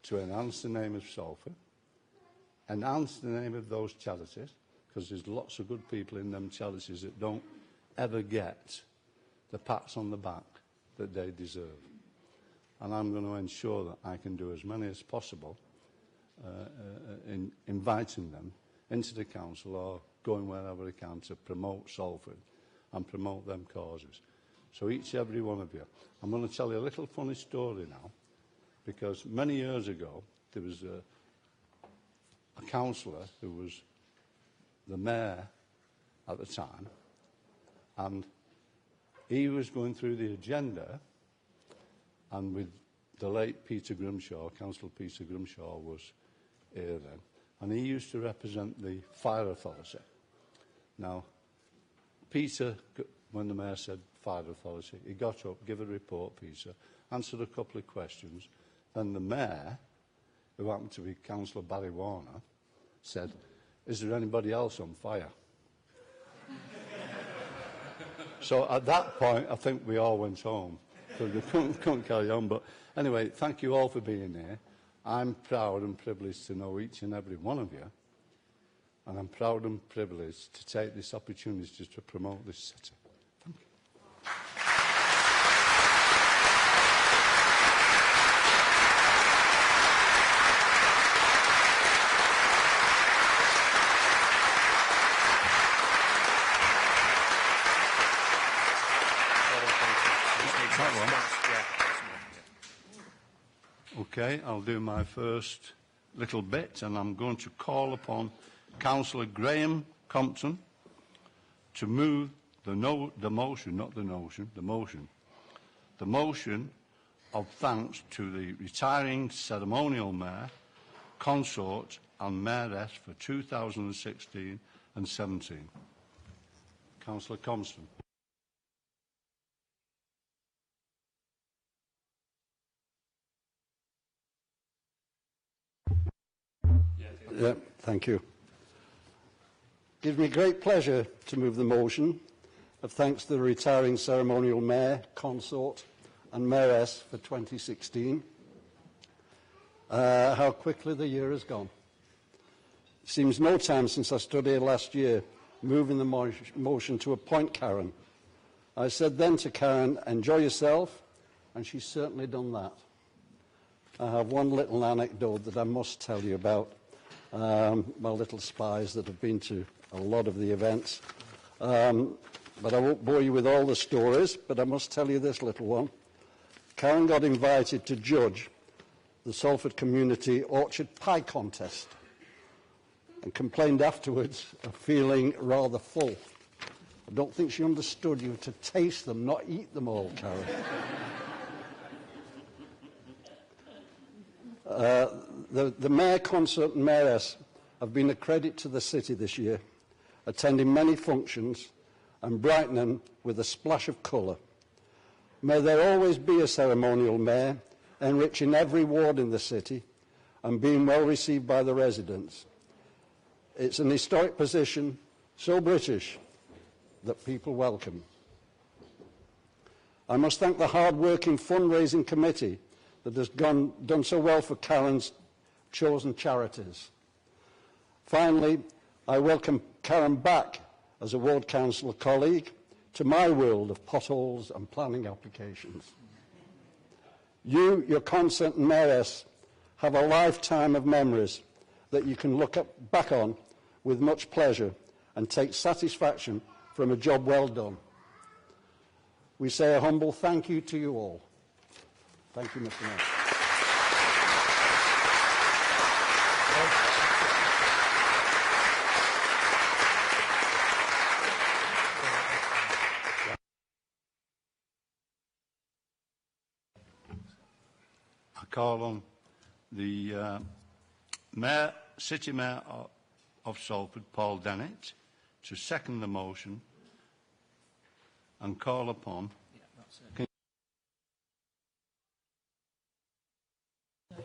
to enhance the name of Salford, enhance the name of those charities, because there's lots of good people in them charities that don't ever get the pats on the back that they deserve. And I'm going to ensure that I can do as many as possible in inviting them into the council or going wherever I can to promote Salford and promote them causes. So each and every one of you. I'm going to tell you a little funny story now, because many years ago there was a councillor who was the mayor at the time, and he was going through the agenda, and with the late Peter Grimshaw, Councillor Peter Grimshaw was here then, and he used to represent the fire authority. Now, Peter, when the mayor said fire authority, he got up, gave a report, Peter, answered a couple of questions, then the mayor, who happened to be Councillor Barry Warner, said, "Is there anybody else on fire?" So at that point, I think we all went home, because we couldn't carry on. But anyway, thank you all for being here. I'm proud and privileged to know each and every one of you, and I'm proud and privileged to take this opportunity to promote this city. Thank you. Okay, I'll do my first little bit, and I'm going to call upon Councillor Graham Compton to move the motion of thanks to the retiring ceremonial mayor, consort and mayoress for 2016 and 17. Councillor Compton. Yeah, thank you. It gives me great pleasure to move the motion of thanks to the retiring ceremonial mayor, consort and mayoress for 2016. How quickly the year has gone. It seems no time since I stood here last year moving the motion to appoint Karen. I said then to Karen, "Enjoy yourself," and she's certainly done that. I have one little anecdote that I must tell you about. My little spies that have been to a lot of the events. But I won't bore you with all the stories, but I must tell you this little one. Karen got invited to judge the Salford Community Orchard Pie Contest and complained afterwards of feeling rather full. I don't think she understood you to taste them, not eat them all, Karen. The mayor, consort and mayoress have been a credit to the city this year, attending many functions and brightening with a splash of colour. May there always be a ceremonial mayor, enriching every ward in the city and being well received by the residents. It's an historic position, so British, that people welcome. I must thank the hard-working fundraising committee that has done so well for Karen's chosen charities. Finally, I welcome Karen back as a ward councillor colleague to my world of potholes and planning applications. You, your consort and mayoress, have a lifetime of memories that you can look back on with much pleasure and take satisfaction from a job well done. We say a humble thank you to you all. Thank you, Mr. Mayor. call on the City Mayor of Salford, Paul Dennett, to second the motion and call upon...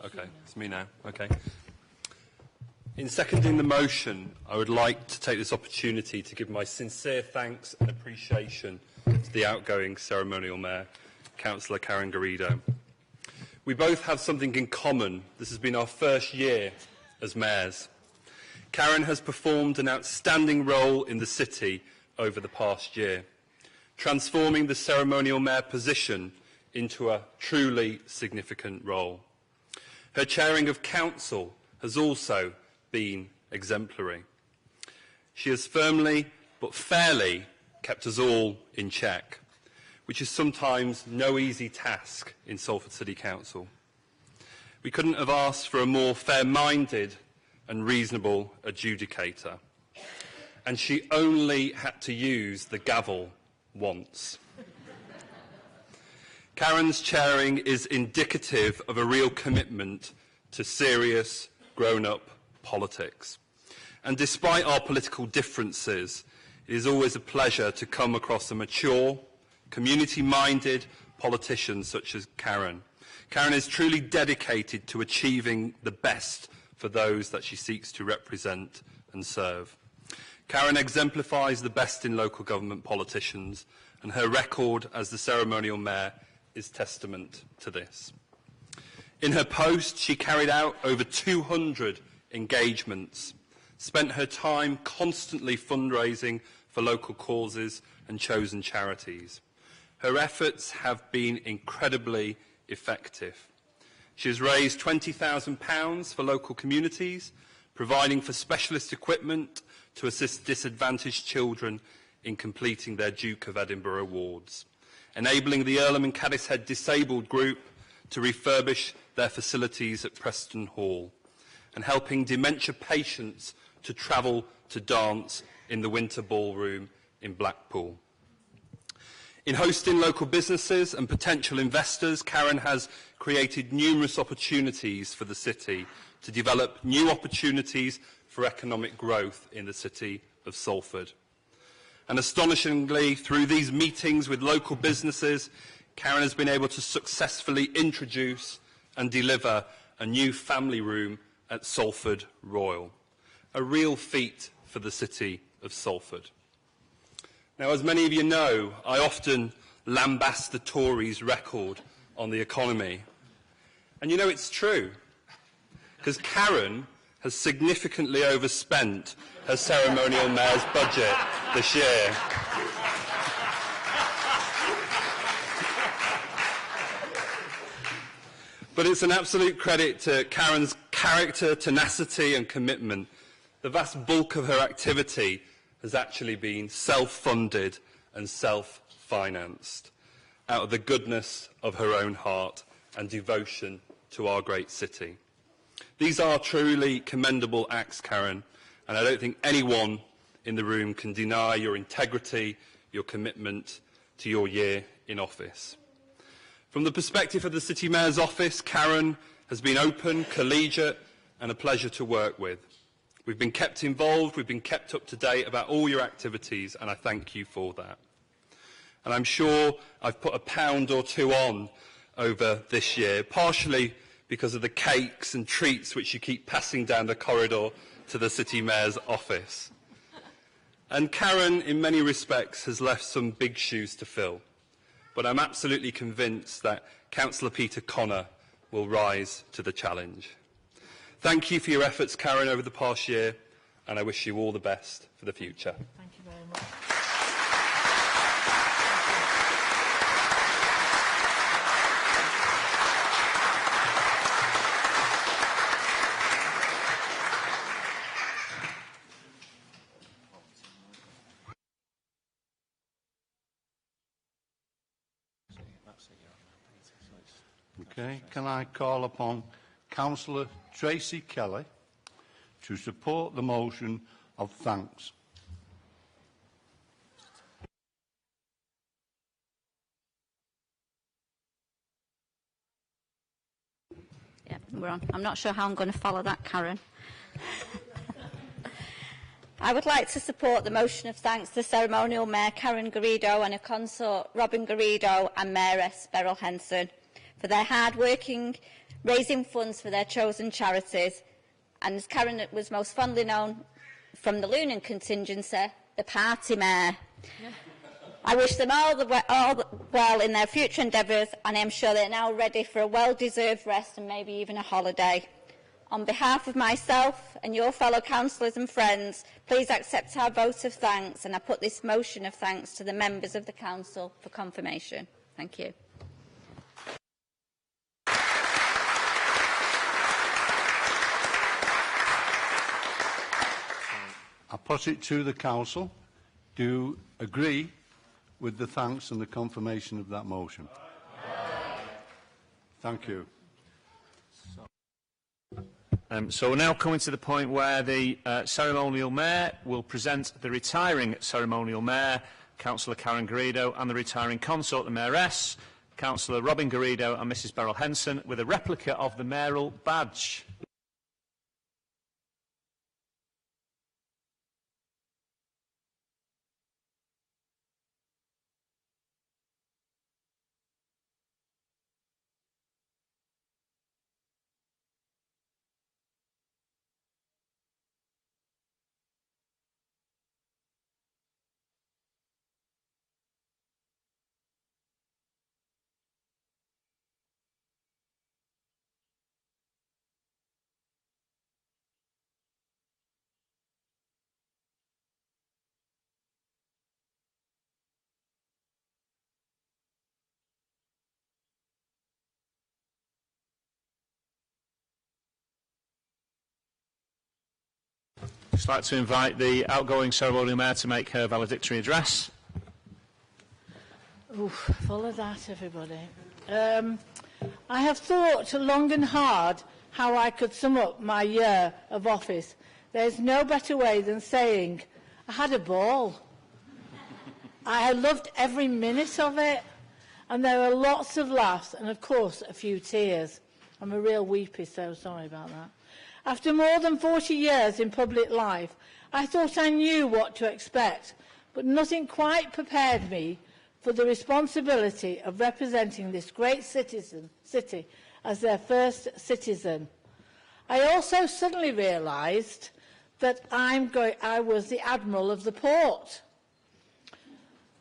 Okay, it's me now. Okay. In seconding the motion, I would like to take this opportunity to give my sincere thanks and appreciation to the outgoing ceremonial mayor, Councillor Karen Garrido. We both have something in common. This has been our first year as mayors. Karen has performed an outstanding role in the city over the past year, transforming the ceremonial mayor position into a truly significant role. Her chairing of council has also been exemplary. She has firmly but fairly kept us all in check, which is sometimes no easy task in Salford City Council. We couldn't have asked for a more fair-minded and reasonable adjudicator, and she only had to use the gavel once. Karen's chairing is indicative of a real commitment to serious, grown-up politics. And despite our political differences, it is always a pleasure to come across a mature, community-minded politician such as Karen. Karen is truly dedicated to achieving the best for those that she seeks to represent and serve. Karen exemplifies the best in local government politicians, and her record as the ceremonial mayor is testament to this. In her post, she carried out over 200 engagements, spent her time constantly fundraising for local causes and chosen charities. Her efforts have been incredibly effective. She has raised £20,000 for local communities, providing for specialist equipment to assist disadvantaged children in completing their Duke of Edinburgh awards, enabling the Earlham and Caddishead Disabled Group to refurbish their facilities at Preston Hall, and helping dementia patients to travel to dance in the Winter Ballroom in Blackpool. In hosting local businesses and potential investors, Karen has created numerous opportunities for the city to develop new opportunities for economic growth in the city of Salford. And astonishingly, through these meetings with local businesses, Karen has been able to successfully introduce and deliver a new family room at Salford Royal, a real feat for the city of Salford. Now, as many of you know, I often lambast the Tories' record on the economy. And you know it's true, because Karen has significantly overspent her ceremonial mayor's budget this year. But it's an absolute credit to Karen's character, tenacity and commitment. The vast bulk of her activity has actually been self-funded and self-financed out of the goodness of her own heart and devotion to our great city. These are truly commendable acts, Karen, and I don't think anyone in the room can deny your integrity, your commitment to your year in office. From the perspective of the City Mayor's office, Karen has been open, collegiate and a pleasure to work with. We've been kept involved, we've been kept up to date about all your activities, and I thank you for that. And I'm sure I've put £1 or £2 on over this year, partially because of the cakes and treats which you keep passing down the corridor to the City Mayor's office. And Karen, in many respects, has left some big shoes to fill. But I'm absolutely convinced that Councillor Peter Connor will rise to the challenge. Thank you for your efforts, Karen, over the past year, and I wish you all the best for the future. Thank you very much. Okay, can I call upon Councillor Tracy Kelly to support the motion of thanks? Yeah, we're on. I'm not sure how I'm going to follow that, Karen. I would like to support the motion of thanks to Ceremonial Mayor Karen Garrido and her consort Robin Garrido and Mayoress Beryl Henson for their hard working, raising funds for their chosen charities, and as Karen was most fondly known from the Lunan contingency, the Party Mayor. Yeah. I wish them all well in their future endeavours, and I am sure they're now ready for a well-deserved rest and maybe even a holiday. On behalf of myself and your fellow councillors and friends, please accept our vote of thanks, and I put this motion of thanks to the members of the council for confirmation. Thank you. I put it to the council. Do you agree with the thanks and the confirmation of that motion? Thank you. So we're now coming to the point where the ceremonial mayor will present the retiring ceremonial mayor, Councillor Karen Garrido, and the retiring consort, the mayoress, Councillor Robin Garrido and Mrs Beryl Henson, with a replica of the mayoral badge. I'd like to invite the outgoing ceremonial mayor to make her valedictory address. Oof, full of that, everybody. I have thought long and hard how I could sum up my year of office. There's no better way than saying, I had a ball. I loved every minute of it, and there were lots of laughs and, of course, a few tears. I'm a real weepy, so sorry about that. After more than 40 years in public life, I thought I knew what to expect, but nothing quite prepared me for the responsibility of representing this great city as their first citizen. I also suddenly realised that I was the Admiral of the Port.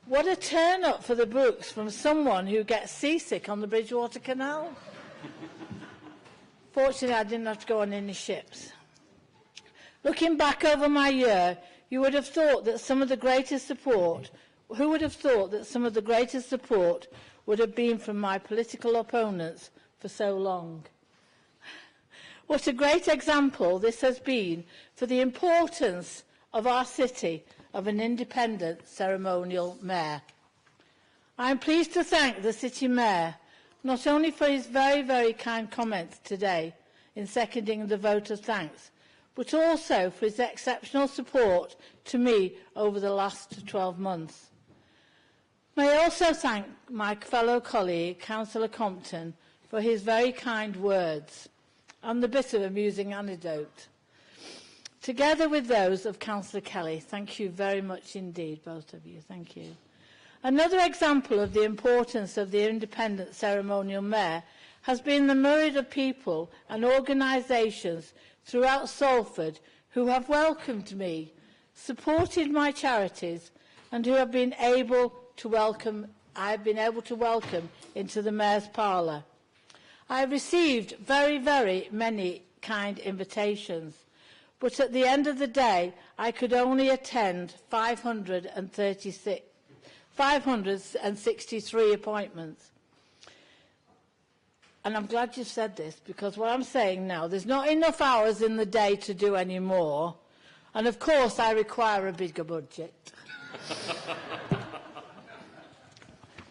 What a turn-up for the Brooks from someone who gets seasick on the Bridgewater Canal. Fortunately, I didn't have to go on any ships. Looking back over my year, you would have thought that some of the greatest support, who would have thought that some of the greatest support would have been from my political opponents for so long? What a great example this has been for the importance of our city of an independent ceremonial mayor. I am pleased to thank the City Mayor not only for his very, very kind comments today in seconding the vote of thanks, but also for his exceptional support to me over the last 12 months. May I also thank my fellow colleague, Councillor Compton, for his very kind words and the bit of amusing anecdote. Together with those of Councillor Kelly, thank you very much indeed, both of you. Thank you. Another example of the importance of the independent ceremonial mayor has been the myriad of people and organisations throughout Salford who have welcomed me, supported my charities, and who have been able to welcome into the Mayor's Parlour. I have received very, very many kind invitations, but at the end of the day, I could only attend 563 appointments. And I'm glad you said this, because what I'm saying now, there's not enough hours in the day to do any more. And of course, I require a bigger budget.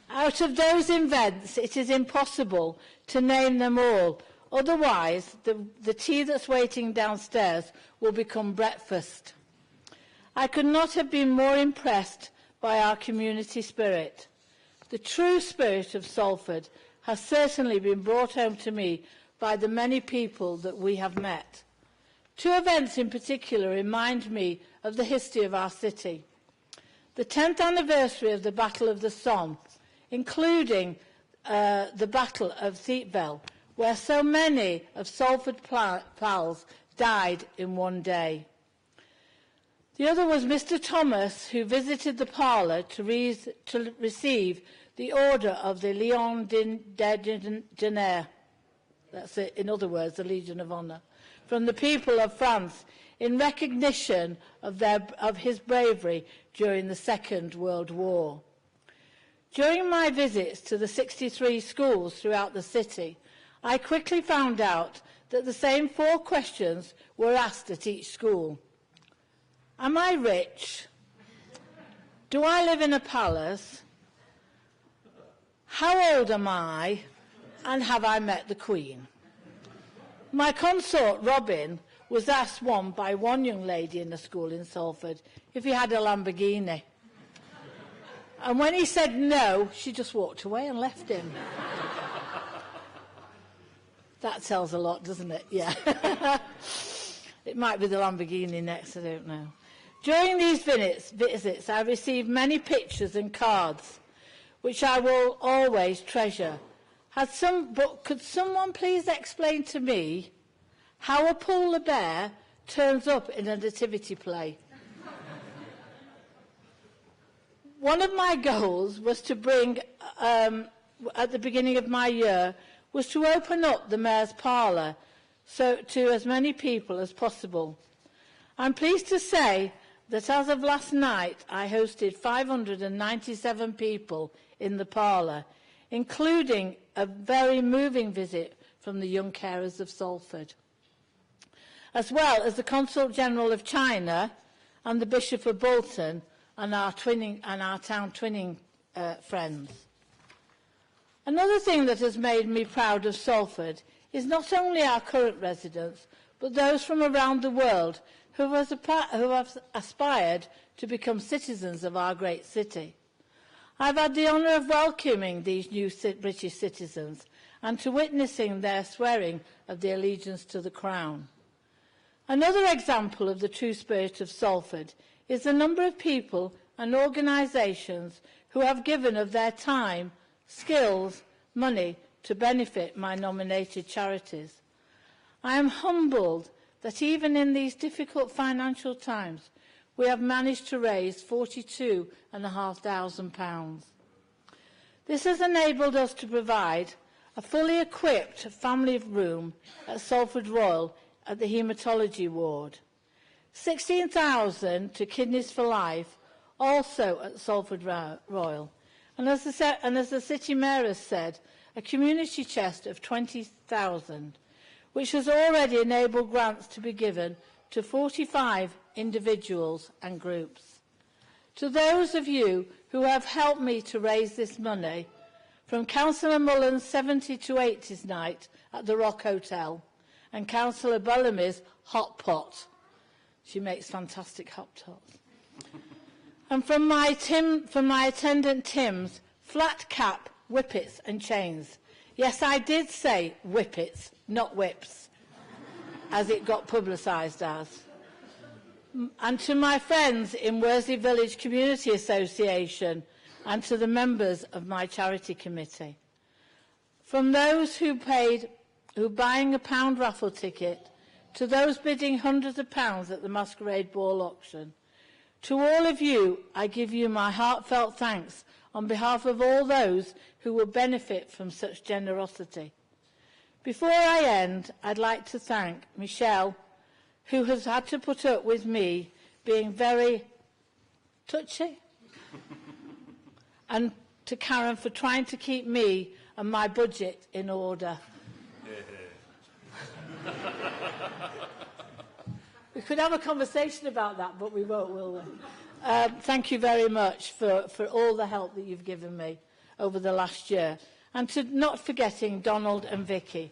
Out of those events, it is impossible to name them all. Otherwise, the tea that's waiting downstairs will become breakfast. I could not have been more impressed by our community spirit. The true spirit of Salford has certainly been brought home to me by the many people that we have met. Two events in particular remind me of the history of our city. The 10th anniversary of the Battle of the Somme, including the Battle of Thiepval, where so many of Salford pals died in one day. The other was Mr. Thomas, who visited the parlour to receive the Order of the Lion d'Honneur, that's it, in other words, the Legion of Honour, from the people of France in recognition of his bravery during the Second World War. During my visits to the 63 schools throughout the city, I quickly found out that the same 4 questions were asked at each school. Am I rich? Do I live in a palace? How old am I? And have I met the Queen? My consort, Robin, was asked by one young lady in the school in Salford if he had a Lamborghini. And when he said no, she just walked away and left him. That tells a lot, doesn't it? Yeah. It might be the Lamborghini next, I don't know. During these visits, I received many pictures and cards, which I will always treasure. But could someone please explain to me how a polar bear turns up in a nativity play? One of my goals was to bring, at the beginning of my year, was to open up the Mayor's Parlour to as many people as possible. I'm pleased to say that as of last night, I hosted 597 people in the parlour, including a very moving visit from the young carers of Salford, as well as the Consul General of China and the Bishop of Bolton and our town twinning friends. Another thing that has made me proud of Salford is not only our current residents, but those from around the world who have aspired to become citizens of our great city. I've had the honour of welcoming these new British citizens and to witnessing their swearing of the allegiance to the Crown. Another example of the true spirit of Salford is the number of people and organisations who have given of their time, skills, money to benefit my nominated charities. I am humbled that even in these difficult financial times, we have managed to raise £42,500. This has enabled us to provide a fully equipped family room at Salford Royal at the Haematology Ward, 16,000 to Kidneys for Life, also at Salford Royal, and as the City Mayor has said, a community chest of 20,000, which has already enabled grants to be given to 45 individuals and groups. To those of you who have helped me to raise this money, from Councillor Mullen's 70 to 80s night at the Rock Hotel and Councillor Bellamy's hot pot. She makes fantastic hot pots. And from my attendant Tim's flat cap, whippets and chains. Yes, I did say whippets, not whips, as it got publicised as. And to my friends in Worsley Village Community Association and to the members of my charity committee. From those who buying a £1 raffle ticket, to those bidding hundreds of pounds at the Masquerade Ball auction, to all of you, I give you my heartfelt thanks on behalf of all those who will benefit from such generosity. Before I end, I'd like to thank Michelle, who has had to put up with me being very touchy, and to Karen for trying to keep me and my budget in order. We could have a conversation about that, but we won't, will we? Thank you very much for all the help that you've given me over the last year. And to not forgetting Donald and Vicky.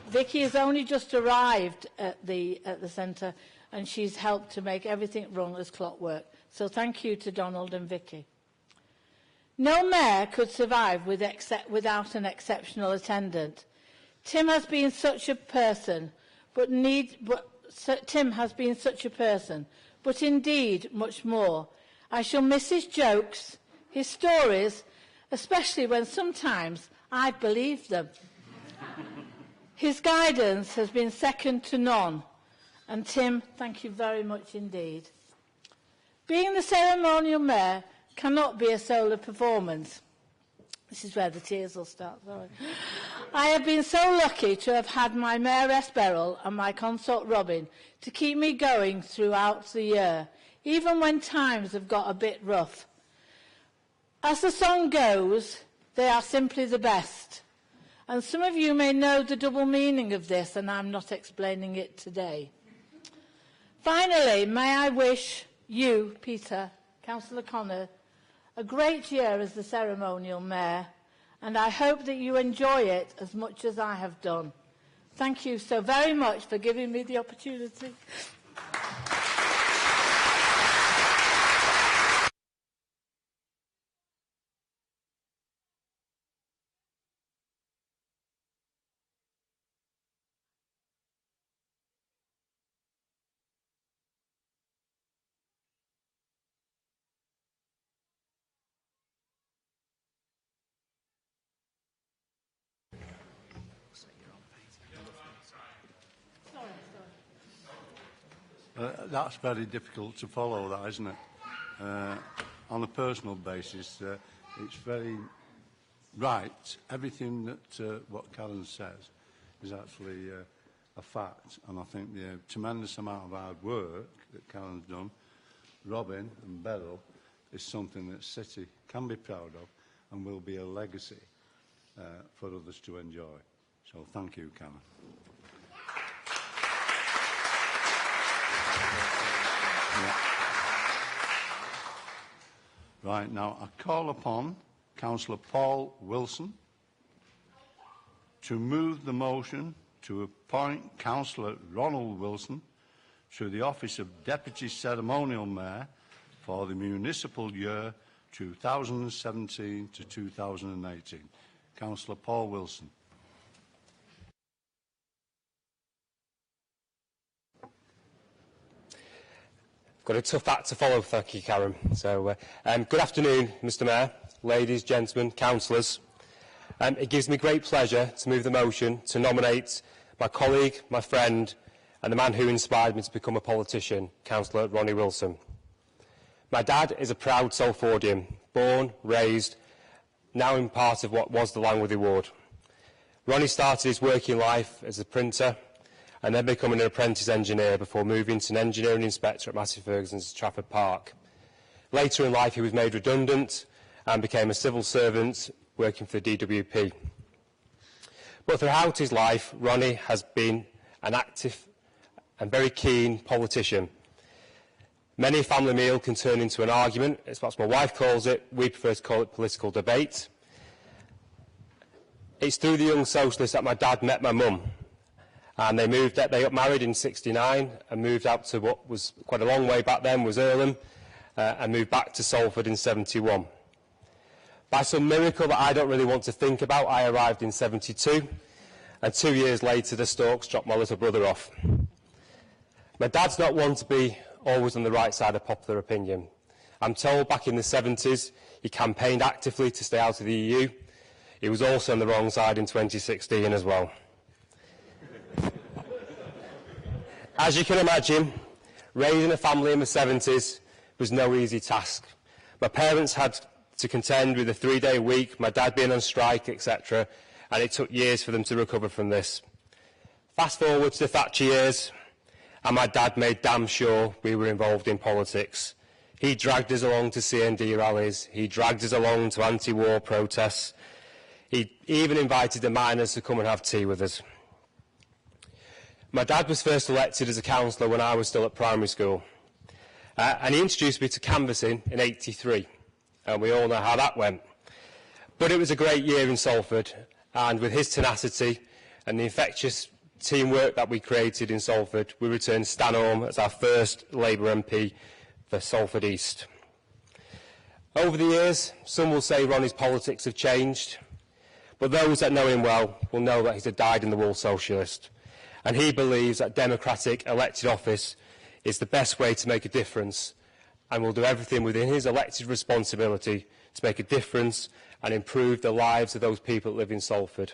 Vicky has only just arrived at the centre, and she's helped to make everything run as clockwork. So thank you to Donald and Vicky. No mayor could survive without an exceptional attendant. Tim has been such a person, but indeed much more. I shall miss his jokes, his stories, especially when sometimes I believe them. His guidance has been second to none. And Tim, thank you very much indeed. Being the ceremonial mayor cannot be a solo performance. This is where the tears will start, sorry. I have been so lucky to have had my Mayoress Beryl and my consort Robin to keep me going throughout the year, even when times have got a bit rough. As the song goes, they are simply the best. And some of you may know the double meaning of this, and I'm not explaining it today. Finally, may I wish you, Peter, Councillor Connor, a great year as the ceremonial mayor, and I hope that you enjoy it as much as I have done. Thank you so very much for giving me the opportunity. That's very difficult to follow, that, isn't it? On a personal basis, it's very right. Everything that what Karen says is actually a fact, and I think the tremendous amount of hard work that Karen's done, Robin and Beryl, is something that City can be proud of and will be a legacy for others to enjoy. So thank you, Karen. Right, now I call upon Councillor Paul Wilson to move the motion to appoint Councillor Ronald Wilson to the office of Deputy Ceremonial Mayor for the municipal year 2017 to 2018. Councillor Paul Wilson. Got a tough act to follow, thank you, Karen. So, good afternoon, Mr Mayor, ladies, gentlemen, councillors. It gives me great pleasure to move the motion to nominate my colleague, my friend, and the man who inspired me to become a politician, Councillor Ronnie Wilson. My dad is a proud Salfordian, born, raised, now in part of what was the Langworthy ward. Ronnie started his working life as a printer, and then becoming an apprentice engineer before moving to an engineering inspector at Massey Ferguson's Trafford Park. Later in life he was made redundant and became a civil servant working for the DWP. But throughout his life, Ronnie has been an active and very keen politician. Many a family meal can turn into an argument, it's what my wife calls it, we prefer to call it political debate. It's through the Young Socialists that my dad met my mum. And they got married in '69 and moved out to what was quite a long way back then, was Earlham, and moved back to Salford in '71. By some miracle that I don't really want to think about, I arrived in '72, and 2 years later the Storks dropped my little brother off. My dad's not one to be always on the right side of popular opinion. I'm told back in the '70s he campaigned actively to stay out of the EU. He was also on the wrong side in 2016 as well. As you can imagine, raising a family in the '70s was no easy task. My parents had to contend with a 3-day week, my dad being on strike, etc., and it took years for them to recover from this. Fast forward to the Thatcher years, and my dad made damn sure we were involved in politics. He dragged us along to CND rallies, he dragged us along to anti-war protests, he even invited the miners to come and have tea with us. My dad was first elected as a councillor when I was still at primary school, and he introduced me to canvassing in '83, and we all know how that went. But it was a great year in Salford, and with his tenacity and the infectious teamwork that we created in Salford, we returned Stan Orme as our first Labour MP for Salford East. Over the years, some will say Ronnie's politics have changed, But those that know him well will know that he's a dyed-in-the-wool socialist, and he believes that democratic elected office is the best way to make a difference, and will do everything within his elected responsibility to make a difference and improve the lives of those people that live in Salford.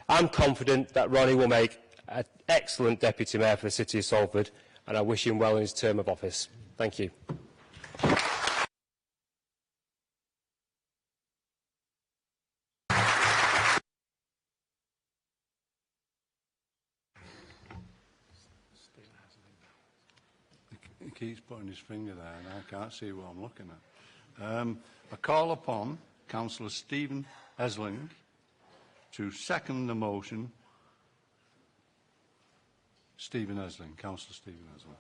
I'm confident that Ronnie will make an excellent Deputy Mayor for the City of Salford, and I wish him well in his term of office. Thank you. He keeps putting his finger there and I can't see what I'm looking at. I call upon Councillor Stephen Esling to second the motion. Stephen Esling, Councillor Stephen Esling.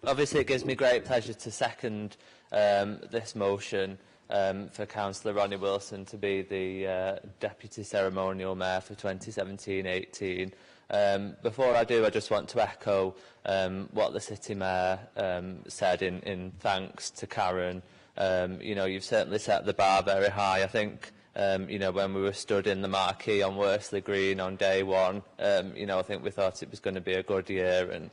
Obviously, it gives me great pleasure to second this motion for Councillor Ronnie Wilson to be the Deputy Ceremonial Mayor for 2017-18. Before I do, I just want to echo what the City Mayor said in thanks to Karen. You know, you've certainly set the bar very high. I think, you know, when we were stood in the marquee on Worsley Green on day one, you know, I think we thought it was going to be a good year, and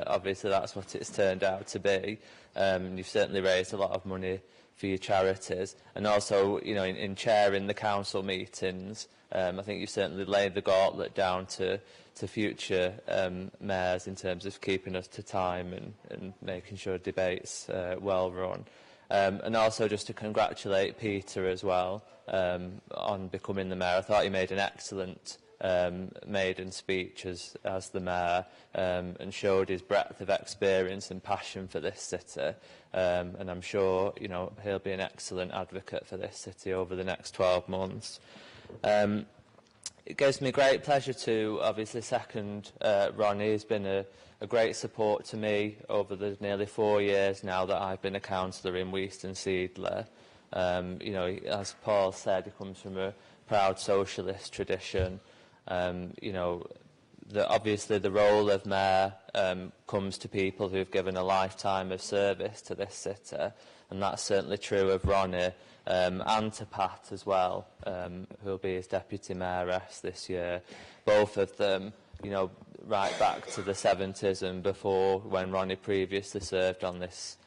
obviously that's what it's turned out to be. You've certainly raised a lot of money for your charities, and also, you know, in chairing the council meetings, I think you've certainly laid the gauntlet down to future mayors in terms of keeping us to time and making sure debates well run. And also just to congratulate Peter as well on becoming the mayor. I thought he made an excellent maiden speech as the mayor, and showed his breadth of experience and passion for this city. And I'm sure, you know, he'll be an excellent advocate for this city over the next 12 months. It gives me great pleasure to obviously second Ronnie. He's been a great support to me over the nearly 4 years now that I've been a councillor in Weaston Seedler. You know, as Paul said, he comes from a proud socialist tradition. You know, obviously the role of mayor comes to people who've given a lifetime of service to this city, and that's certainly true of Ronnie, and to Pat as well, who'll be his deputy mayoress this year. Both of them, you know, right back to the 70s and before, when Ronnie previously served on this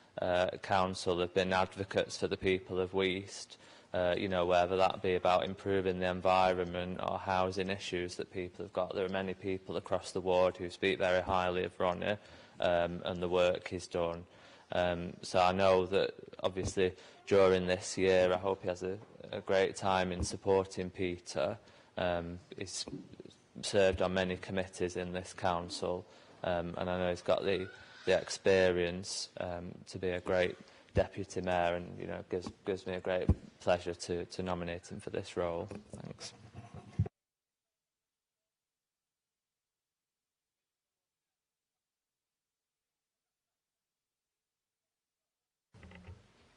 council, have been advocates for the people of Weast. You know, whether that be about improving the environment or housing issues that people have got. There are many people across the ward who speak very highly of Ronnie and the work he's done. So I know that obviously during this year I hope he has a great time in supporting Peter. He's served on many committees in this council, and I know he's got the experience to be a great deputy mayor, and you know, gives me a great pleasure to nominate him for this role. Thanks.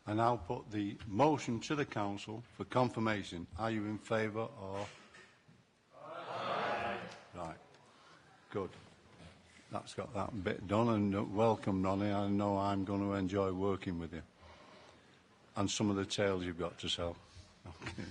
I now put the motion to the council for confirmation. Are you in favour or? Aye. Right. Good. That's got that bit done, and welcome, Ronnie. I know I'm going to enjoy working with you. And some of the tales you've got to sell. Okay.